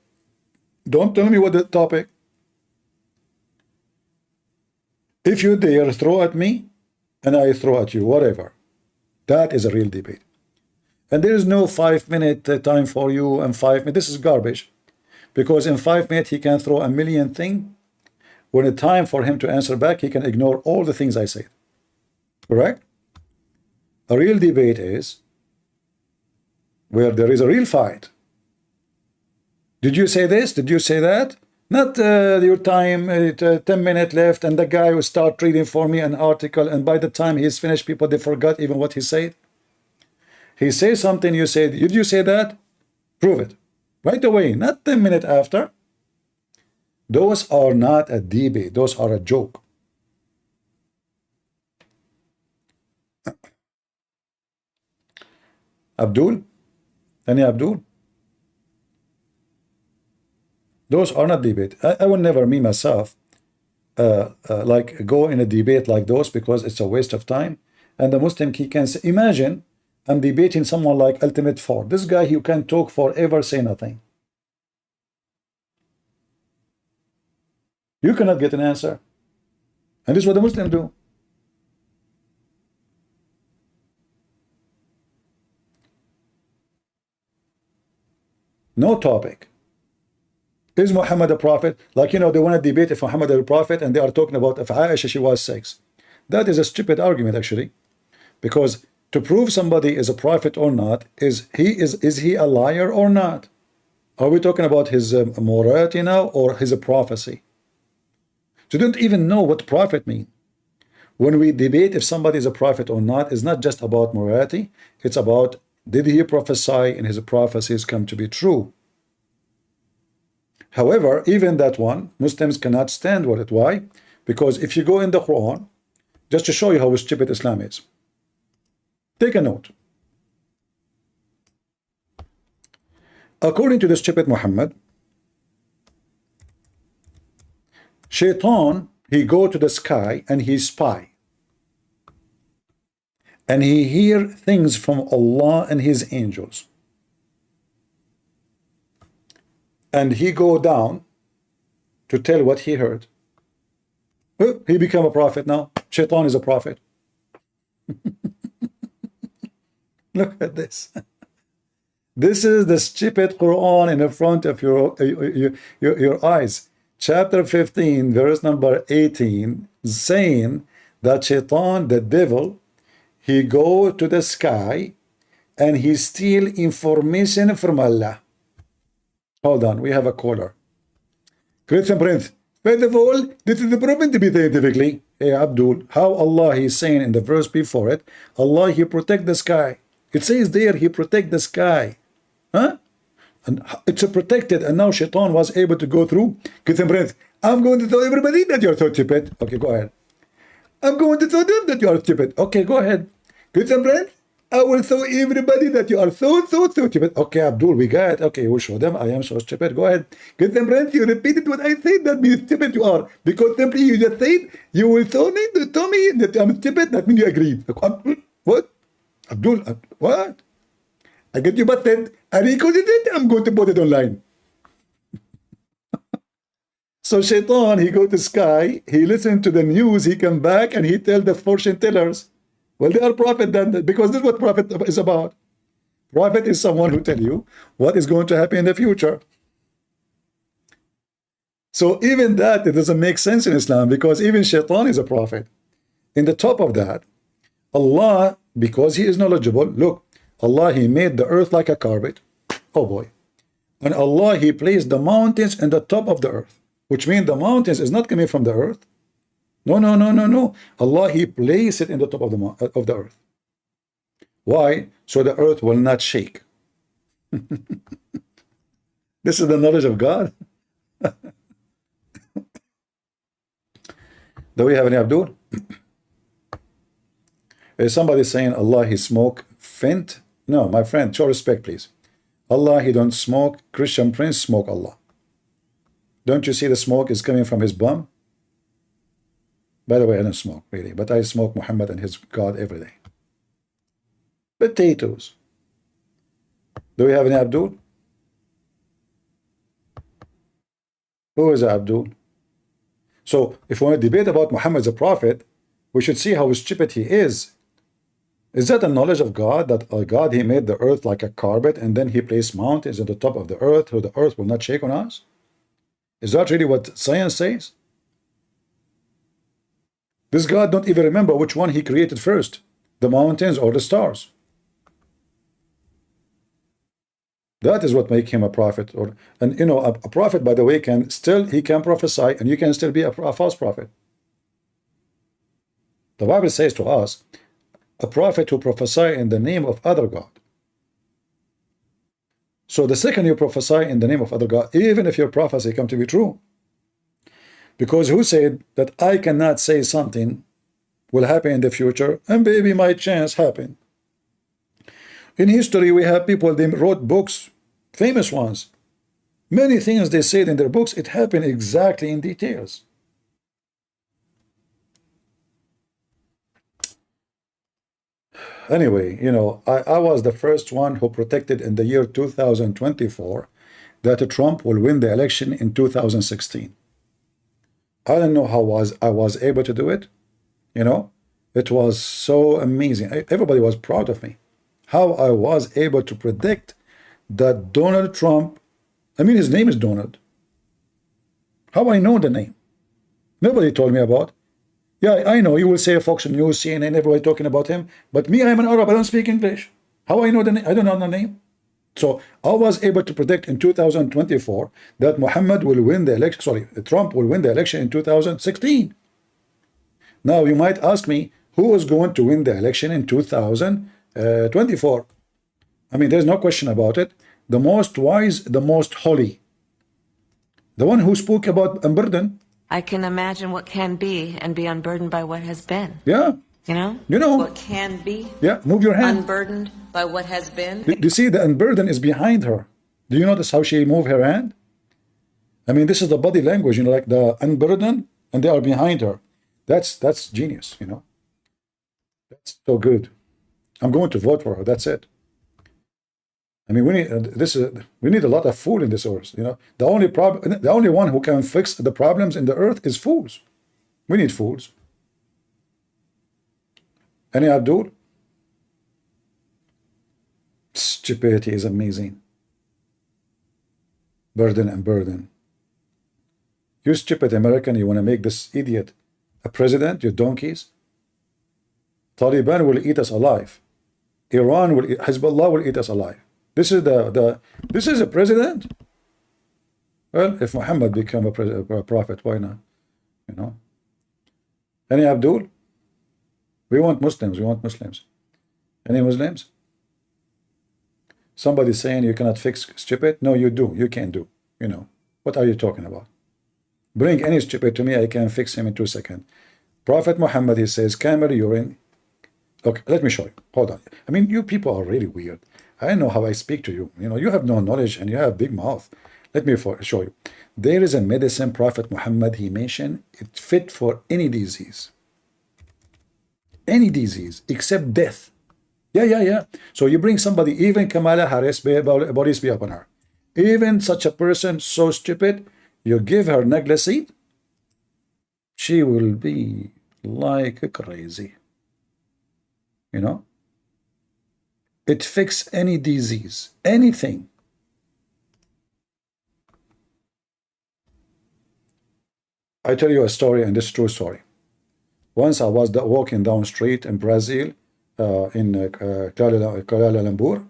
Speaker 1: Don't tell me what the topic. If you dare throw at me, and I throw at you, whatever. That is a real debate. And there is no 5-minute time for you and 5 minutes. This is garbage. Because in 5 minutes, he can throw a million things. When it's time for him to answer back, he can ignore all the things I said. Correct? A real debate is where there is a real fight. Did you say this? Did you say that? Not your time, 10 minutes left, and the guy will start reading for me an article, and by the time he's finished, people, they forgot even what he said. He says something, you say, did you say that? Prove it. Right away, not 10 minutes after. Those are not a debate. Those are a joke. Abdul? Any Abdul? Those are not debate. I will never, me myself, like go in a debate like those, because it's a waste of time. And the Muslim, he can say, imagine I'm debating someone like Ultimate Ford. This guy, he can talk forever, say nothing. You cannot get an answer. And this is what the Muslims do. No topic. Is Muhammad a prophet? Like, you know, they want to debate if Muhammad is a prophet, and they are talking about if Aisha, she was 6. That is a stupid argument, actually. Because to prove somebody is a prophet or not, is he a liar or not? Are we talking about his morality now, or his prophecy? So you don't even know what prophet means. When we debate if somebody is a prophet or not, it's not just about morality. It's about, did he prophesy and his prophecies come to be true? However, even that one, Muslims cannot stand with it. Why? Because if you go in the Quran, just to show you how stupid Islam is, take a note. According to the stupid Muhammad, Shaitan, he go to the sky and he spy. And he hear things from Allah and his angels. And he go down to tell what he heard. He became a prophet now. Shaitan is a prophet. Look at this. This is the stupid Quran in the front of your eyes. Chapter 15, verse number 18, saying that Shaitan, the devil, he go to the sky and he steal information from Allah. Hold on, we have a caller. Christian Prince. First of all, this is proven to be scientifically. Hey Abdul, how Allah is saying in the verse before it, Allah He protect the sky. It says there He protect the sky. Huh? And it's protected, and now Shaitan was able to go through. Christian Prince, I'm going to tell everybody that you're so stupid. Okay, go ahead. I'm going to tell them that you are stupid. Okay, go ahead. Christian Prince, I will tell everybody that you are so stupid. Okay, Abdul, we got it. Okay, we'll show them I am so stupid. Go ahead. Christian Prince, you repeated what I said, that means stupid you are. Because simply you just said, you will tell me that I'm stupid, that means you agreed. What? Abdul, what? I get you busted. I recorded it, I'm going to put it online. So Shaitan, he go to sky, he listen to the news, he come back and he tell the fortune tellers, well, they are prophet then, because this is what prophet is about. Prophet is someone who tell you what is going to happen in the future. So even that, it doesn't make sense in Islam, because even Shaitan is a prophet. In the top of that, Allah, because he is knowledgeable, look, Allah, he made the earth like a carpet. Oh boy. And Allah, he placed the mountains in the top of the earth, which means the mountains is not coming from the earth. No. Allah, he placed it in the top of the earth. Why? So the earth will not shake. This is the knowledge of God. Do we have any Abdul? Is somebody saying Allah, he smoke Fent? No, my friend, show respect, please. Allah, he don't smoke. Christian Prince smoke Allah. Don't you see the smoke is coming from his bum? By the way, I don't smoke, really, but I smoke Muhammad and his God every day. Potatoes. Do we have any Abdul? Who is Abdul? So, if we want to debate about Muhammad as a prophet, we should see how stupid he is. Is that a knowledge of God, that God, he made the earth like a carpet, and then he placed mountains at the top of the earth, so the earth will not shake on us? Is that really what science says? This God don't even remember which one he created first, the mountains or the stars. That is what makes him a prophet. And you know, a prophet, by the way, can prophesy, and you can still be a false prophet. The Bible says to us, a prophet who prophesy in the name of other God. So the second you prophesy in the name of other God, even if your prophecy come to be true, because who said that I cannot say something will happen in the future, and maybe my chance happen? In history, we have people, they wrote books, famous ones. Many things they said in their books, it happened exactly in details. Anyway, you know, I was the first one who protected in the year 2024 that Trump will win the election in 2016. I don't know how I was able to do it. You know, it was so amazing. Everybody was proud of me. How I was able to predict that Donald Trump, I mean, his name is Donald. How I know the name? Nobody told me about. Yeah, I know, you will say Fox News, CNN, everybody talking about him. But me, I'm an Arab, I don't speak English. How I know the name? I don't know the name. So I was able to predict in 2024 that Muhammad will win the election, sorry, Trump will win the election in 2016. Now you might ask me, who was going to win the election in 2024? I mean, there's no question about it. The most wise, the most holy. The one who spoke about unburden.
Speaker 4: I can imagine what can be and be unburdened by what has been.
Speaker 1: Yeah.
Speaker 4: You know?
Speaker 1: You know.
Speaker 4: What can be.
Speaker 1: Yeah, move your hand.
Speaker 4: Unburdened by what has been.
Speaker 1: Do you see the unburden is behind her? Do you notice how she moved her hand? I mean, this is the body language, you know, like the unburden, and they are behind her. That's genius, you know. That's so good. I'm going to vote for her. That's it. I mean, we need a lot of fool in this earth. You know, the only one who can fix the problems in the earth is fools. We need fools. Any Abdul? Stupidity is amazing. Burden and burden. You stupid American, you want to make this idiot a president, you donkeys? Taliban will eat us alive. Iran will, Hezbollah will eat us alive. This is this is a president. Well, if Muhammad became a prophet, why not? You know? Any Abdul? We want Muslims. We want Muslims. Any Muslims? Somebody saying you cannot fix stupid? No, you do. You can do. You know. What are you talking about? Bring any stupid to me, I can fix him in 2 seconds. Prophet Muhammad, he says, camel urine. Okay, let me show you. Hold on. I mean, you people are really weird. I know how I speak to you. You know, you have no knowledge and you have big mouth. Let me show you. There is a medicine Prophet Muhammad, he mentioned, it fit for any disease. Any disease except death. Yeah. So you bring somebody, even Kamala Harris, bodies be upon her. Even such a person, so stupid, you give her Naglaseed, she will be like crazy. You know? It fixes any disease, anything. I tell you a story, and this is a true story. Once I was walking down street in Brazil, in Kuala Lumpur,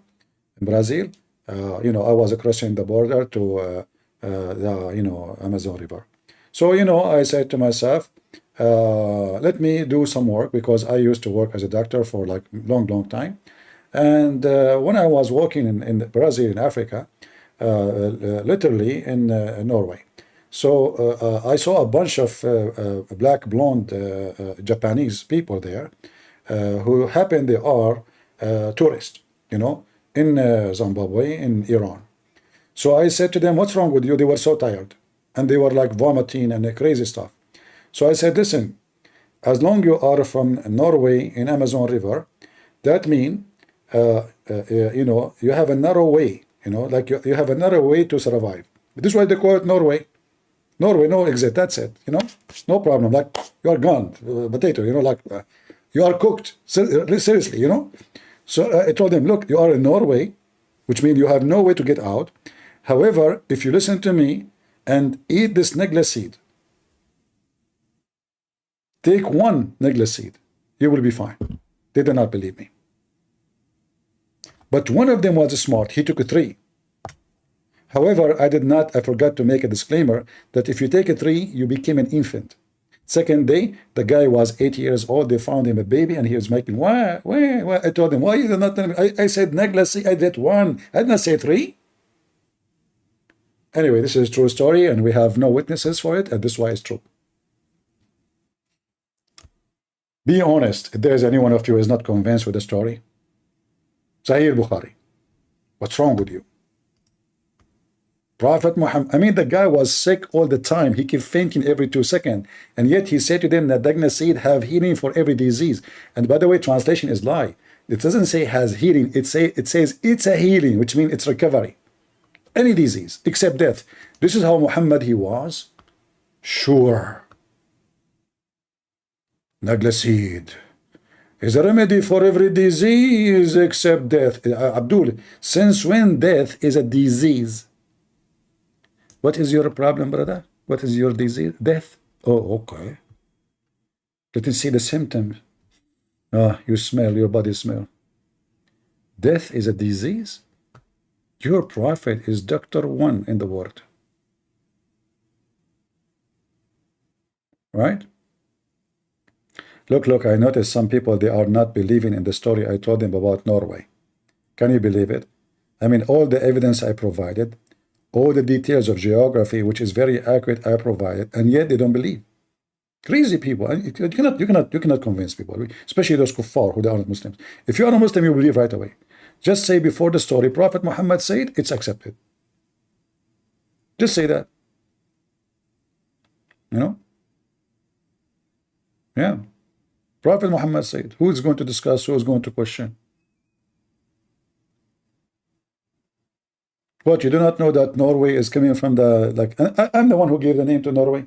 Speaker 1: in Brazil. You know, I was crossing the border to the Amazon River. So I said to myself, let me do some work, because I used to work as a doctor for like long time. And when I was working in Brazil, in Africa, literally in Norway. So I saw a bunch of black blonde Japanese people there who happen they are tourists, in Zimbabwe, in Iran. So I said to them, what's wrong with you? They were so tired and they were like vomiting and crazy stuff. So I said, listen, as long you are from Norway in Amazon River, that means you have a narrow way, like you have a narrow way to survive. This is why they call it Norway. Norway, no exit, that's it, no problem, like you are gone, potato, like you are cooked, seriously, So I told them, look, you are in Norway, which means you have no way to get out. However, if you listen to me and eat this negla seed, take one negla seed, you will be fine. They did not believe me. But one of them was smart, he took 3. However, I forgot to make a disclaimer that if you take a 3, you became an infant. Second day, the guy was 8 years old. They found him a baby, and he was making, why? I told him, why you did not tell me? I said, negla, I did 1. I did not say 3. Anyway, this is a true story, and we have no witnesses for it, and this is why it's true. Be honest, if there is any one of you who is not convinced with the story. Sahih Bukhari. What's wrong with you? Prophet Muhammad, I mean, the guy was sick all the time. He kept fainting every 2 seconds. And yet he said to them that Dagna seed have healing for every disease. And by the way, translation is lie. It doesn't say has healing. It says it's a healing, which means it's recovery. Any disease except death. This is how Muhammad he was. Sure. Nagla seed is a remedy for every disease except death. Abdul, since when death is a disease? What is your problem, brother? What is your disease? Death? Oh, okay. Let me see the symptoms. You smell, your body smell. Death is a disease? Your prophet is Dr. 1 in the world. Right? Look, I noticed some people, they are not believing in the story I told them about Norway. Can you believe it? I mean, all the evidence I provided, all the details of geography, which is very accurate, I provided, and yet they don't believe. Crazy people. You cannot convince people, especially those kuffar who are not Muslims. If you are a Muslim, you believe right away. Just say before the story, Prophet Muhammad said, it's accepted. Just say that. Yeah. Prophet Muhammad said, who is going to discuss, who is going to question? What, you do not know that Norway is coming from the, I'm the one who gave the name to Norway.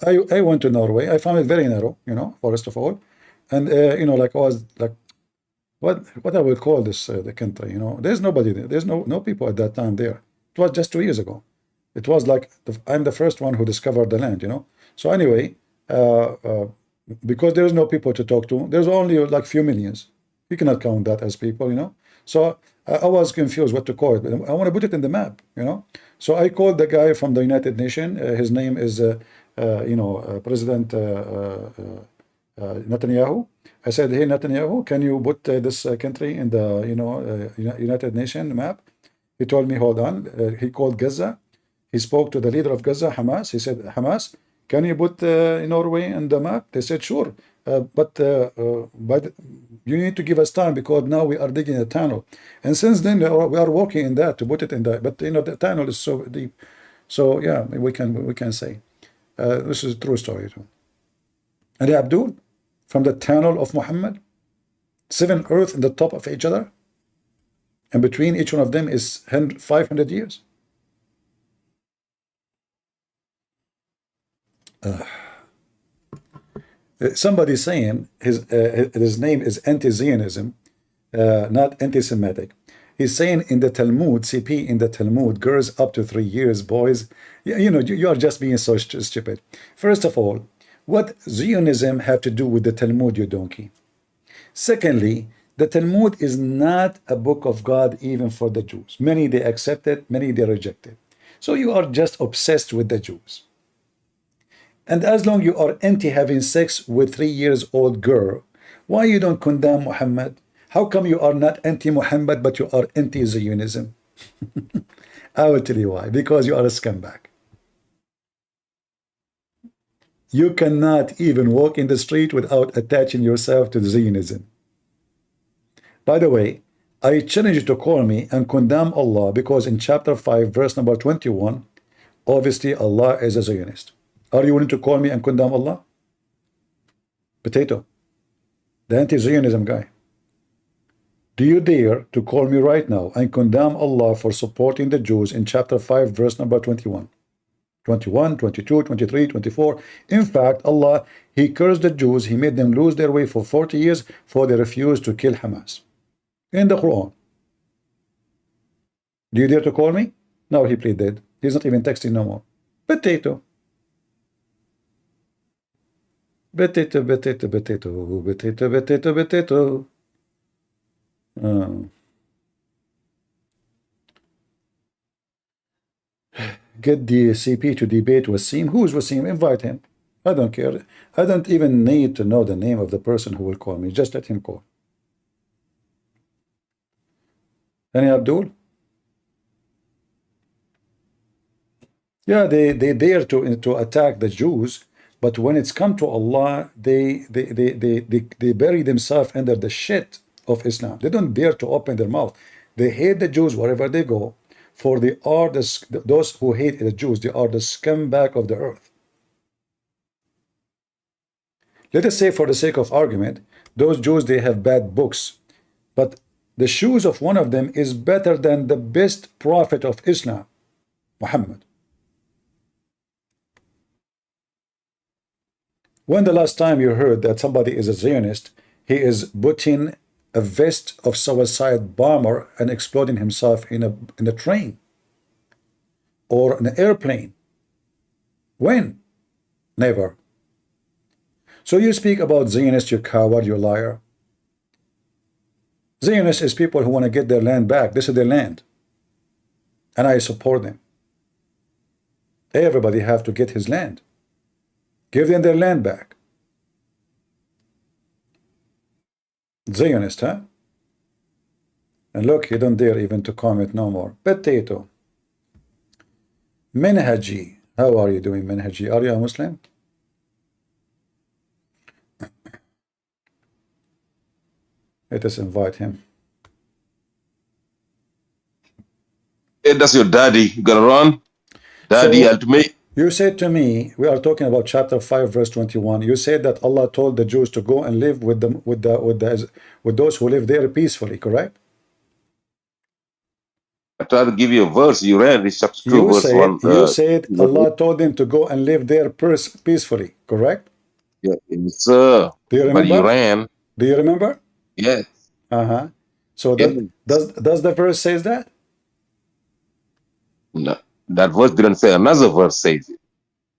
Speaker 1: I went to Norway. I found it very narrow, first of all. And, I was like, what I would call this, the country, there's nobody there. There's no people at that time there. It was just 2 years ago. It was like, I'm the first one who discovered the land, So anyway, because there's no people to talk to, there's only like few millions. You cannot count that as people, So I was confused what to call it, but I want to put it in the map, you know. So I called the guy from the United Nations. His name is, President Netanyahu. I said, hey, Netanyahu, can you put this country in the, United Nations map? He told me, hold on. He called Gaza. He spoke to the leader of Gaza, Hamas. He said, Hamas, can you put Norway in the map? They said, sure. But you need to give us time because now we are digging a tunnel. And since then, we are working in that to put it in that. But, the tunnel is so deep. So, yeah, we can say. This is a true story, too. And Abdul, from the tunnel of Muhammad, 7 earths in the top of each other, and between each one of them is 500 years. Somebody saying his name is anti-Zionism, not anti-Semitic. He's saying in the Talmud, CP in the Talmud, girls up to 3 years, boys, you are just being so stupid. First of all, what Zionism have to do with the Talmud, you donkey? Secondly, the Talmud is not a book of God even for the Jews. Many they accept it, many they reject it. So you are just obsessed with the Jews. And as long you are anti having sex with 3 years old girl, why you don't condemn Muhammad? How come you are not anti-Muhammad, but you are anti-Zionism? I will tell you why. Because you are a scumbag. You cannot even walk in the street without attaching yourself to Zionism. By the way, I challenge you to call me and condemn Allah, because in chapter 5, verse number 21, obviously Allah is a Zionist. Are you willing to call me and condemn Allah? Potato, the anti-Zionism guy. Do you dare to call me right now and condemn Allah for supporting the Jews in chapter 5, verse number 21? 21, 22, 23, 24. In fact, Allah, He cursed the Jews. He made them lose their way for 40 years for they refused to kill Hamas. In the Quran. Do you dare to call me? No, he played dead. He's not even texting no more. Potato. Potato, potato, potato, potato, potato, potato. Get the CP to debate Wasim. Who's Wasim? Invite him. I don't care. I don't even need to know the name of the person who will call me. Just let him call. Any Abdul? Yeah, they dare to attack the Jews, but when it's come to Allah, they bury themselves under the shit of Islam. They don't dare to open their mouth. They hate the Jews wherever they go, for they are those who hate the Jews. They are the scumbag of the earth. Let us say, for the sake of argument, those Jews, they have bad books, but the shoes of one of them is better than the best prophet of Islam, Muhammad. When the last time you heard that somebody is a Zionist, he is putting a vest of suicide bomber and exploding himself in a train or an airplane? When? Never. So you speak about Zionists, you coward, you liar. Zionists is people who want to get their land back. This is their land. And I support them. Everybody have to get his land. Give them their land back. Zionist, huh? And look, you don't dare even to comment no more. Potato. Minhaji. How are you doing, Minhaji? Are you a Muslim? Let us invite him.
Speaker 8: Hey, that's your daddy. You gotta run. Daddy,
Speaker 1: So,
Speaker 8: ultimate.
Speaker 1: you said to me, we are talking about chapter 5, verse 21. You said that Allah told the Jews to go and live with those who live there peacefully, correct?
Speaker 8: I tried to give you a verse. You ran. It's chapter 2, verse 1.
Speaker 1: You said Allah told them to go and live there peacefully, correct?
Speaker 8: Yeah, yes, sir.
Speaker 1: Do you
Speaker 8: But
Speaker 1: remember?
Speaker 8: you ran.
Speaker 1: Do you remember?
Speaker 8: Yes.
Speaker 1: So
Speaker 8: Yes.
Speaker 1: does the verse says that?
Speaker 8: No, that verse didn't say. Another verse says it.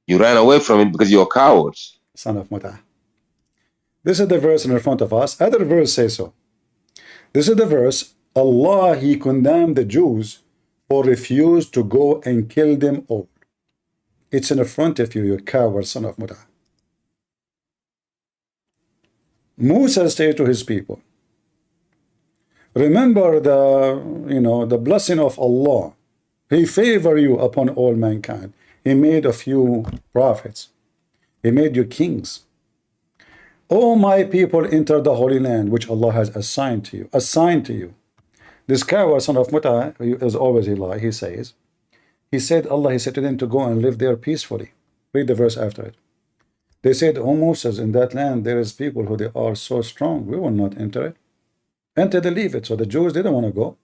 Speaker 8: You ran away from it because you're a coward.
Speaker 1: Son of Muta. This is the verse in front of us. Other verse says so. This is the verse. Allah, He condemned the Jews for refuse to go and kill them all. It's in front of you, you coward son of Mut'ah. Musa said to his people, remember the blessing of Allah. He favored you upon all mankind. He made of you prophets. He made you kings. O my people, enter the Holy Land, which Allah has assigned to you. Assigned to you. This coward son of Mut'ah, as always he lie, he said to them to go and live there peacefully. Read the verse after it. They said, O Moses, in that land there is people who they are so strong, we will not enter it. Enter they leave it. So the Jews didn't want to go.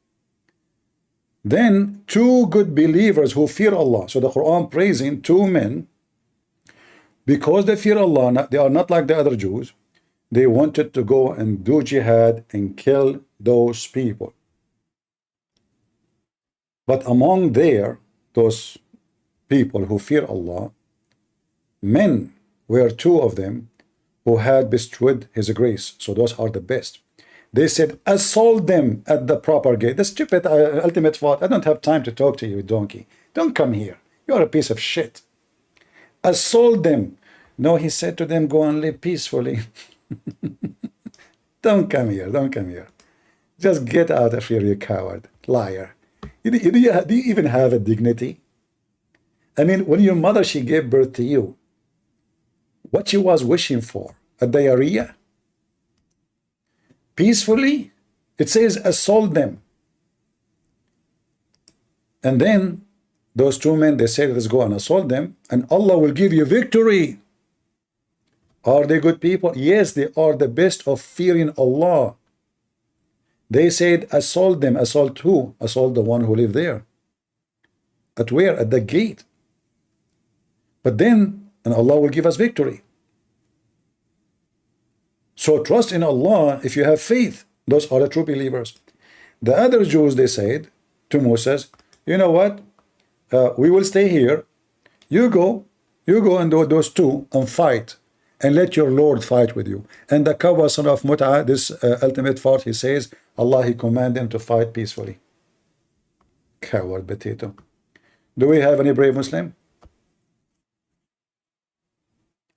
Speaker 1: Then two good believers who fear Allah. So the Quran praising two men because they fear Allah. They are not like the other Jews. They wanted to go and do jihad and kill those people. But among those people who fear Allah, men were two of them who had bestowed His grace. So those are the best. They said, assault them at the proper gate. The stupid ultimate thought, I don't have time to talk to you, donkey. Don't come here. You're a piece of shit. Assault them. No, he said to them, go and live peacefully. Don't come here. Don't come here. Just get out of here, you coward. Liar. Do you even have a dignity? I mean, when your mother, she gave birth to you, what she was wishing for? A diarrhea? Peacefully? It says assault them. And then those two men, they said, let's go and assault them, and Allah will give you victory. Are they good people? Yes, they are the best of fearing Allah. They said, assault them. Assault who? Assault the one who lived there. At where? At the gate. But then, and Allah will give us victory. So trust in Allah if you have faith. Those are the true believers. The other Jews, they said to Moses, you know what? We will stay here. You go and do those two and fight. And let your Lord fight with you. And the coward son of Mut'ah, this ultimate thought, he says, Allah, He command them to fight peacefully. Coward potato. Do we have any brave Muslim?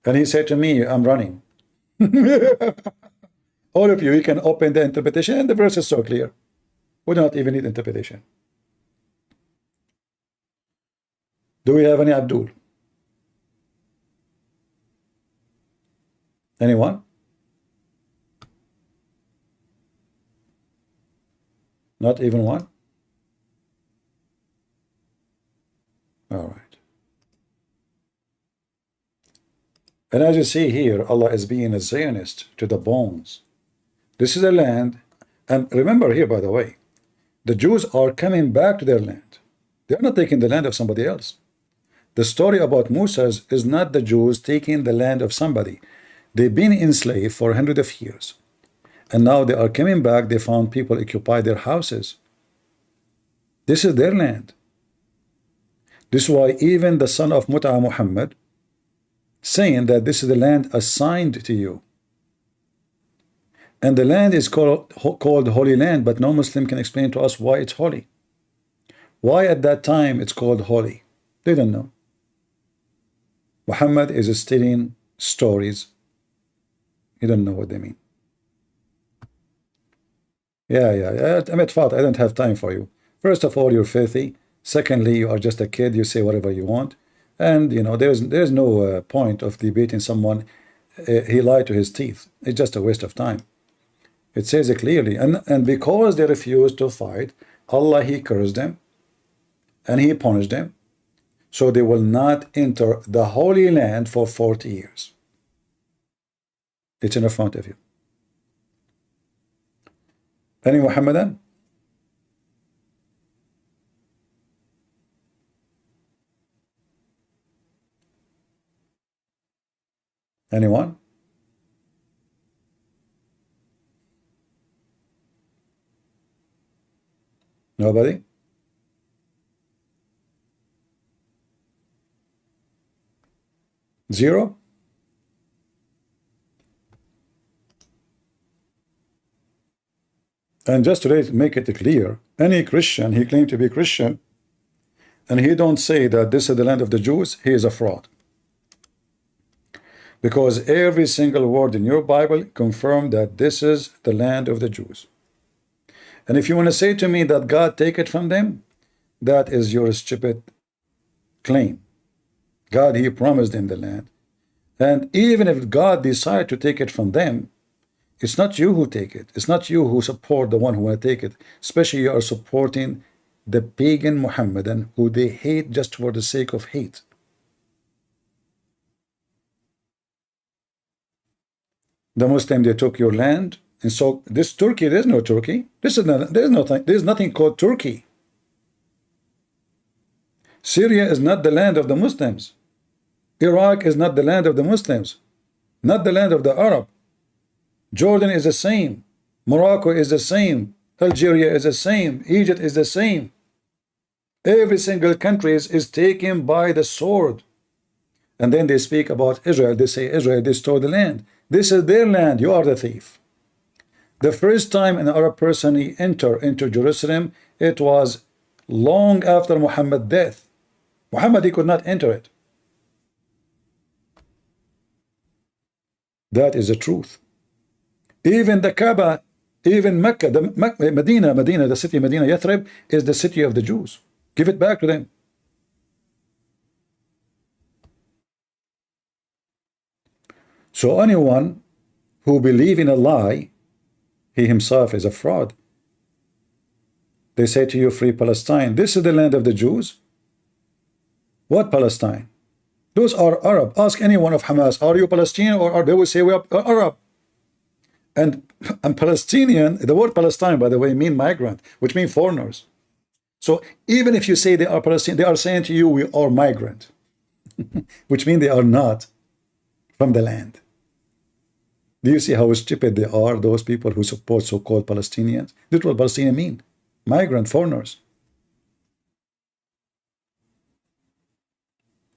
Speaker 1: And he said to me, I'm running. All of you can open the interpretation, and the verse is so clear. We do not even need interpretation. Do we have any Abdul? Anyone? Not even one? All right. And as you see here, Allah is being a Zionist to the bones. This is a land, and remember here, by the way, the Jews are coming back to their land. They are not taking the land of somebody else. The story about Musa is not the Jews taking the land of somebody. They've been enslaved for hundreds of years. And now they are coming back. They found people occupy their houses. This is their land. This is why even the son of Mut'ah Muhammad saying that this is the land assigned to you. And the land is called Holy Land, but no Muslim can explain to us why it's holy. Why at that time it's called holy? They don't know. Muhammad is stealing stories. You don't know what they mean. Yeah. Ahmed Fat, I don't have time for you. First of all, you're filthy. Secondly, you are just a kid. You say whatever you want. And, you know, there's no point of debating someone. He lied to his teeth. It's just a waste of time. It says it clearly. And because they refused to fight, Allah, He cursed them. And He punished them. So they will not enter the Holy Land for 40 years. It's in front of you. Any Muhammadan? Anyone? Nobody? Zero? And just to make it clear, any Christian, he claimed to be Christian, and he don't say that this is the land of the Jews, he is a fraud. Because every single word in your Bible confirm that this is the land of the Jews. And if you want to say to me that God take it from them, that is your stupid claim. God, he promised them the land. And even if God decide to take it from them, it's not you who take it. It's not you who support the one who want to take it. Especially you are supporting the pagan Muhammadan who they hate just for the sake of hate. The Muslim, they took your land. And so this Turkey, there's no Turkey. There's nothing called Turkey. Syria is not the land of the Muslims. Iraq is not the land of the Muslims. Not the land of the Arab. Jordan is the same. Morocco is the same. Algeria is the same. Egypt is the same. Every single country is taken by the sword. And then they speak about Israel. They say Israel, they stole the land. This is their land. You are the thief. The first time an Arab person he entered into Jerusalem, it was long after Muhammad's death. Muhammad, he could not enter it. That is the truth. Even the Kaaba, even Mecca, Medina, the city of Medina, Yathrib, is the city of the Jews. Give it back to them. So anyone who believes in a lie, he himself is a fraud. They say to you, free Palestine. This is the land of the Jews. What Palestine? Those are Arab. Ask anyone of Hamas, are you Palestinian? Or they will say we are Arab. And Palestinian, the word Palestine, by the way, mean migrant, which means foreigners. So even if you say they are Palestinian, they are saying to you, we are migrant, which means they are not from the land. Do you see how stupid they are, those people who support so-called Palestinians? This is what Palestinian mean. Migrant, foreigners.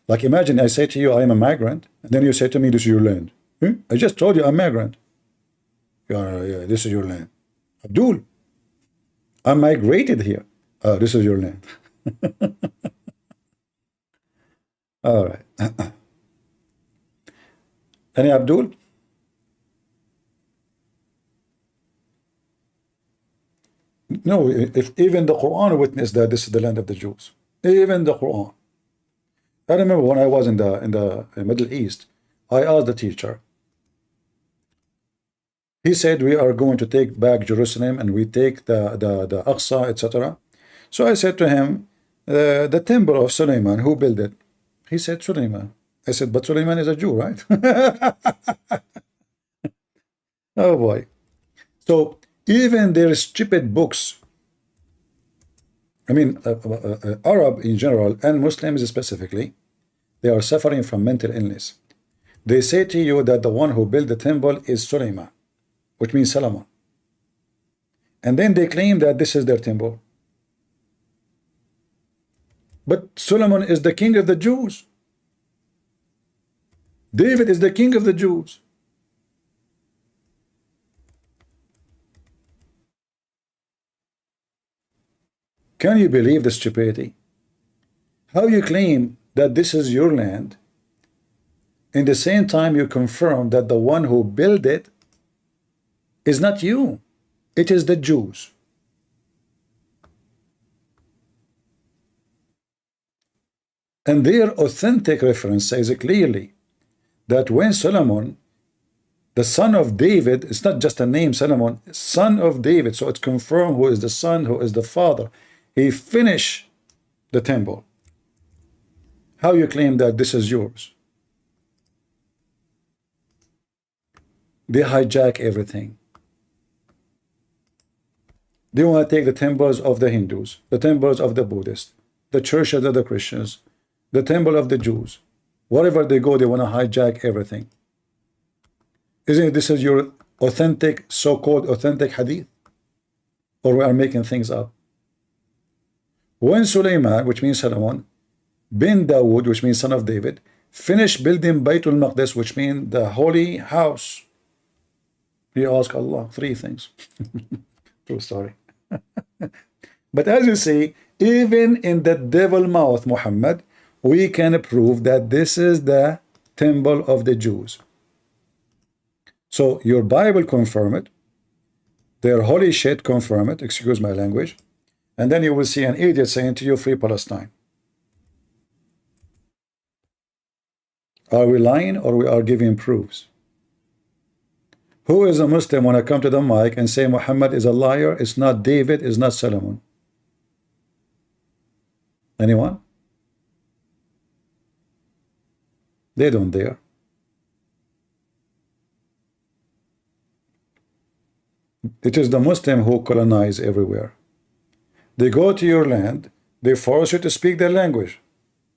Speaker 1: Like imagine I say to you, I am a migrant, and then you say to me, this is your land. I just told you I'm a migrant. Yeah, this is your land. Abdul, I migrated here. This is your land. All right. Any Abdul? No, if even the Quran witnessed that this is the land of the Jews. Even the Quran. I remember when I was in the Middle East, I asked the teacher. He said we are going to take back Jerusalem and we take the Aqsa, etc. So I said to him, the temple of Suleiman, who built it? He said Suleiman. I said, but Suleiman is a Jew, right? Oh boy. So even their stupid books, I mean, Arab in general and Muslims specifically, they are suffering from mental illness. They say to you that the one who built the temple is Suleiman, which means Solomon. And then they claim that this is their temple. But Solomon is the king of the Jews. David is the king of the Jews. Can you believe the stupidity? How you claim that this is your land, in the same time you confirm that the one who built it is not you, it is the Jews. And their authentic reference says clearly that when Solomon, the son of David, it's not just a name, Solomon, son of David, so it's confirmed who is the son, who is the father. He finished the temple. How you claim that this is yours? They hijack everything. They want to take the temples of the Hindus, the temples of the Buddhists, the churches of the Christians, the temple of the Jews. Wherever they go, they want to hijack everything. Isn't it this is your authentic, so-called authentic hadith? Or we are making things up? When Suleiman, which means Solomon, bin Dawood, which means son of David, finished building Baytul Maqdis, which means the holy house, he asked Allah three things. True story. But as you see, even in the devil mouth, Muhammad, we can prove that this is the temple of the Jews. So your Bible confirm it, their holy shit confirm it, excuse my language, and then you will see an idiot saying to you, free Palestine. Are we lying or we are giving proofs? Who is a Muslim when I come to the mic and say Muhammad is a liar? It's not David, it's not Solomon. Anyone? They don't dare. It is the Muslim who colonize everywhere. They go to your land, they force you to speak their language.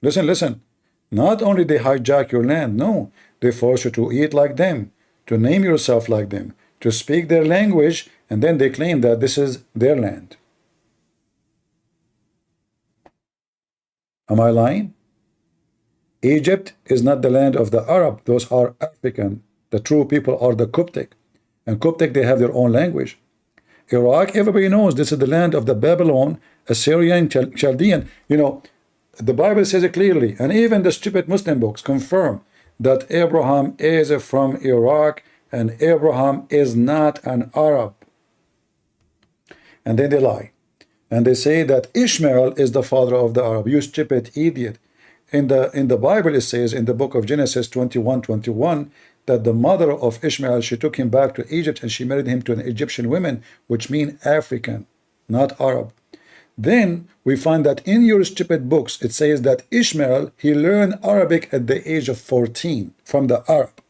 Speaker 1: Listen, listen. Not only they hijack your land, no, they force you to eat like them, to name yourself like them, to speak their language, and then they claim that this is their land. Am I lying? Egypt is not the land of the Arab. Those are African. The true people are the Coptic. And Coptic, they have their own language. Iraq, everybody knows this is the land of the Babylon, Assyrian, Chaldean. You know, the Bible says it clearly, and even the stupid Muslim books confirm that Abraham is from Iraq and Abraham is not an Arab. And then they lie. And they say that Ishmael is the father of the Arab. You stupid idiot. In the Bible, it says in the book of Genesis 21:21 that the mother of Ishmael, she took him back to Egypt and she married him to an Egyptian woman, which mean African, not Arab. Then we find that in your stupid books, it says that Ishmael, he learned Arabic at the age of 14 from the Arab.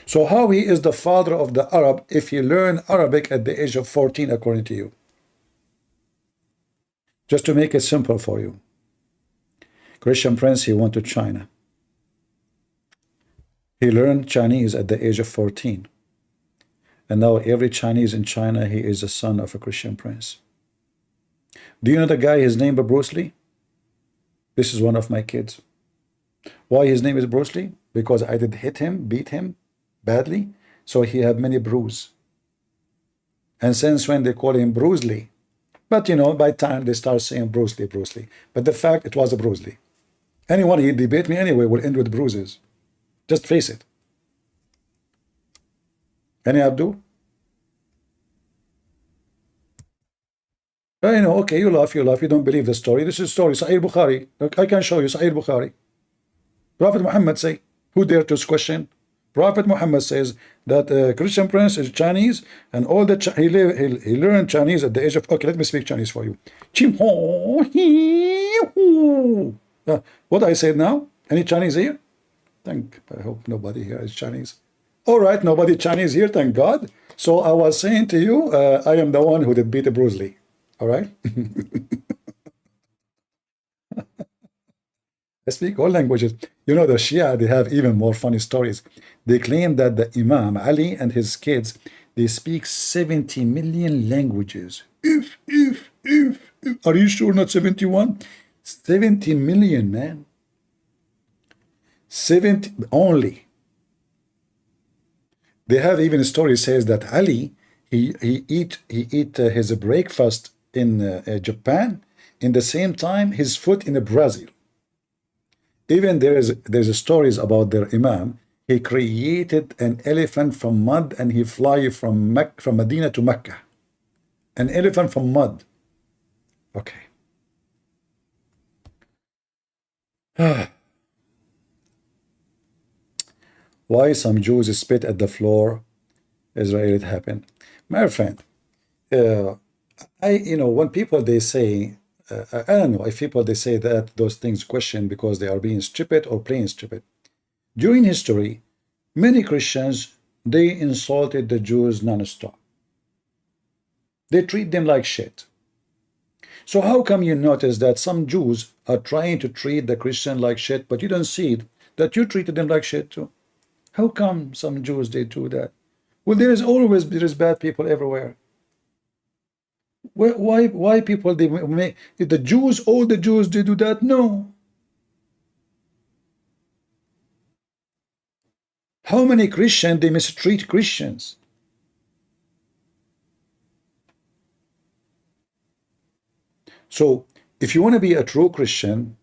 Speaker 1: So how he is the father of the Arab if he learned Arabic at the age of 14 according to you? Just to make it simple for you. Christian Prince, he went to China. He learned Chinese at the age of 14. And now every Chinese in China, he is the son of a Christian prince. Do you know the guy, his name is Bruce Lee? This is one of my kids. Why his name is Bruce Lee? Because I did hit him, beat him badly, so he had many bruises. And since when they call him Bruce Lee. But you know, by time they start saying Bruce Lee, Bruce Lee. But the fact, it was a Bruce Lee. Anyone he debate me anyway will end with bruises. Just face it. Any Abdul? I know, okay, you laugh, you don't believe the story. This is story, Sahih Bukhari. I can show you Sahih Bukhari. Prophet Muhammad say, who dare to question? Prophet Muhammad says that Christian prince is Chinese and all the he learned Chinese at the age of, okay, let me speak Chinese for you. What I said now? Any Chinese here? I hope nobody here is Chinese. All right, nobody Chinese here, thank God. So I was saying to you, I am the one who did beat Bruce Lee. All right? I speak all languages. You know, the Shia, they have even more funny stories. They claim that the Imam Ali and his kids, they speak 70 million languages. Are you sure not 71? 70 million, man. 70 only. They have even a story says that Ali, he eat his breakfast in Japan, in the same time his food in Brazil. Even there's stories about their Imam. He created an elephant from mud and he fly from Medina to Mecca. An elephant from mud. Okay. Why some Jews spit at the floor? Israel, it happened. My friend, when people they say, I don't know if people they say that those things question because they are being stupid or plain stupid. During history, many Christians, they insulted the Jews non-stop. They treat them like shit. So how come you notice that some Jews are trying to treat the Christian like shit, but you don't see it, that you treated them like shit too? How come some Jews, they do that? Well, there is bad people everywhere. Why people, they make, the Jews, all the Jews, they do that? No. How many Christians, they mistreat Christians? So if you want to be a true Christian,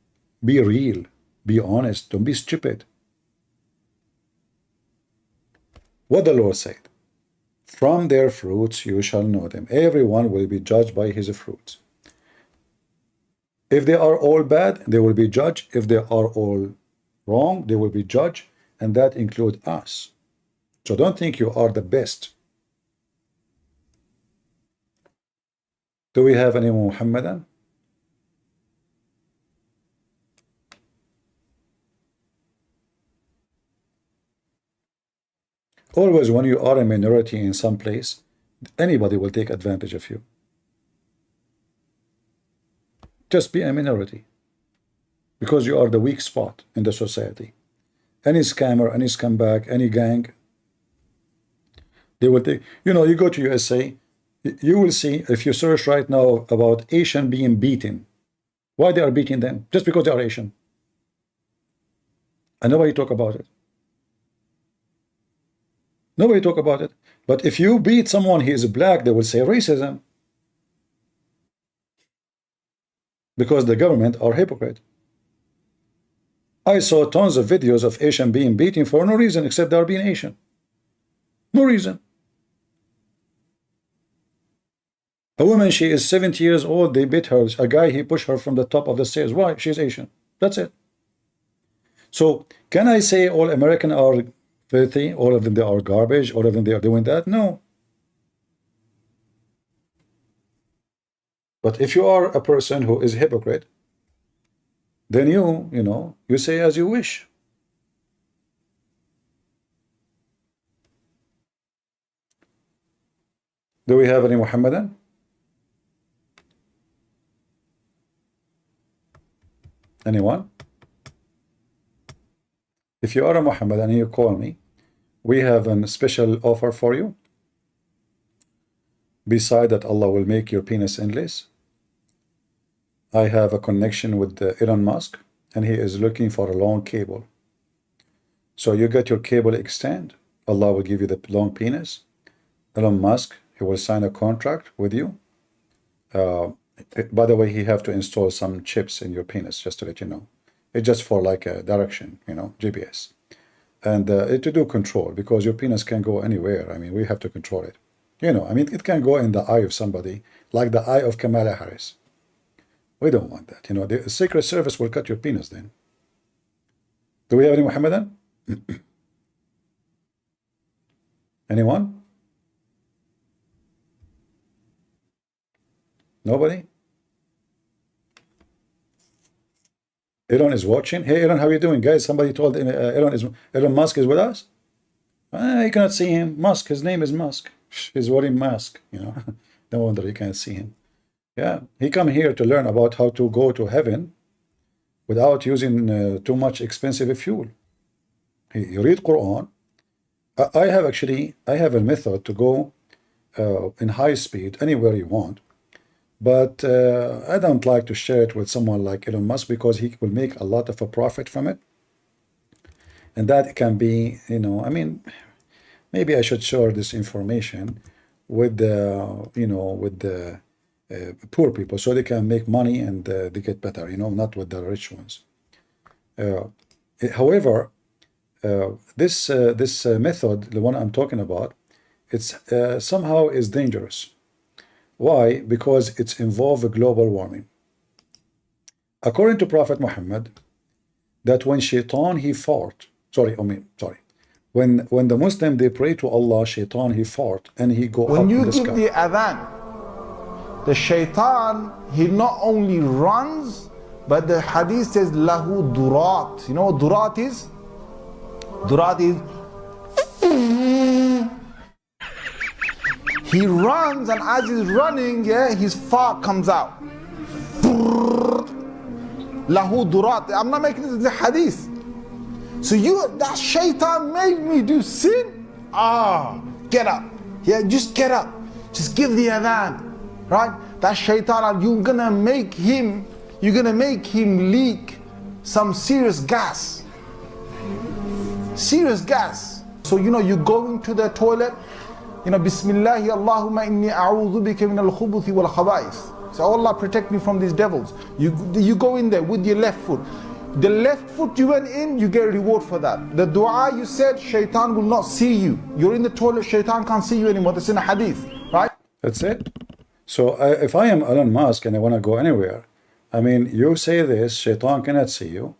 Speaker 1: be real, be honest, don't be stupid. What the Lord said, from their fruits you shall know them. Everyone will be judged by his fruits. If they are all bad, they will be judged. If they are all wrong, they will be judged, and that includes us. So don't think you are the best. Do we have any Muhammadan? Always when you are a minority in some place, anybody will take advantage of you. Just be a minority, because you are the weak spot in the society. Any scammer, any scumbag, any gang, they will take, you go to USA, you will see, if you search right now about Asian being beaten, why they are beating them? Just because they are Asian. And nobody talk about it. Nobody talk about it. But if you beat someone, he is black, they will say racism. Because the government are hypocrite. I saw tons of videos of Asian being beaten for no reason except they are being Asian. No reason. A woman, she is 70 years old, they beat her. A guy, he pushed her from the top of the stairs. Why? She's Asian. That's it. So, can I say all Americans are filthy? All of them, they are garbage? All of them, they are doing that? No. But if you are a person who is a hypocrite, then you say as you wish. Do we have any Muhammadan? Anyone? If you are a Muhammadan and you call me, we have a special offer for you. Beside that, Allah will make your penis endless. I have a connection with Elon Musk, and he is looking for a long cable. So you get your cable extend, Allah will give you the long penis. Elon Musk, he will sign a contract with you. By the way, he have to install some chips in your penis, just to let you know. It's just for like a direction, GPS. And to do control, because your penis can go anywhere. I mean, we have to control it. It can go in the eye of somebody, like the eye of Kamala Harris. We don't want that. The Secret Service will cut your penis then. Do we have any Muhammadan? Anyone? Nobody? Elon is watching. Hey, Elon, how are you doing, guys? Somebody told Elon Musk is with us. You cannot see him. Musk, his name is Musk. He's wearing mask. No wonder you can't see him. Yeah, he come here to learn about how to go to heaven without using too much expensive fuel. You read Quran. I have a method to go in high speed anywhere you want, but I don't like to share it with someone like Elon Musk, because he will make a lot of a profit from it, and that can be, maybe I should share this information with the poor people, so they can make money and they get better, not with the rich ones. However, this method, the one I'm talking about, it's somehow is dangerous. Why? Because it's involved global warming. According to Prophet Muhammad, that when Shaitan he fart, when the Muslim they pray to Allah, Shaitan he fart and he go
Speaker 9: when
Speaker 1: up
Speaker 9: you
Speaker 1: in the
Speaker 9: give
Speaker 1: sky.
Speaker 9: the adhan, the Shaitan, he not only runs, but the hadith says lahu durat. You know what durat is? Durat is he runs, and as he's running, his fart comes out. Lahu durat. I'm not making this the hadith. So that Shaitan made me do sin. Get up. Yeah, just get up. Just give the adhan. Right? That Shaitan, you're gonna make him leak some serious gas. Serious gas. So you go into the toilet, Bismillahi Allahumma inni a'udhu bika min al-khubuthi wal khaba'ith. Say, oh Allah, protect me from these devils. You go in there with your left foot. The left foot you went in, you get a reward for that. The dua you said, shaitan will not see you. You're in the toilet, shaitan can't see you anymore. That's in a hadith, right?
Speaker 1: That's it. So if I am Elon Musk and I want to go anywhere, I mean, you say this, shaitan cannot see you.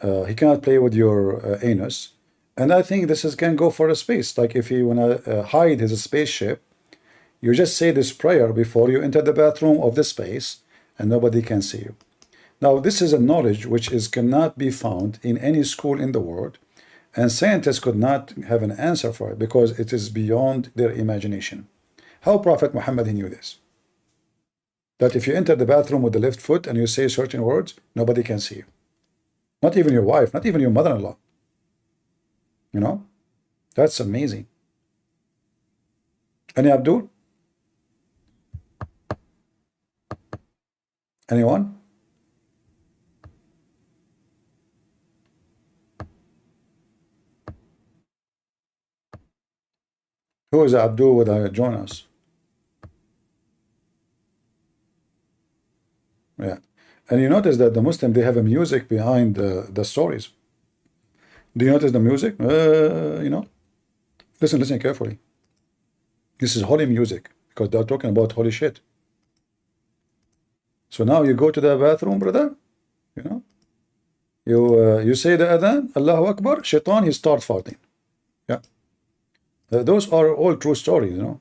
Speaker 1: He cannot play with your anus. And I think this can go for a space. Like if you want to hide his spaceship, you just say this prayer before you enter the bathroom of the space and nobody can see you. Now, this is a knowledge which cannot be found in any school in the world. And scientists could not have an answer for it because it is beyond their imagination. How Prophet Muhammad knew this? That if you enter the bathroom with the left foot and you say certain words, nobody can see you. Not even your wife, not even your mother-in-law. You know? That's amazing. Any Abdul? Anyone? Who is Abdul with Jonas? Yeah. And you notice that the Muslim, they have a music behind the stories. Do you notice the music? You know? Listen carefully. This is holy music because they're talking about holy shit. So now you go to the bathroom, brother. You know? You say the adhan, Allahu Akbar, shaitan, he starts farting. Yeah. Those are all true stories, you know.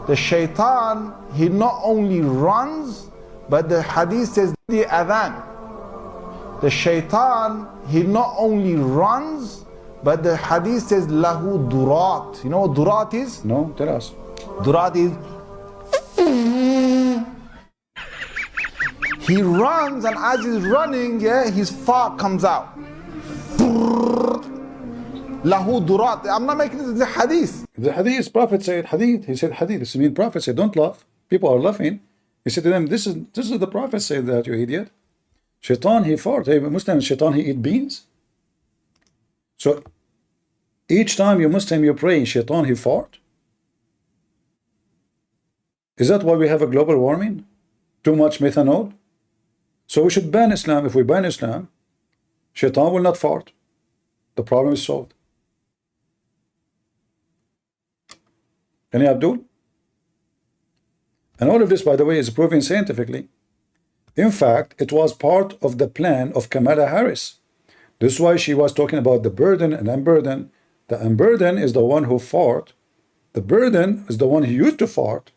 Speaker 9: The shaitan, he not only runs, but the hadith says the adhan. The shaitan, he not only runs, but the hadith says lahu durat. You know what durat is?
Speaker 1: No, tell us.
Speaker 9: Durat is he runs, and as he's running, yeah, his fart comes out. Lahu durat. I'm not making this the hadith.
Speaker 1: The hadith, Prophet said hadith. He said hadith. This means Prophet said, don't laugh. People are laughing. He said to them, this is the Prophet said that, you idiot. Shaitan, he fart. Hey, Muslim, shaitan, he eat beans. So each time you Muslim, you pray, shaitan, he fart. Is that why we have a global warming? Too much methanol? So we should ban Islam. If we ban Islam, shaitan will not fart. The problem is solved. Any Abdul? And all of this, by the way, is proven scientifically. In fact, it was part of the plan of Kamala Harris. This is why she was talking about the burden and unburden. The unburden is the one who fought. The burden is the one who used to fart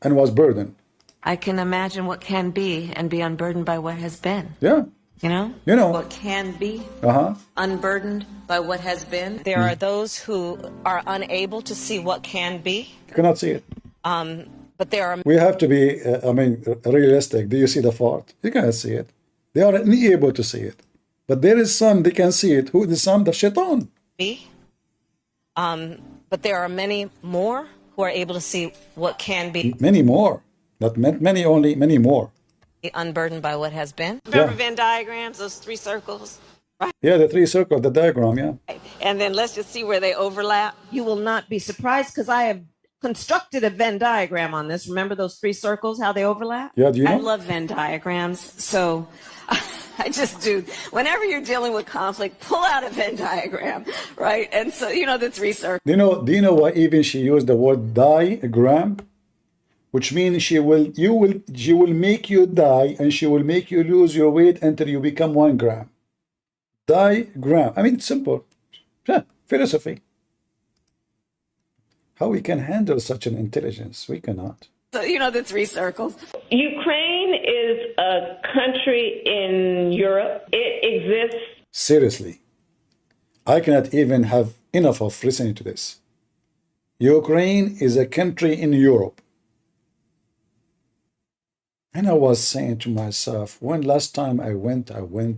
Speaker 1: and was burdened.
Speaker 4: I can imagine what can be and be unburdened by what has been.
Speaker 1: Yeah.
Speaker 4: You know?
Speaker 1: You know.
Speaker 4: What can be
Speaker 1: Uh-huh.
Speaker 4: unburdened by what has been. There are those who are unable to see what can be.
Speaker 1: You cannot see it.
Speaker 4: But there are
Speaker 1: We have to be, realistic. Do you see the fart? You cannot see it. They are unable to see it. But there is some, they can see it. Who is some? The shaitan.
Speaker 4: But there are many more who are able to see what can be.
Speaker 1: Many more. Not many only, many more.
Speaker 4: Unburdened by what has been.
Speaker 10: Remember Venn diagrams, those three circles? Right.
Speaker 1: Yeah, the three circle, the diagram, yeah.
Speaker 10: And then let's just see where they overlap.
Speaker 11: You will not be surprised because I have constructed a Venn diagram on this. Remember those three circles, how they overlap?
Speaker 1: Yeah, do you know?
Speaker 10: I love Venn diagrams. So I just do. Whenever you're dealing with conflict, pull out a Venn diagram, right? And so, the three circles.
Speaker 1: Do you know why even she used the word diagram? Which means she will make you die and she will make you lose your weight until you become 1 gram. Diagram. I mean, it's simple. Yeah, philosophy. How we can handle such an intelligence? We cannot.
Speaker 10: So, the three circles.
Speaker 11: Ukraine is a country in Europe. It exists.
Speaker 1: Seriously. I cannot even have enough of listening to this. Ukraine is a country in Europe. And I was saying to myself, when last time I went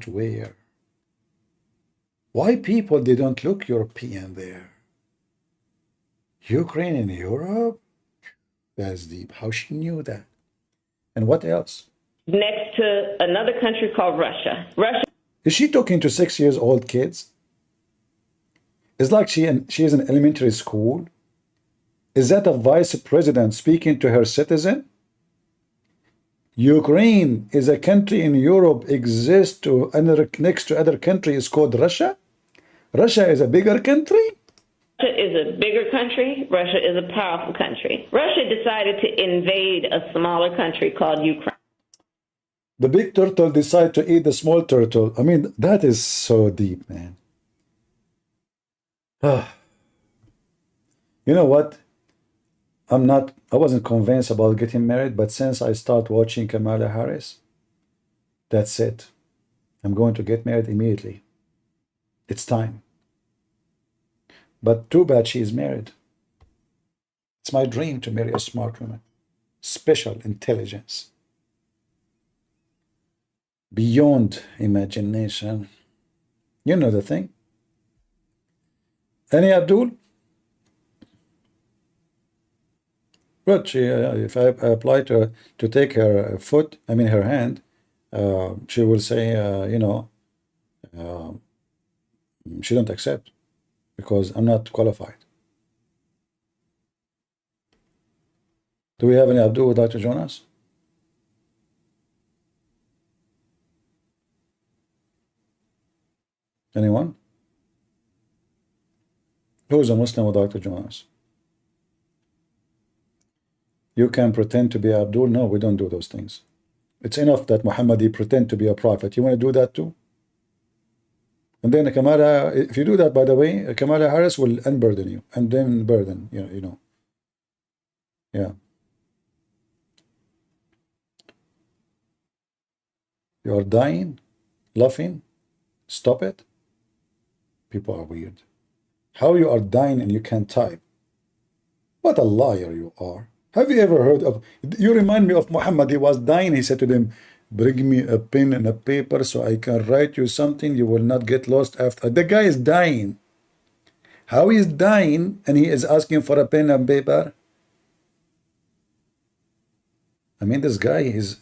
Speaker 1: where? Why people, they don't look European there? Ukraine in Europe? That's deep. How she knew that? And what else?
Speaker 11: Next to another country called Russia.
Speaker 1: Is she talking to 6-year-old kids? It's like she is in elementary school. Is that a vice president speaking to her citizen? Ukraine is a country in Europe, exists to another next to other country is called Russia. Russia is a bigger country.
Speaker 12: Russia is a bigger country. Russia is a powerful country. Russia decided to invade a smaller country called Ukraine.
Speaker 1: The big turtle decided to eat the small turtle. I mean, that is so deep, man. You know what? I wasn't convinced about getting married, but since I start watching Kamala Harris, that's it. I'm going to get married immediately. It's time. But too bad she is married. It's my dream to marry a smart woman. Special intelligence. Beyond imagination. You know the thing. Any Abdul? But she, if I apply to take her foot, I mean her hand, she will say, you know, she don't accept because I'm not qualified. Do we have any Abdul who would like to join us? Anyone? Who is a Muslim who would like to join us? You can pretend to be Abdul. No, we don't do those things. It's enough that Muhammad pretend to be a prophet. You want to do that too? And then Kamala, if you do that, by the way, Kamala Harris will unburden you and then burden, you know. Yeah. You are dying, laughing. Stop it. People are weird. How you are dying and you can't type? What a liar you are. Have you ever heard of, you remind me of Muhammad. He was dying. He said to them, bring me a pen and a paper so I can write you something. You will not get lost after. The guy is dying. How he is dying and he is asking for a pen and paper? I mean, this guy is,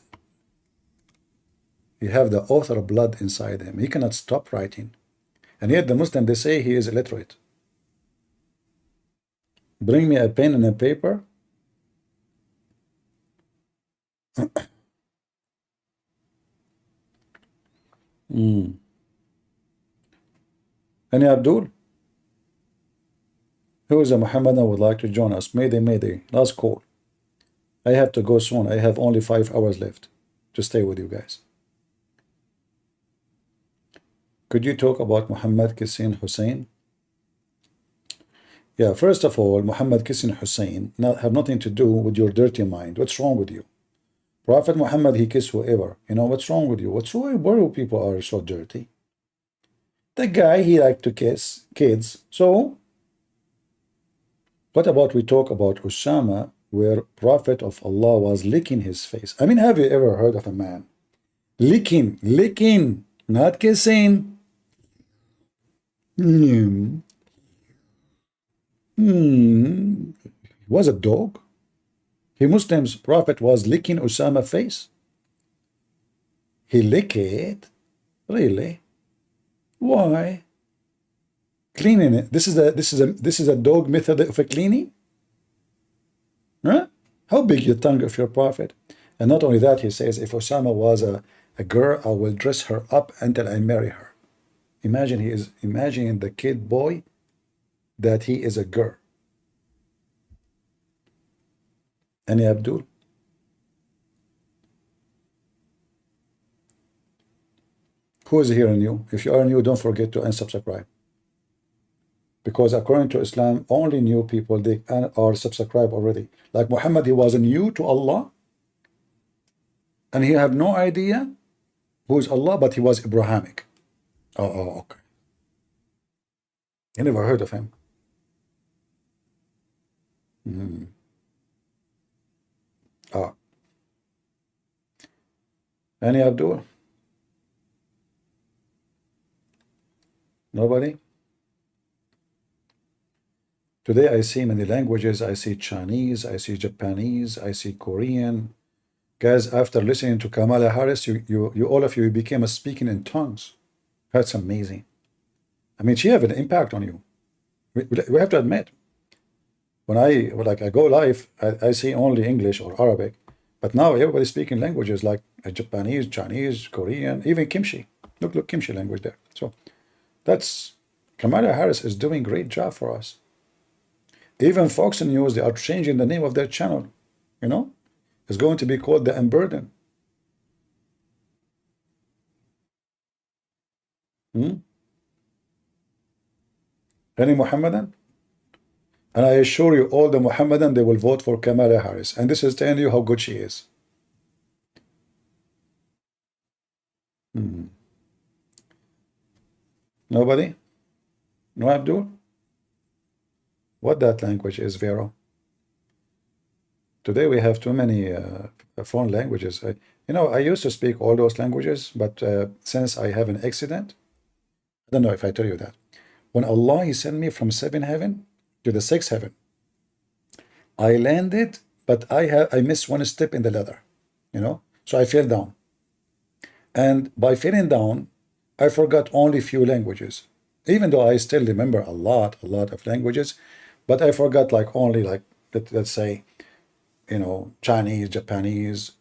Speaker 1: you have the author of blood inside him. He cannot stop writing. And yet the Muslim, they say he is illiterate. Bring me a pen and a paper. Any Abdul? Who is a Muhammadan would like to join us? Mayday. Last call. I have to go soon. I have only 5 hours left to stay with you guys. Could you talk about Muhammad kissing Hussein? Yeah, first of all, Muhammad kissing Hussein have nothing to do with your dirty mind. What's wrong with you? Prophet Muhammad, he kissed whoever. You know, what's wrong with you? What's wrong? Why people are so dirty? The guy, he liked to kiss kids. So, what about we talk about Usama, where Prophet of Allah was licking his face? I mean, have you ever heard of a man licking, not kissing? Was a dog? He Muslims, Prophet was licking Usama face. He licked it? Really? Why? Cleaning it. This is a dog method of a cleaning? Huh? How big your tongue of your Prophet? And not only that, he says, if Osama was a girl, I will dress her up until I marry her. Imagine he is imagining the kid boy that he is a girl. Any Abdul? Who is here new? If you are new, don't forget to unsubscribe. Because according to Islam, only new people, they are subscribed already. Like Muhammad, he was new to Allah. And he had no idea who is Allah, but he was Abrahamic. Oh, okay. You never heard of him. Any Abdul? Nobody? Today I see many languages. I see Chinese, I see Japanese, I see Korean. Guys, after listening to Kamala Harris, you all of you became a speaking in tongues. That's amazing. I mean, she have an impact on you. We have to admit. When I go live, I see only English or Arabic. But now everybody's speaking languages like Japanese, Chinese, Korean, even Kimchi. Look, Kimchi language there. So that's Kamala Harris is doing great job for us. Even Fox News, they are changing the name of their channel. You know, it's going to be called the Unburden. Any Muhammadan? And I assure you, all the Muhammadan, they will vote for Kamala Harris. And this is telling you how good she is. Nobody? No, Abdul? What that language is, Vero? Today we have too many foreign languages. I used to speak all those languages, but since I have an accident, I don't know if I tell you that. When Allah He sent me from 7th heaven to the 6th heaven, I landed, but I missed one step in the ladder, so I fell down. And by falling down, I forgot only few languages, even though I still remember a lot of languages, but I forgot only let's say, Chinese, Japanese,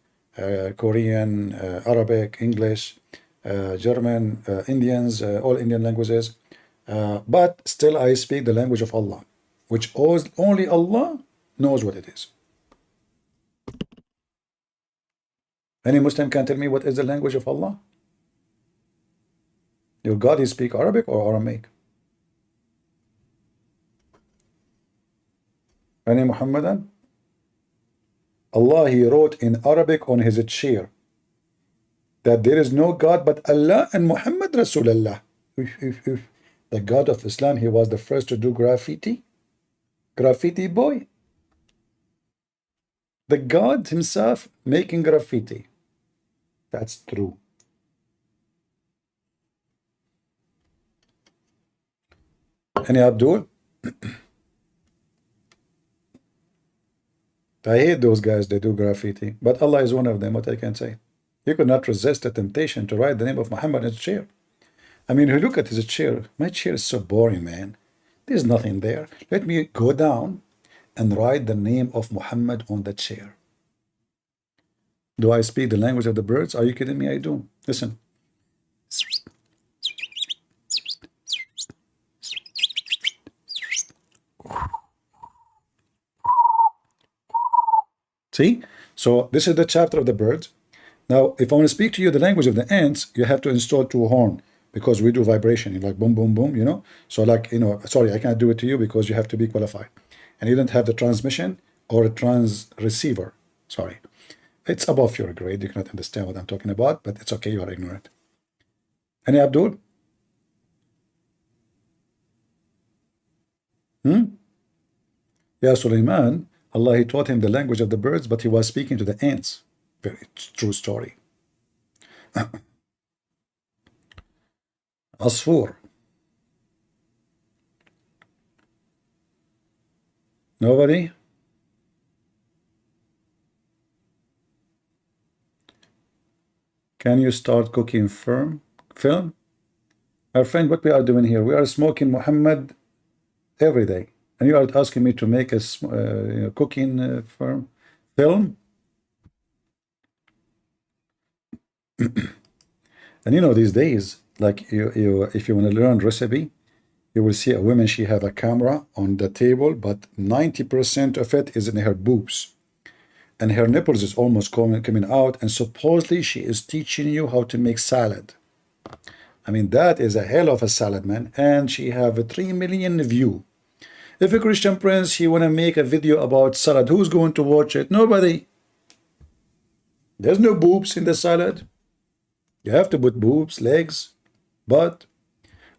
Speaker 1: Korean, Arabic, English, German, Indians, all Indian languages. But still I speak the language of Allah, which only Allah knows what it is. Any Muslim can tell me what is the language of Allah? Your God, he speak Arabic or Aramaic? Any Muhammadan? Allah, he wrote in Arabic on his chair that there is no God but Allah and Muhammad Rasulullah. The God of Islam, he was the first to do graffiti. Graffiti boy. The God himself making graffiti. That's true. Any Abdul? I hate those guys that do graffiti, but Allah is one of them, what I can say. He could not resist the temptation to write the name of Muhammad in his chair. I mean, you look at his chair. My chair is so boring, man. There's nothing there. Let me go down and write the name of Muhammad on the chair. Do I speak the language of the birds? Are you kidding me? I do. Listen. See? So this is the chapter of the birds. Now, if I want to speak to you the language of the ants, you have to install 2 horns because we do vibration, like boom, boom, boom, So sorry, I can't do it to you because you have to be qualified. And you don't have the transmission or a trans receiver. Sorry. It's above your grade. You cannot understand what I'm talking about, but it's okay. You are ignorant. Any Abdul? Yeah, Sulaiman, Allah, he taught him the language of the birds, but he was speaking to the ants. Very true story. Asfur. Nobody? Can you start cooking film? Our friend, what we are doing here, we are smoking Muhammad every day. And you are asking me to make a cooking film? And these days, like if you want to learn recipe, you will see a woman, she have a camera on the table, but 90% of it is in her boobs. And her nipples is almost coming out, and supposedly she is teaching you how to make salad. I mean, that is a hell of a salad, man. And she have a 3 million view. If a Christian prince, he want to make a video about salad, who's going to watch it? Nobody. There's no boobs in the salad. You have to put boobs, legs, butt.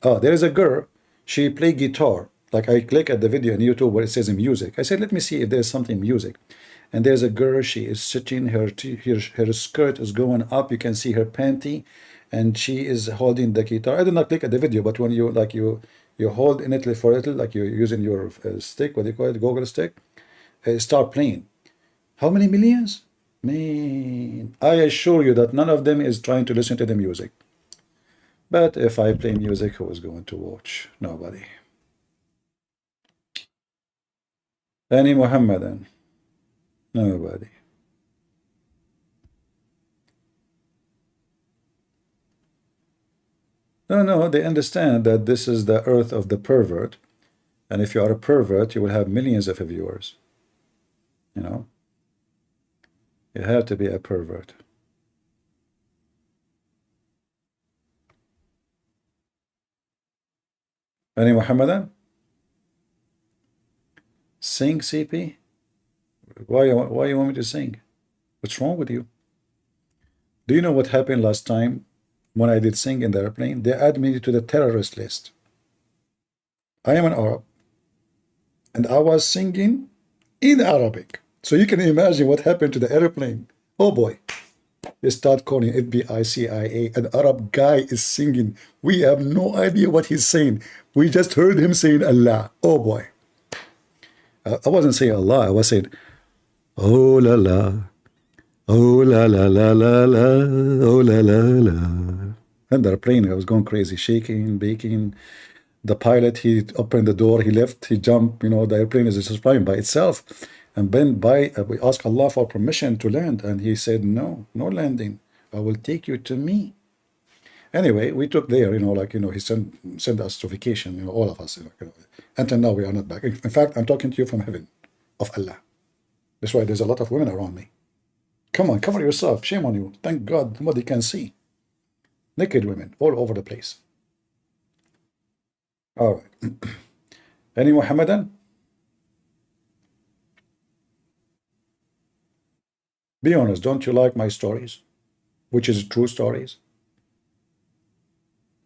Speaker 1: Oh, there is a girl. She play guitar. Like I click at the video on YouTube where it says music. I said, let me see if there's something music. And there's a girl. She is sitting. Her skirt is going up. You can see her panty, and she is holding the guitar. I did not click at the video, but when you hold in it for a little, like you're using your stick, what do you call it, Google stick, start playing. How many millions? Man, I assure you that none of them is trying to listen to the music. But if I play music, who is going to watch? Nobody. Any Muhammadan? Nobody. No, no, they understand that this is the earth of the pervert. And if you are a pervert, you will have millions of viewers. You know, you have to be a pervert. Any Muhammadan? Sing, CP? Why you want me to sing? What's wrong with you? Do you know what happened last time when I did sing in the airplane? They added me to the terrorist list. I am an Arab, and I was singing in Arabic. So you can imagine what happened to the airplane. Oh boy. They start calling FBI, CIA. An Arab guy is singing. We have no idea what he's saying. We just heard him saying Allah. Oh boy. I wasn't saying Allah. I was saying, oh la la. Oh la la la la la. Oh la la la. And the plane, I was going crazy, shaking, baking. The pilot, he opened the door, he left, he jumped, you know, the airplane is just flying by itself. And then we asked Allah for permission to land, and he said, no, no landing. I will take you to me. Anyway, we took there, you know, like, you know, he sent us to vacation, you know, all of us. You know, until now, we are not back. In fact, I'm talking to you from heaven, of Allah. That's why there's a lot of women around me. Come on, cover yourself. Shame on you. Thank God nobody can see. Naked women all over the place. All right. Any Muhammadan? Be honest, don't you like my stories? Which is true stories?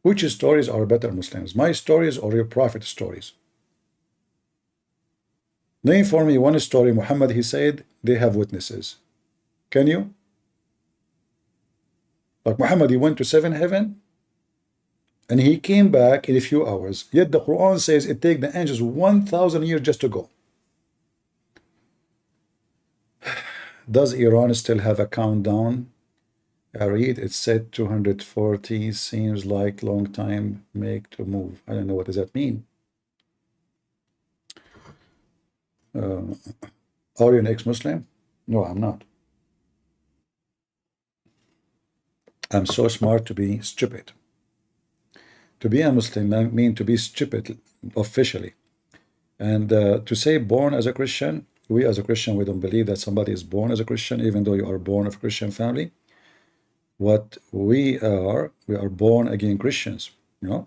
Speaker 1: Which stories are better Muslims? My stories or your prophet stories? Name for me one story Muhammad, he said, they have witnesses. Can you? Like Muhammad, he went to 7 heaven and he came back in a few hours. Yet the Quran says it takes the angels 1,000 years just to go. Does Iran still have a countdown? I read it said 240, seems like long time make to move. I don't know, what does that mean? Are you an ex-Muslim? No, I'm not. I'm so smart to be stupid. To be a Muslim, I mean to be stupid officially. And to say born as a Christian, we as a Christian, we don't believe that somebody is born as a Christian, even though you are born of a Christian family. What we are born again Christians, you know.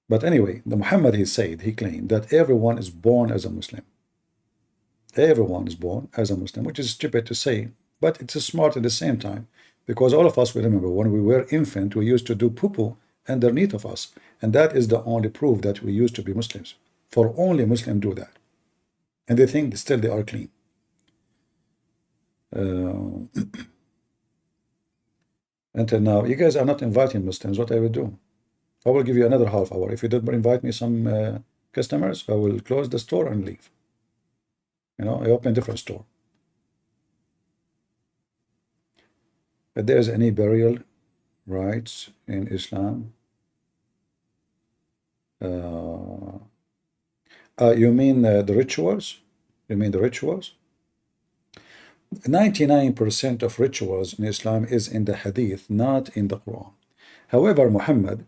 Speaker 1: But anyway, the Muhammad, he said, he claimed that everyone is born as a Muslim. Everyone is born as a Muslim, which is stupid to say, but it's smart at the same time, because all of us will remember when we were infant, we used to do poo-poo underneath of us, and that is the only proof that we used to be Muslims. For only Muslims do that, and they think still they are clean. Until now, you guys are not inviting Muslims. What I will do? I will give you another half hour. If you don't invite me some customers, I will close the store and leave. You know, I open a different store. If there's any burial rites in Islam, you mean the rituals? You mean the rituals? 99% of rituals in Islam is in the Hadith, not in the Quran. However, Muhammad,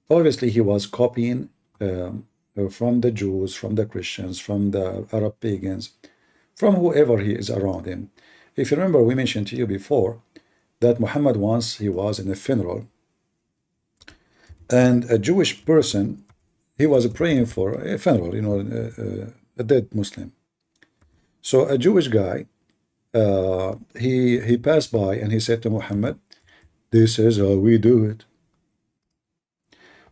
Speaker 1: obviously he was copying from the Jews, from the Christians, from the Arab pagans, from whoever he is around him. If you remember, we mentioned to you before that Muhammad once, he was in a funeral, and a Jewish person, he was praying for a funeral, you know, a dead Muslim. So a Jewish guy, he passed by and he said to Muhammad, this is how we do it.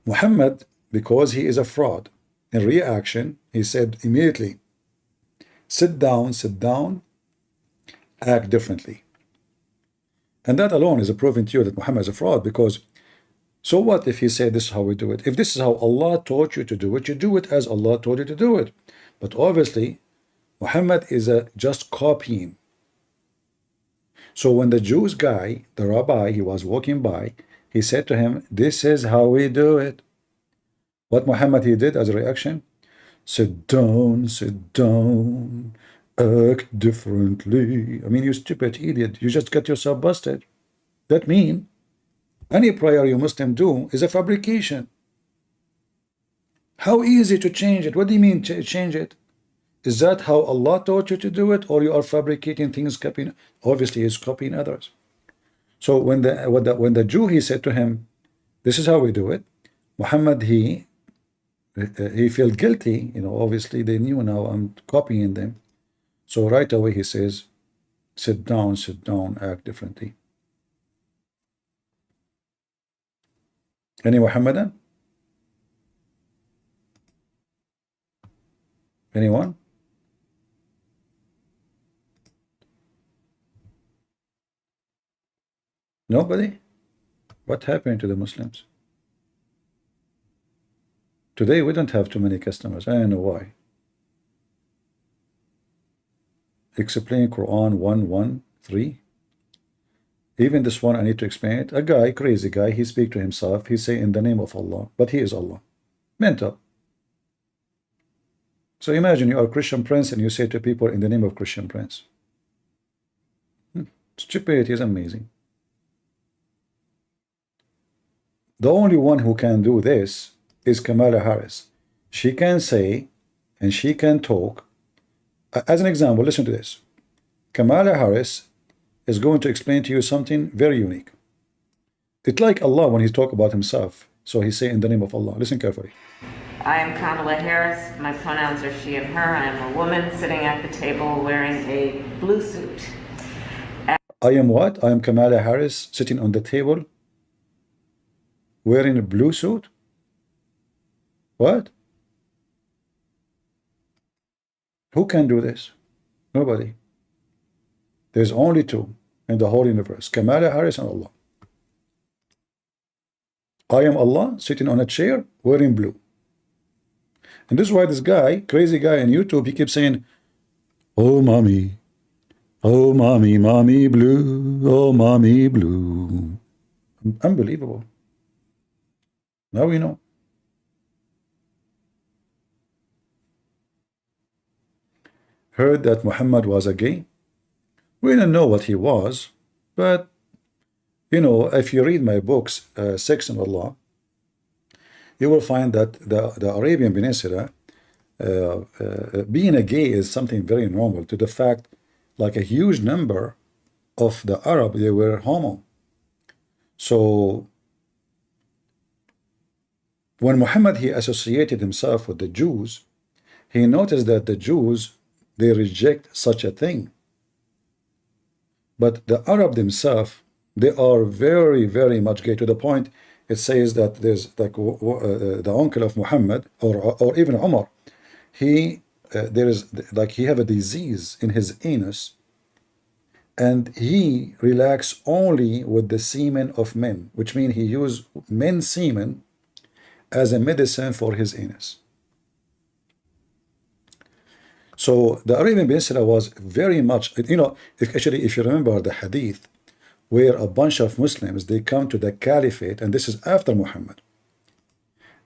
Speaker 1: Muhammad, because he is a fraud, in reaction, he said immediately, sit down, act differently. And that alone is a proving to you that Muhammad is a fraud, because so what if he said this is how we do it? If this is how Allah taught you to do it, you do it as Allah told you to do it. But obviously, Muhammad is just copying. So when the Jewish guy, the rabbi, he was walking by, he said to him, this is how we do it. What Muhammad he did as a reaction? Sit down, act differently. I mean, you stupid idiot, you just get yourself busted. That means Any prayer you Muslim do is a fabrication. How easy to change it? What do you mean change it? Is that how Allah taught you to do it, or you are fabricating things, copying? Obviously, he's copying others. So when the Jew, he said to him, "This is how we do it," Muhammad, he felt guilty. You know, obviously they knew now I'm copying them. So right away he says, sit down, act differently. Any Muhammadan? Anyone? Nobody? What happened to the Muslims? Today we don't have too many customers. I don't know why. Explain Quran 1:1-3. Even this one I need to explain it. A guy, crazy guy, he speak to himself. He say in the name of Allah, but he is Allah. Mental. So imagine you are a Christian prince and you say to people in the name of Christian prince. Stupidity is amazing. The only one who can do this is Kamala Harris. She can say and she can talk. As an example, listen to this. Kamala Harris is going to explain to you something very unique. It's like Allah when he talk about himself. So he say in the name of Allah. Listen carefully.
Speaker 4: I am Kamala Harris. My pronouns are she and her. I am a woman sitting at the table wearing a blue suit.
Speaker 1: I am what? I am Kamala Harris sitting on the table wearing a blue suit? What? Who can do this? Nobody. There's only two in the whole universe, Kamala Harris and Allah. I am Allah sitting on a chair wearing blue. And this is why this guy, crazy guy on YouTube, he keeps saying, oh mommy, mommy blue, oh mommy blue. Unbelievable. Now we know. Heard that Muhammad was a gay. We don't know what he was, but you know, if you read my books, Sex and Allah, you will find that the Arabian Peninsula, being a gay is something very normal, to the fact like a huge number of the Arab, they were homo. So when Muhammad, he associated himself with the Jews, he noticed that the Jews, they reject such a thing. But the Arab themselves, they are very, very much gay, to the point it says that there's like the uncle of Muhammad, or even Umar, he there is like he have a disease in his anus, and he relax only with the semen of men, which means he use men's semen as a medicine for his anus. So the Arabian Peninsula was very much, you know, if you remember the hadith where a bunch of Muslims, they come to the caliphate, and this is after Muhammad,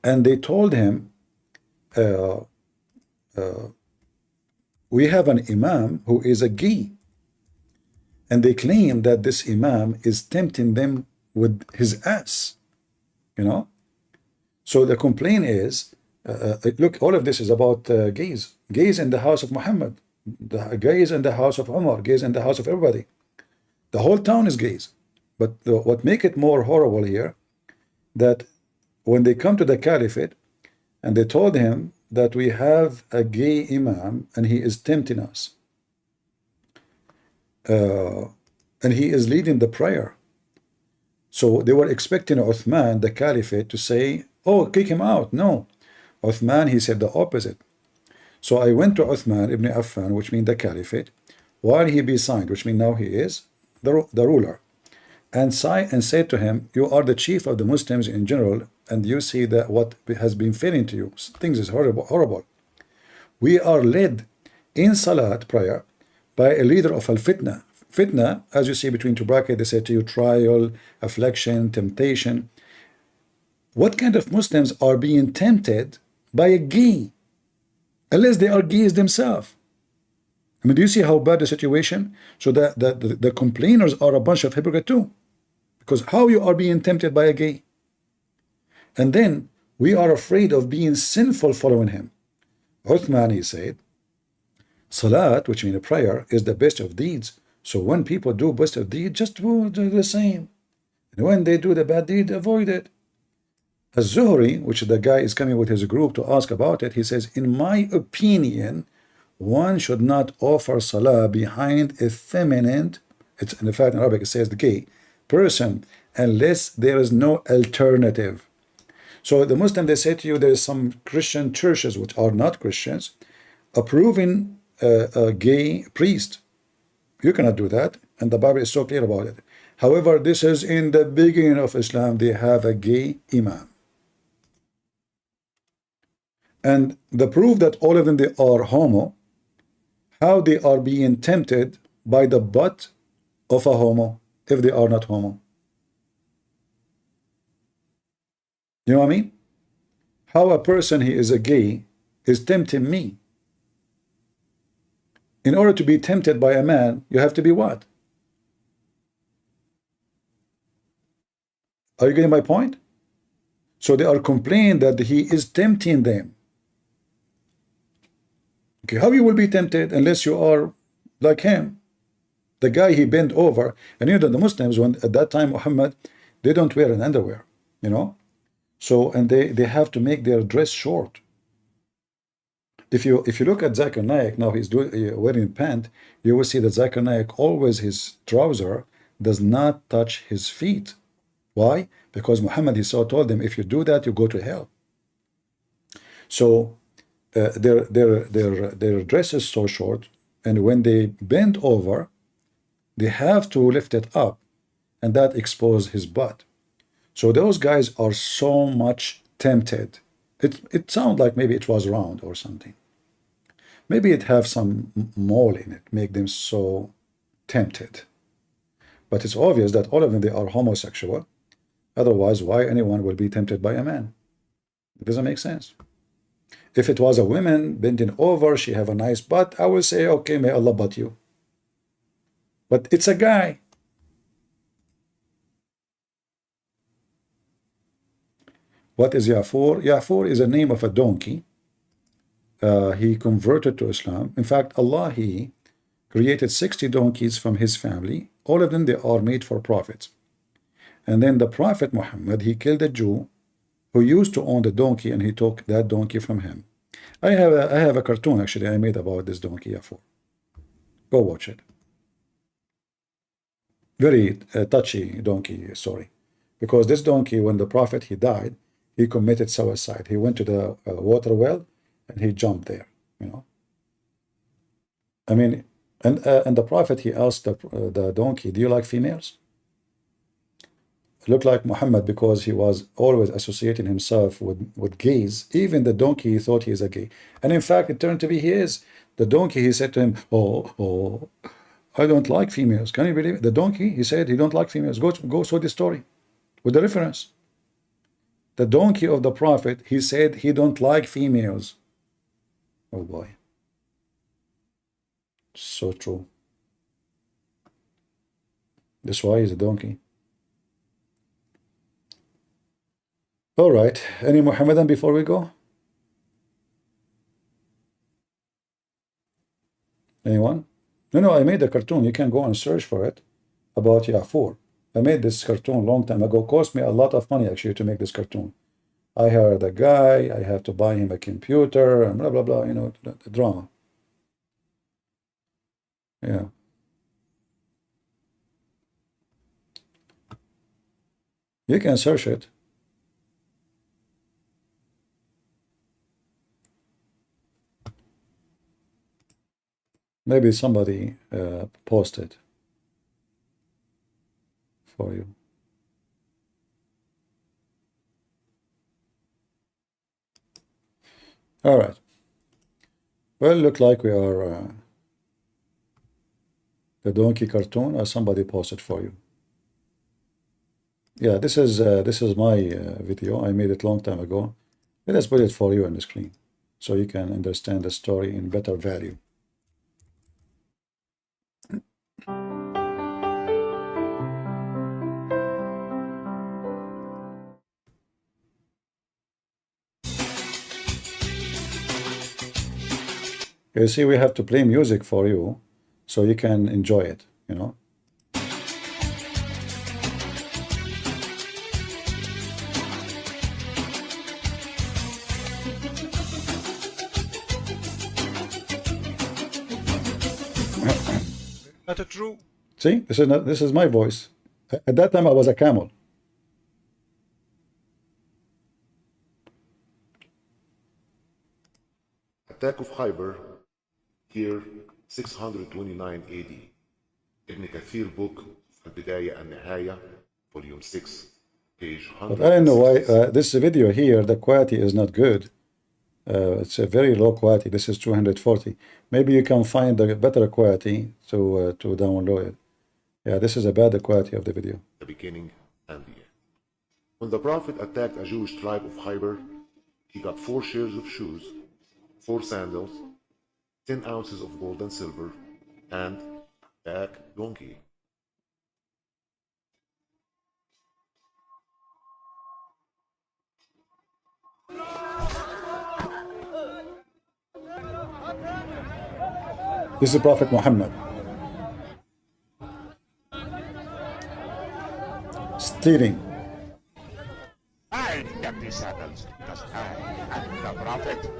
Speaker 1: and they told him, we have an imam who is a gay, and they claim that this imam is tempting them with his ass, you know. So the complaint is, look, all of this is about gays in the house of Muhammad, the gays in the house of Umar, gays in the house of everybody. The whole town is gays. But what make it more horrible here, that when they come to the caliphate and they told him that we have a gay imam and he is tempting us, and he is leading the prayer. So they were expecting Uthman, the caliphate, to say, oh, kick him out. No. Uthman, he said the opposite. So I went to Uthman ibn Affan, which means the caliphate, while he be signed, which means now he is the ruler, and said to him, you are the chief of the Muslims in general, and you see that what has been failing to you, things is horrible. We are led in Salat prayer by a leader of al-fitna. Fitna, as you see between two brackets, they say to you trial, affliction, temptation. What kind of Muslims are being tempted by a gay, unless they are gays themselves? I mean, do you see how bad the situation? So the complainers are a bunch of hypocrites too, Because how you are being tempted by a gay? And then we are afraid of being sinful following him. Uthman, he said, Salat, which means a prayer, is the best of deeds. So when people do best of deeds, just do the same. And when they do the bad deed, avoid it. Az-Zuhri, which the guy is coming with his group to ask about it, he says, in my opinion, one should not offer salah behind a feminine, it's in fact in Arabic it says the gay person, unless there is no alternative. So the Muslim, they say to you, there is some Christian churches which are not Christians approving a gay priest. You cannot do that, and the Bible is so clear about it. However, this is in the beginning of Islam, they have a gay imam. And the proof that all of them they are homo, how they are being tempted by the butt of a homo if they are not homo. You know what I mean? How a person he is a gay is tempting me. In order to be tempted by a man, you have to be what? Are you getting my point? So they are complaining that he is tempting them. Okay, how you will be tempted unless you are like him? The guy, he bent over, and you know that the Muslims, when at that time Muhammad, they don't wear an underwear, you know. So and they have to make their dress short. If you look at Zakir Naik now, he's wearing pant, you will see that Zakir Naik always his trouser does not touch his feet. Why? Because Muhammad, he told them, if you do that, you go to hell. So their dress is so short, and when they bend over, they have to lift it up, and that exposes his butt. So those guys are so much tempted. It sounds like maybe it was round or something. Maybe it have some mole in it, make them so tempted. But it's obvious that all of them, they are homosexual. Otherwise, why anyone will be tempted by a man? It doesn't make sense. If it was a woman bending over, she have a nice butt, I will say, okay, may Allah butt you. But it's a guy. What is Ya'fur? Ya'fur is a name of a donkey. He converted to Islam. In fact, Allah, he created 60 donkeys from his family. All of them, they are made for prophets. And then the Prophet Muhammad, he killed a Jew who used to own the donkey, and he took that donkey from him. I have a cartoon actually I made about this donkey Ya'fur. Go watch it. Very touchy donkey story. Because this donkey, when the Prophet, he died, he committed suicide. He went to the water well, and he jumped there, you know. I mean, and the Prophet, he asked the donkey, do you like females? Looked like Muhammad, because he was always associating himself with gays. Even the donkey, he thought he is a gay. And in fact, it turned to be he is. The donkey, he said to him, oh, I don't like females. Can you believe it? The donkey, he said he don't like females. Go show the story with the reference. The donkey of the Prophet, he said he don't like females. Oh boy. So true. That's why he's a donkey. All right. Any Muhammadan before we go? Anyone? No, I made a cartoon. You can go and search for it about Ya'fur. I made this cartoon a long time ago. It cost me a lot of money actually to make this cartoon. I hired a guy. I had to buy him a computer and blah, blah, blah. You know, the drama. Yeah. You can search it. Maybe somebody posted for you. All right. Well, look like we are the donkey cartoon, or somebody posted for you. Yeah, this is my video. I made it long time ago. Let us put it for you on the screen so you can understand the story in better value. You see, we have to play music for you so you can enjoy it, you know.
Speaker 13: Not true.
Speaker 1: See, this is my voice. At that time, I was a camel.
Speaker 14: Attack of Khyber, year 629 AD. Ibn Kathir book, Al-Bidayah and Nihaya, volume 6, page
Speaker 1: But I don't know why
Speaker 14: 167.
Speaker 1: this video here, the quality is not good. It's a very low quality. This is 240. Maybe you can find a better quality to download it. Yeah, this is a bad quality of the video.
Speaker 14: The beginning and the end. When the Prophet attacked a Jewish tribe of Khyber, he got 4 shares of shoes, 4 sandals, 10 ounces of gold and silver, and a black donkey.
Speaker 1: This is Prophet Muhammad. Stealing.
Speaker 15: I get these sandals because I am the prophet.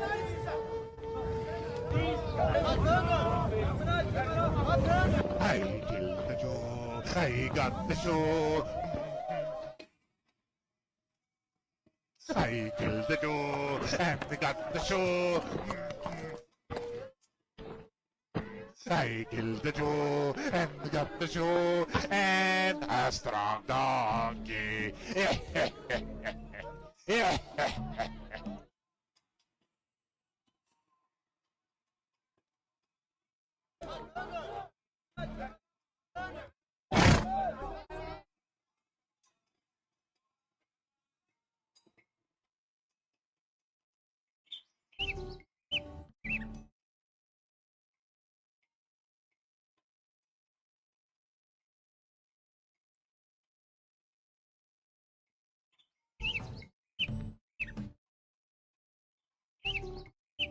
Speaker 15: I killed the Jew. I got the Jew. I killed the Jew and I got the Jew. I killed the Jew and got the Jew and a strong donkey.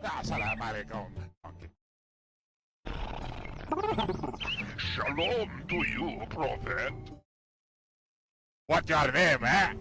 Speaker 15: Assalamu alaikum. Shalom to you, Prophet. What's your name, eh?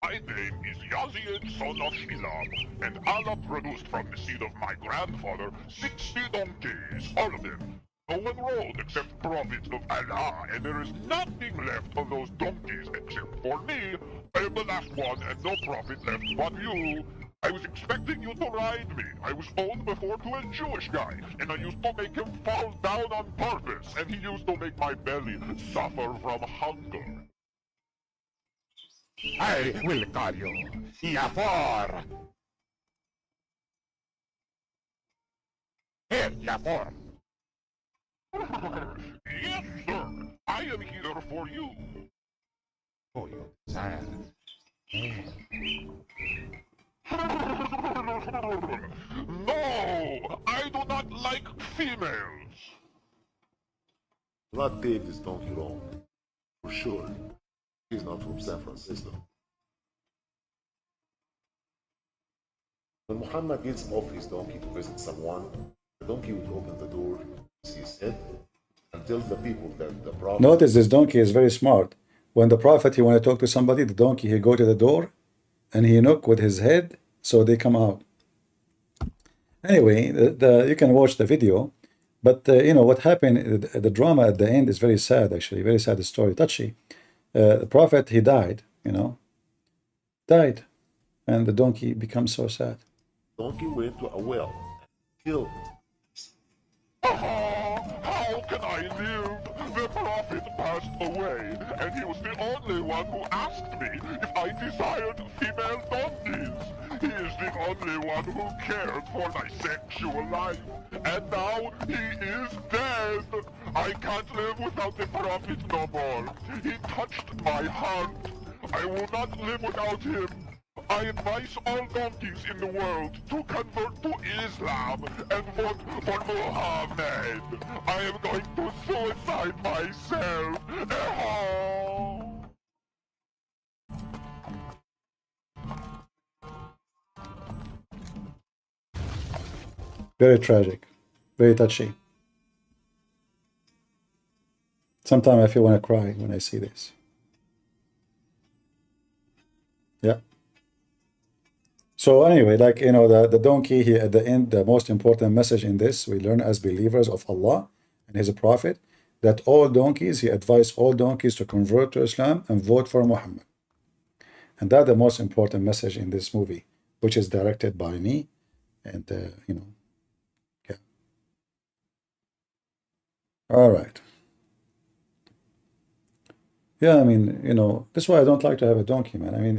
Speaker 15: My name is Yazid, son of Shilam, and Allah produced from the seed of my grandfather 60 donkeys, all of them. No one rode except prophets of Allah, and there is nothing left of those donkeys except for me. I am the last one, and no prophet left but you. I was expecting you to ride me. I was owned before to a Jewish guy, and I used to make him fall down on purpose, and he used to make my belly suffer from hunger. I will call you Yafor. Here, Yafor. Yes, sir. I am here for you. Oh, you sad. No, I do not like females.
Speaker 14: Do not take this donkey wrong. For sure, he's not from San Francisco. When Muhammad gets off his donkey to visit someone, the donkey would open the door, see his head, and tell the people that the Prophet...
Speaker 1: Notice this donkey is very smart. When the Prophet, he want to talk to somebody, the donkey, he go to the door, and he knock with his head, so they come out. Anyway, you can watch the video, but you know what happened. The drama at the end is very sad, actually, very sad story, touchy. The Prophet, he died, you know, died, and the donkey becomes so sad.
Speaker 14: The donkey went to a well and killed him.
Speaker 15: How can I live? The Prophet passed away, and he was the only one who asked me if I desired female donkeys. He is the only one who cared for my sexual life, and now he is dead. I can't live without the Prophet no more. He touched my heart. I will not live without him. I advise all donkeys in the world to convert to Islam and vote for Muhammad. I am going to suicide myself.
Speaker 1: Very tragic, very touchy. Sometimes I feel want to cry when I see this. Yeah. So anyway, like, you know, the donkey here at the end, the most important message in this, we learn as believers of Allah and His Prophet, that all donkeys, he advised all donkeys to convert to Islam and vote for Muhammad. And that's the most important message in this movie, which is directed by me. And, you know, yeah. All right. Yeah, I mean, you know, that's why I don't like to have a donkey, man. I mean,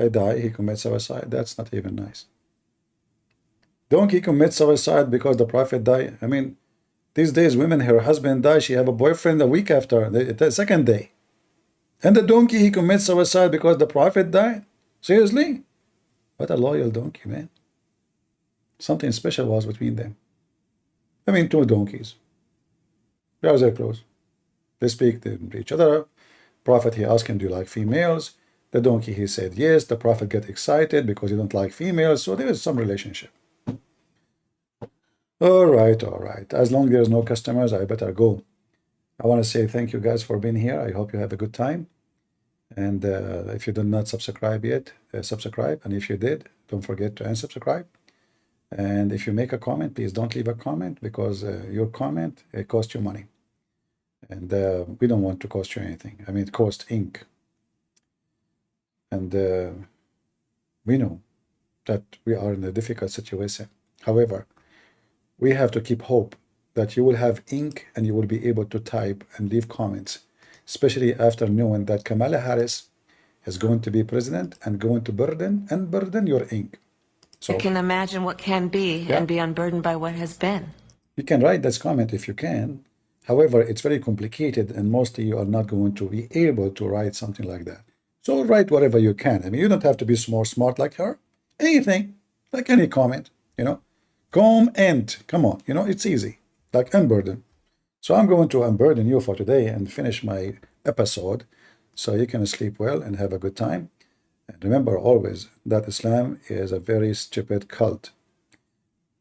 Speaker 1: I die, he commits suicide. That's not even nice. Donkey commits suicide because the Prophet died. I mean, these days, women, her husband dies, she have a boyfriend a week after, the second day. And the donkey, he commits suicide because the Prophet died? Seriously? What a loyal donkey, man. Something special was between them. I mean, two donkeys. They are very close. They speak to each other. Prophet, he asked him, do you like females? The donkey, he said yes. The Prophet get excited because he don't like females. So there is some relationship. All right, all right. As long as there's no customers, I better go. I want to say thank you guys for being here. I hope you have a good time. And if you did not subscribe yet, subscribe. And if you did, don't forget to unsubscribe. And if you make a comment, please don't leave a comment, because your comment, it costs you money. And we don't want to cost you anything. I mean, it costs ink. And we know that we are in a difficult situation. However, we have to keep hope that you will have ink and you will be able to type and leave comments, especially after knowing that Kamala Harris is going to be president and going to burden your ink. So
Speaker 4: You can imagine what can be
Speaker 1: yeah,
Speaker 4: and be unburdened by what has been.
Speaker 1: you can write this comment if you can. However, it's very complicated and mostly you are not going to be able to write something like that. So write whatever you can. I mean, you don't have to be smart like her. Anything, like any comment, you know. Come on, you know, it's easy, like unburden. So I'm going to unburden you for today and finish my episode so you can sleep well and have a good time. And remember always that Islam is a very stupid cult.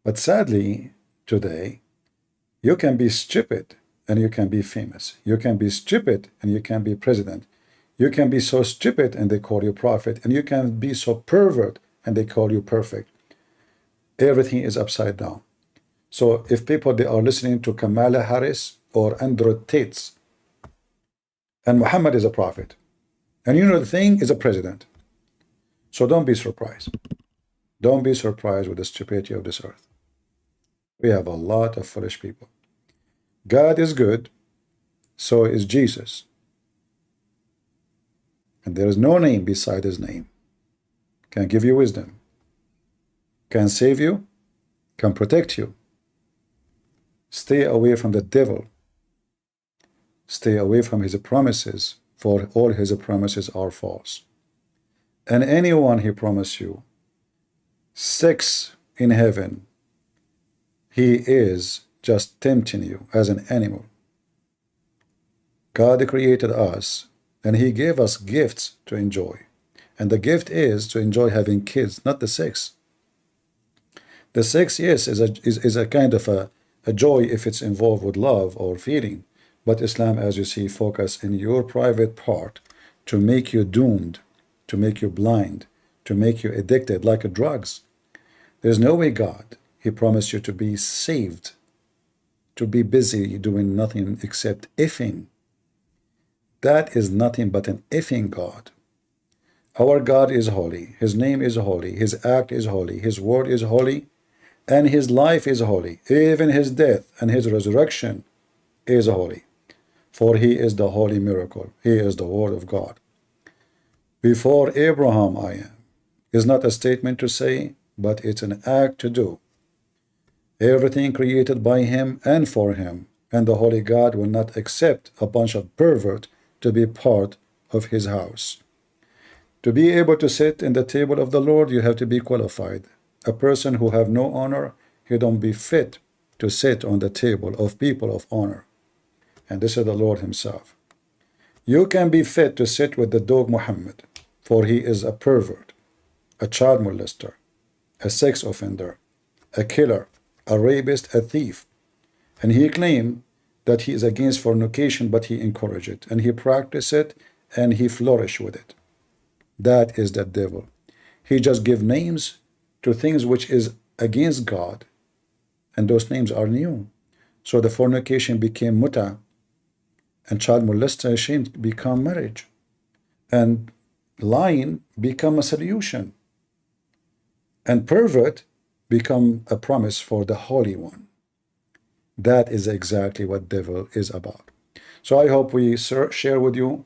Speaker 1: But sadly, today, you can be stupid and you can be famous. You can be stupid and you can be president. You can be so stupid and they call you prophet. And you can be so pervert and they call you perfect. Everything is upside down. So if people, they are listening to Kamala Harris or Andrew Tate, and Muhammad is a prophet, and you know the thing is a president. So don't be surprised. Don't be surprised with the stupidity of this earth. We have a lot of foolish people. God is good, so is Jesus. And there is no name beside his name. Can give you wisdom, can save you, can protect you. Stay away from the devil. Stay away from his promises, for all his promises are false. And anyone he promised you sex in heaven, he is just tempting you as an animal. God created us and he gave us gifts to enjoy. And the gift is to enjoy having kids, not the sex. The sex, yes, is a kind of a joy if it's involved with love or feeling. But Islam, as you see, focus in your private part to make you doomed, to make you blind, to make you addicted like drugs. There's no way God, he promised you to be saved, to be busy doing nothing except effing. That is nothing but an effing God. Our God is holy. His name is holy. His act is holy. His word is holy. And his life is holy. Even his death and his resurrection is holy. For he is the holy miracle. He is the word of God. Before Abraham I am is not a statement to say, but it's an act to do. Everything created by him and for him, and the holy God will not accept a bunch of pervert to be part of his house. To be able to sit in the table of the Lord, you have to be qualified. A person who have no honor, he don't be fit to sit on the table of people of honor. And this is the Lord himself. You can be fit to sit with the dog Muhammad, for he is a pervert, a child molester, a sex offender, a killer, a rapist, a thief. And he claimed that he is against fornication, but he encouraged it, and he practiced it, and he flourished with it. That is the devil. He just give names to things which is against God, and those names are new. So the fornication became muta, and child molestation become marriage, and lying become a solution, and pervert become a promise for the Holy One. That is exactly what devil is about. So I hope we share with you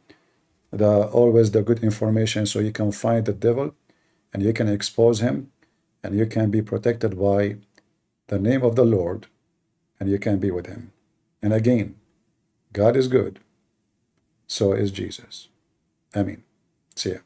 Speaker 1: always the good information, so you can find the devil and you can expose him, and you can be protected by the name of the Lord, and you can be with him. And again, God is good, so is Jesus. Amen. See ya.